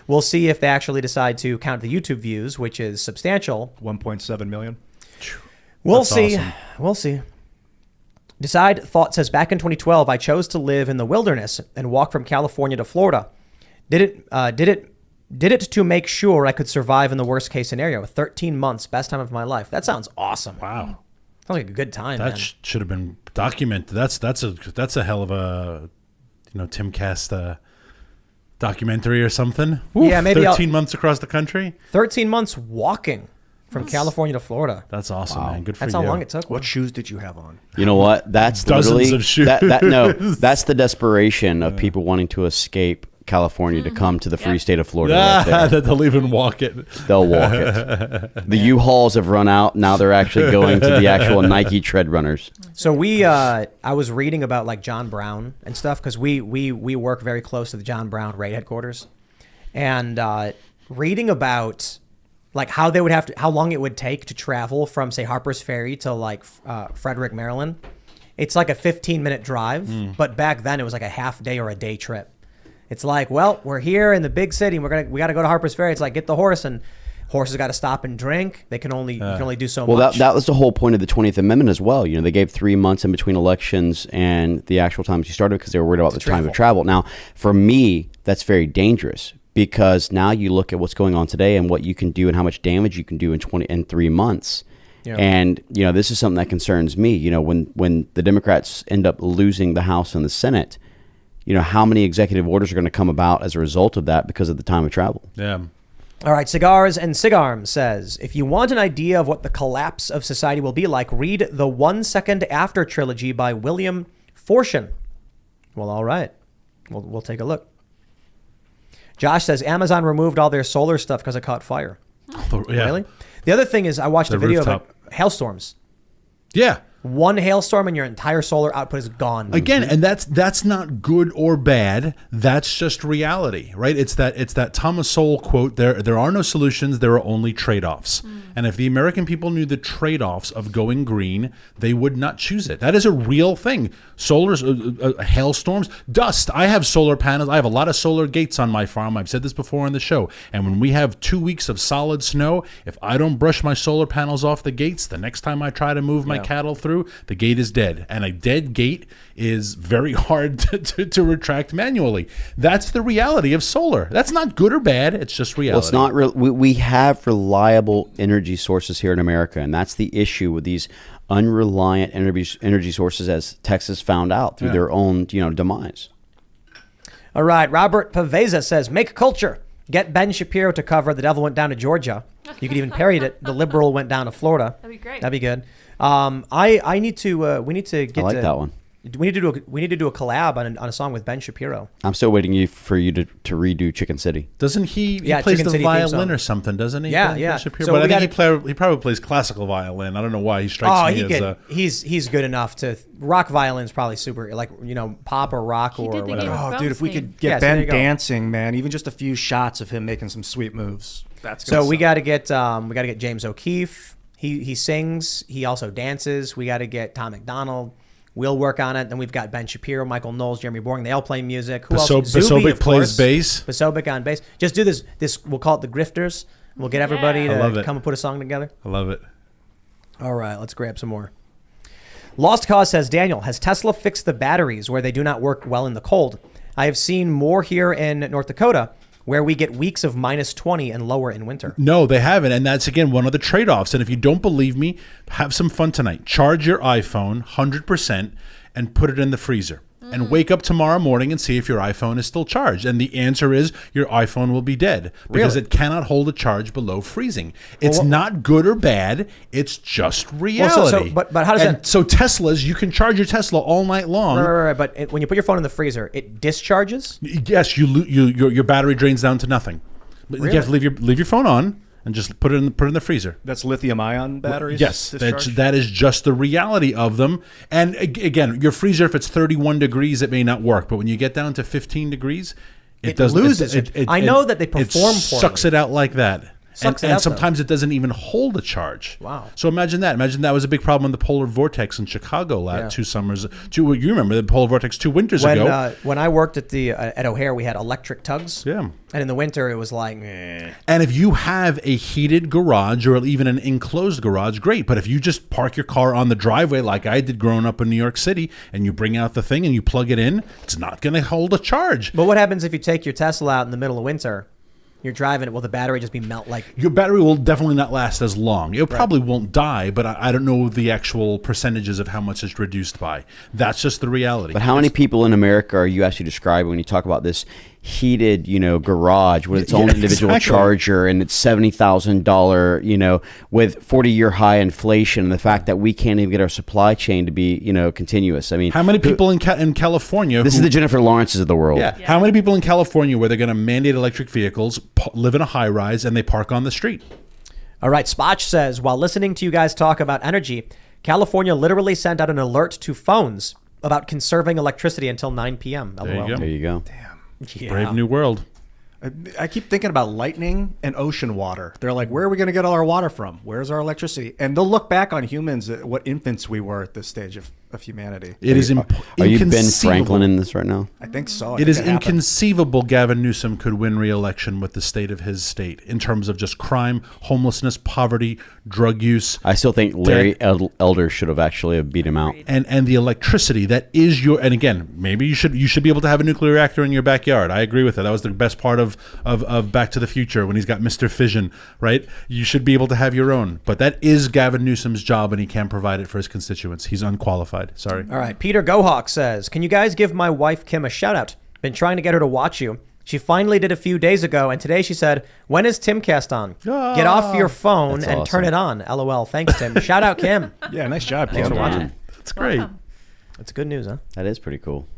We'll see if they actually decide to count the YouTube views, which is substantial. 1.7 million. We'll That's see. awesome. We'll see. Decide Thought says, back in 2012, I chose to live in the wilderness and walk from California to Florida. Did it to make sure I could survive in the worst case scenario. 13 months, best time of my life. That sounds awesome. Wow. Sounds like a good time, That man. should have been documented. That's a hell of a Timcast documentary or something. Yeah, maybe 13 months across the country. 13 months walking from California to Florida. That's awesome, man. Good for That's you. how long it took. What shoes did you have on? You know what? That's Dozens literally of shoes. That's the desperation of people wanting to escape California to come to the free state of Florida. Right there. That they'll even walk it. They'll walk it. The U-Hauls have run out. Now they're actually going to the actual Nike tread runners. So I was reading about like John Brown and stuff because we work very close to the John Brown raid headquarters, and reading about like how long it would take to travel from say Harper's Ferry to like Frederick, Maryland. It's like a 15-minute drive, but back then it was like a half day or a day trip. It's like, well, we're here in the big city. And we got to go to Harper's Ferry. It's like, get the horse, and horses got to stop and drink. They can only you can only do so much. Well, that was the whole point of the 20th Amendment as well. They gave 3 months in between elections and the actual times you started because they were worried about the time of travel. Now, for me, that's very dangerous because now you look at what's going on today and what you can do and how much damage you can do in 3 months. Yeah. And this is something that concerns me. When the Democrats end up losing the House and the Senate. How many executive orders are going to come about as a result of that because of the time of travel? Yeah. All right, Cigars and Cigarms says, if you want an idea of what the collapse of society will be like, read the 1 Second After trilogy by William Fortune. Well, all right. We'll take a look. Josh says, Amazon removed all their solar stuff because it caught fire. Yeah. Really? The other thing is I watched a video rooftop. of hailstorms. Yeah. One hailstorm and your entire solar output is gone. Again, and that's not good or bad. That's just reality, right? It's that Thomas Sowell quote. There are no solutions. There are only trade-offs. And if the American people knew the trade-offs of going green, they would not choose it. That is a real thing. Solars, hailstorms, dust. I have solar panels. I have a lot of solar gates on my farm. I've said this before on the show. And when we have 2 weeks of solid snow, if I don't brush my solar panels off the gates, the next time I try to move my cattle through, the gate is dead. And a dead gate is very hard to retract manually. That's the reality of solar. That's not good or bad. It's just reality. Well, it's not we have reliable energy sources here in America, and that's the issue with these unreliant energy sources, as Texas found out through their own demise. All right, Robert Paveza says, make culture. Get Ben Shapiro to cover The Devil Went Down to Georgia. You could even parody it. The Liberal Went Down to Florida. That'd be great. That'd be good. I need to. We need to get. I like that one. We need to do a collab on a song with Ben Shapiro. I'm still waiting for you to redo Chicken City. Doesn't he Yeah, plays Chicken the City theme violin song. or something, doesn't he? Yeah, Ben yeah. Shapiro? So but we I think he probably plays classical violin. I don't know why. He strikes me as he's good enough to rock violin's probably super pop or rock He or did the whatever. Game of Oh, Thrones dude, if we theme. could get Yeah, so there Ben you go. dancing, man, even just a few shots of him making some sweet moves. That's So we got. got to get James O'Keefe. He sings. He also dances. We got to get Tom McDonald. We'll work on it. Then we've got Ben Shapiro, Michael Knowles, Jeremy Boring. They all play music. Who else? Zuby, Basobic of plays course. bass. Basobic on bass. Just do this. We'll call it the Grifters. We'll get everybody Yeah. I love to it. come and put a song together. I love it. All right, let's grab some more. Lost Cause says, Daniel, has Tesla fixed the batteries where they do not work well in the cold? I have seen more here in North Dakota where we get weeks of -20 and lower in winter. No, they haven't. And that's, again, one of the trade-offs. And if you don't believe me, have some fun tonight. Charge your iPhone 100% and put it in the freezer. And wake up tomorrow morning and see if your iPhone is still charged. And the answer is your iPhone will be dead because Really? it cannot hold a charge below freezing. It's not good or bad. It's just reality. but how does and that- So Teslas, you can charge your Tesla all night long. Right. But when you put your phone in the freezer, it discharges? Yes, your battery drains down to nothing. But You have to leave your phone on and just put it in the freezer. That's lithium-ion batteries. Yes, discharge? that is just the reality of them. And again, your freezer, if it's 31 degrees, it may not work. But when you get down to 15 degrees, it loses it. I know that they perform It sucks poorly. it out like that. Sucks it And out, though. sometimes it doesn't even hold a charge. Wow. So imagine that. Imagine that was a big problem in the polar vortex in Chicago last 2 summers. You remember the polar vortex 2 winters ago? When I worked at O'Hare, we had electric tugs. Yeah. And in the winter, it was like, eh. And if you have a heated garage or even an enclosed garage, great. But if you just park your car on the driveway like I did growing up in New York City and you bring out the thing and you plug it in, it's not going to hold a charge. But what happens if you take your Tesla out in the middle of winter? You're driving it. Will the battery just be Your battery will definitely not last as long. It probably won't die, but I don't know the actual percentages of how much it's reduced by. That's just the reality. But how many people in America are you actually describing when you talk about this heated, garage with its own individual charger and it's $70,000, with 40-year high inflation and the fact that we can't even get our supply chain to be, continuous. I mean, How many people in California? This is the Jennifer Lawrences of the world. Yeah. How many people in California where they're going to mandate electric vehicles, live in a high rise, and they park on the street? All right. Spotch says, while listening to you guys talk about energy, California literally sent out an alert to phones about conserving electricity until 9 p.m. There you go. There you go. Yeah. Brave new world. I keep thinking about lightning and ocean water. They're like, where are we going to get all our water from? Where's our electricity? And they'll look back on humans, what infants we were at this stage of humanity. It is Are you Ben inconceivable. Franklin in this right now? I think so. It is inconceivable Gavin Newsom could win re-election with the state of his state in terms of just crime, homelessness, poverty, drug use. I still think Larry Elder should have actually beat him out. And the electricity that is your, and again, maybe you should be able to have a nuclear reactor in your backyard. I agree with that. That was the best part of Back to the Future when he's got Mr. Fission, right? You should be able to have your own, but that is Gavin Newsom's job, and he can't provide it for his constituents. He's unqualified. Sorry. All right. Peter Gohawk says, can you guys give my wife Kim a shout out? Been trying to get her to watch you. She finally did a few days ago, and today she said, when is Timcast on? Get off your phone and turn it on. LOL. Thanks, Tim. Shout out, Kim. Yeah, nice job, Thanks Kim. for watching. That's great. That's good news, huh? That is pretty cool.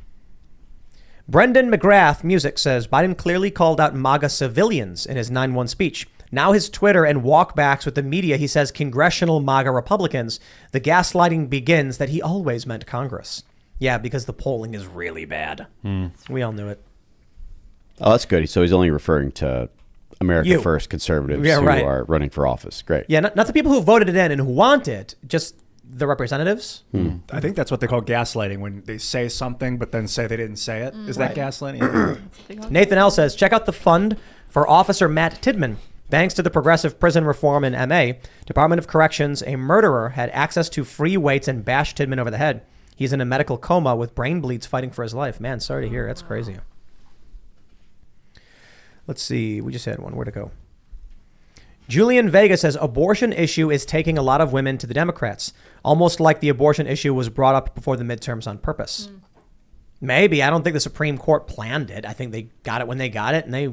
Brendan McGrath Music says, Biden clearly called out MAGA civilians in his 9/1 speech. Now his Twitter and walkbacks with the media, he says congressional MAGA Republicans. The gaslighting begins that he always meant Congress. Yeah, because the polling is really bad. We all knew it. Oh, that's good. So he's only referring to America First conservatives who are running for office. Great. Yeah, not the people who voted it in and who want it, just the representatives. I think that's what they call gaslighting, when they say something but then say they didn't say it. Is that gaslighting? Nathan L. says, check out the fund for Officer Matt Tidman. Thanks to the progressive prison reform in MA, Department of Corrections, a murderer had access to free weights and bashed Tidman over the head. He's in a medical coma with brain bleeds fighting for his life. Man, sorry to hear. That's crazy. Let's see. We just had one. Where'd it go? Julian Vega says, abortion issue is taking a lot of women to the Democrats, almost like the abortion issue was brought up before the midterms on purpose. Maybe. I don't think the Supreme Court planned it. I think they got it when they got it, and they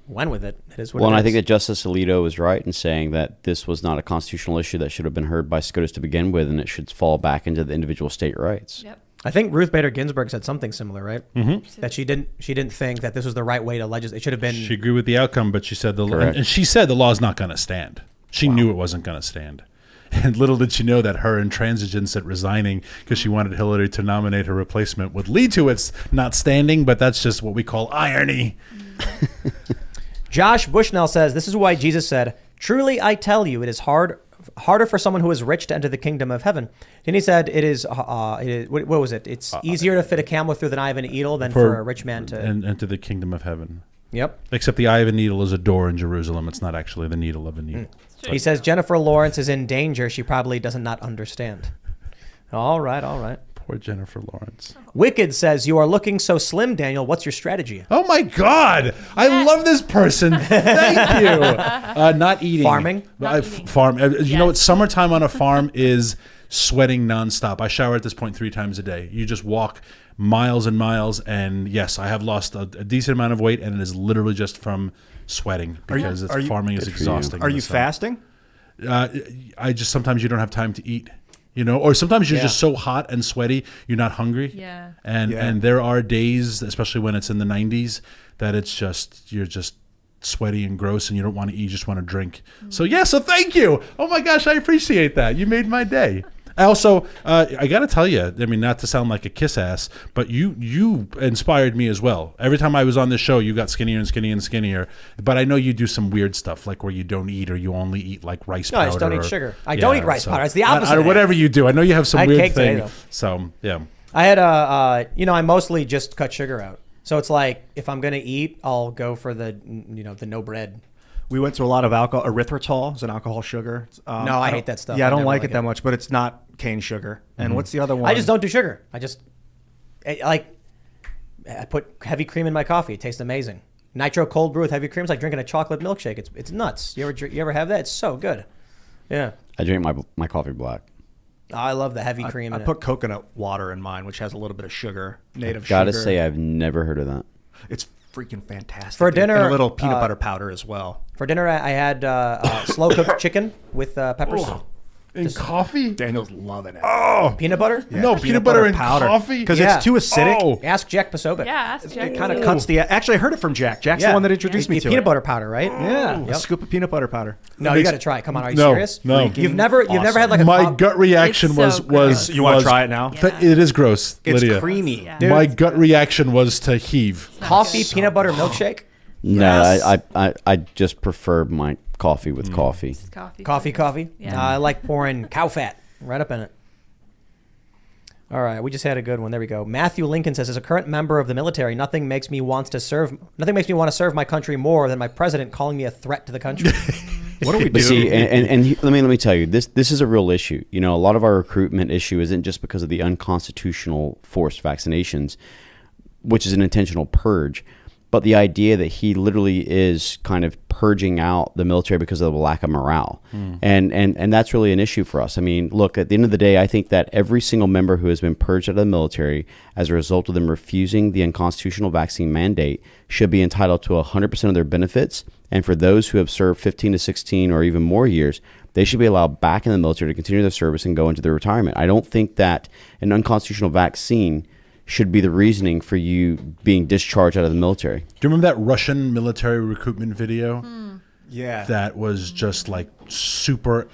went with it. It is what it is. Well, and I think that Justice Alito was right in saying that this was not a constitutional issue that should have been heard by SCOTUS to begin with, and it should fall back into the individual state rights. Yep. I think Ruth Bader Ginsburg said something similar, right? Mm-hmm. That she didn't think that this was the right way to legislate. It should have been. She agreed with the outcome, but she said and she said the law is not going to stand. She knew it wasn't going to stand. And little did she know that her intransigence at resigning because she wanted Hillary to nominate her replacement would lead to its not standing, but that's just what we call irony. Josh Bushnell says, this is why Jesus said, truly I tell you, it is harder for someone who is rich to enter the kingdom of heaven. Then he said, it is what was it? It's easier to fit a camel through the eye of an needle than for a rich man to enter the kingdom of heaven. Yep. Except the eye of a needle is a door in Jerusalem. It's not actually the needle of a needle. He says Jennifer Lawrence is in danger. She probably does not understand. All right. Poor Jennifer Lawrence. Wicked says, you are looking so slim, Daniel. What's your strategy? Oh my God. I love this person. Thank you. Not eating. Farming? Farm. You know what? Summertime on a farm is sweating nonstop. I shower at this point 3 times a day. You just walk miles and miles. And yes, I have lost a decent amount of weight, and it is literally just from sweating because farming is exhausting. Are you fasting? I just, sometimes you don't have time to eat. Or sometimes you're just so hot and sweaty, you're not hungry. Yeah. And there are days, especially when it's in the 90s, that you're just sweaty and gross and you don't want to eat, you just want to drink. So thank you. Oh my gosh, I appreciate that. You made my day. I also, I got to tell you, I mean, not to sound like a kiss ass, but you inspired me as well. Every time I was on this show, you got skinnier and skinnier and skinnier. But I know you do some weird stuff, like where you don't eat or you only eat like rice powder. I just don't eat sugar. I don't eat rice powder. It's the opposite. Or whatever you do. I know you have some I had weird cake today, thing. though. So, yeah. I had I mostly just cut sugar out. So it's like if I'm gonna eat, I'll go for the no bread. We went to a lot of alcohol. Erythritol is an alcohol sugar. No, I hate that stuff. Yeah, I don't never like it that much, but it's not cane sugar. And what's the other one? I just don't do sugar. I put heavy cream in my coffee. It tastes amazing. Nitro cold brew with heavy cream is like drinking a chocolate milkshake. It's nuts. You ever have that? It's so good. Yeah. I drink my coffee black. I love the heavy cream. I in put coconut water in mine, which has a little bit of sugar, native Gotta sugar. say, I've never heard of that. It's freaking fantastic. For dinner, and a little peanut butter powder as well. For dinner, I had slow cooked chicken with peppers. In coffee? Daniel's loving it. Oh, Peanut butter? Yeah, no, peanut butter in powder. coffee? Because Yeah. it's too acidic. Oh. Ask Jack Posobiec. Yeah, ask Jack. It kind of cuts the... Actually, I heard it from Jack. Jack's Yeah. the one that introduced me to peanut it. butter powder, right? Yeah, Yep. a scoop of peanut butter powder. No, you got to try it. Come on, are you No, serious? no. You've never had like a My pop- gut reaction It's so was gross. You wanna was- try it now? Yeah. It is gross, It's Lydia. creamy. Yeah. Dude. My gut reaction was to heave. coffee peanut butter milkshake. No, Yes. I just prefer my coffee with coffee. Coffee. Yeah. I like pouring cow fat right up in it. All right, we just had a good one. There we go. Matthew Lincoln says, as a current member of the military, nothing makes me want to serve my country more than my president calling me a threat to the country. What do we do? But see, and let me tell you, this is a real issue. You know, a lot of our recruitment issue isn't just because of the unconstitutional forced vaccinations, which is an intentional purge, but the idea that he literally is kind of purging out the military because of the lack of morale. And that's really an issue for us. I mean, look, at the end of the day, I think that every single member who has been purged out of the military as a result of them refusing the unconstitutional vaccine mandate should be entitled to 100% of their benefits. And for those who have served 15 to 16 or even more years, they should be allowed back in the military to continue their service and go into their retirement. I don't think that an unconstitutional vaccine should be the reasoning for you being discharged out of the military. Do you remember that Russian military recruitment video? Yeah. That was just like super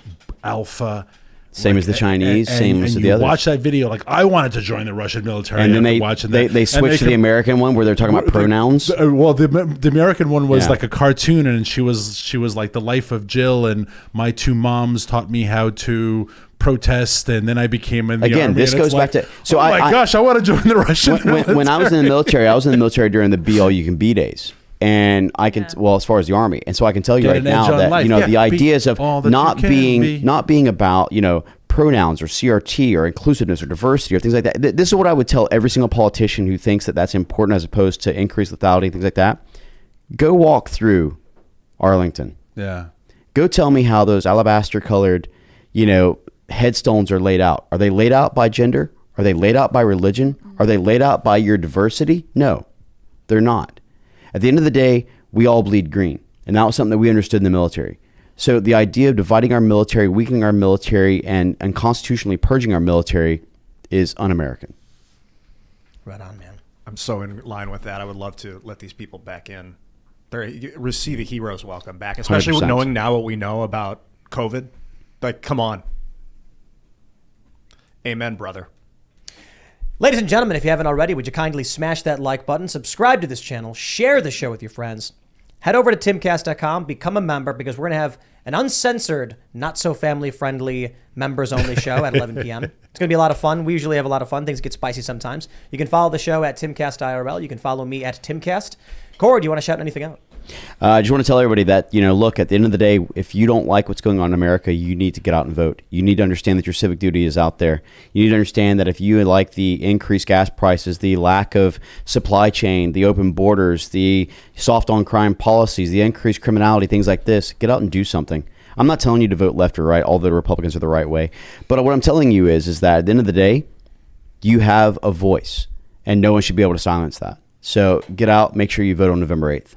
alpha. Same as the Chinese, same as and the you others. watch that video, like I wanted to join the Russian military. And then after watching that. they switched to the American one where they're talking about pronouns. Well, the American one was Yeah. like a cartoon, and she was like the life of Jill, and my two moms taught me how to protest, and then I became in the Again, army. this and it's goes back like, to- so oh my I gosh, I want to join the Russian military. When I was in the military, during the Be All You Can Be days. And I can, well, as far as the Army. And so I can tell you Get right an edge now on that, life. you know, Yeah, the be ideas of all that not you can be. not being about, you know, pronouns or CRT or inclusiveness or diversity or things like that. This is what I would tell every single politician who thinks that that's important as opposed to increased lethality, things like that. Go walk through Arlington. Yeah. Go tell me how those alabaster colored, you know, headstones are laid out. Are they laid out by gender? Are they laid out by religion? Are they laid out by your diversity? No, they're not. At the end of the day, we all bleed green. And that was something that we understood in the military. So the idea of dividing our military, weakening our military, and constitutionally purging our military is un-American. Right on, man. I'm so in line with that. I would love to let these people back in. Receive a hero's welcome back, especially with 100%. knowing now what we know about COVID. Like, come on. Amen, brother. Ladies and gentlemen, if you haven't already, would you kindly smash that like button, subscribe to this channel, share the show with your friends. Head over to timcast.com, become a member, because we're going to have an uncensored, not so family-friendly, members-only show at 11 p.m. It's going to be a lot of fun. We usually have a lot of fun. Things get spicy sometimes. You can follow the show at Timcast IRL. You can follow me at Timcast. Corey, do you want to shout anything out? I just want to tell everybody that, you know, look, at the end of the day, if you don't like what's going on in America, you need to get out and vote. You need to understand that your civic duty is out there. You need to understand that if you like the increased gas prices, the lack of supply chain, the open borders, the soft on crime policies, the increased criminality, things like this, get out and do something. I'm not telling you to vote left or right. All the Republicans are the right way. But what I'm telling you is that at the end of the day, you have a voice, and no one should be able to silence that. So get out, make sure you vote on November 8th.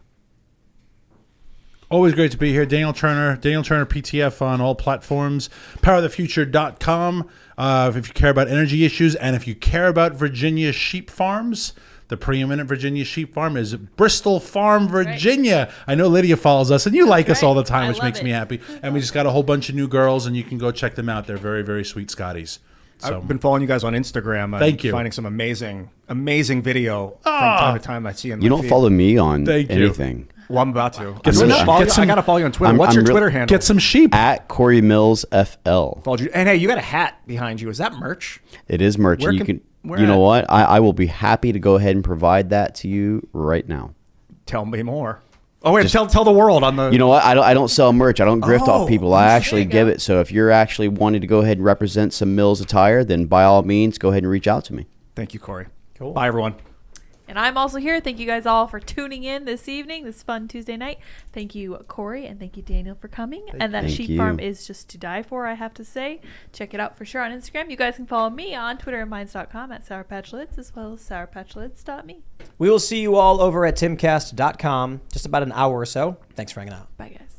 Always great to be here. Daniel Turner PTF on all platforms. Powerthefuture.com. If you care about energy issues and if you care about Virginia sheep farms, the preeminent Virginia sheep farm is Bristol Farm, Virginia. I know Lydia follows us, and you like us all the time, I which love makes me it. happy. And we just got a whole bunch of new girls, and you can go check them out. They're very, very sweet Scotties. So I've been following you guys on Instagram. Thank you. Finding some amazing video from time to time I see in You my don't feed. follow me on Thank you. anything. Well, I'm about to. Get some- I get some- got to follow you on Twitter. What's I'm your real- Twitter handle? get some sheep. At Cory Mills FL. Followed you. And hey, you got a hat behind you. Is that merch? It is merch. Where And you can- can. where You know at? what? I will be happy to go ahead and provide that to you right now. Tell me more. Oh wait, tell the world on the. You know what? I don't sell merch. I don't grift Oh, off people. I actually you give go. it. So if you're actually wanting to go ahead and represent some Mills attire, then by all means, go ahead and reach out to me. Thank you, Cory. Cool. Bye, everyone. And I'm also here. Thank you guys all for tuning in this evening, this fun Tuesday night. Thank you, Cory, and thank you, Daniel, for coming. And that Thank sheep you. farm is just to die for, I have to say. Check it out for sure on Instagram. You guys can follow me on Twitter and Minds.com at Sour Patch Lids, as well as SourPatchLids.me. We will see you all over at timcast.com just about an hour or so. Thanks for hanging out. Bye, guys.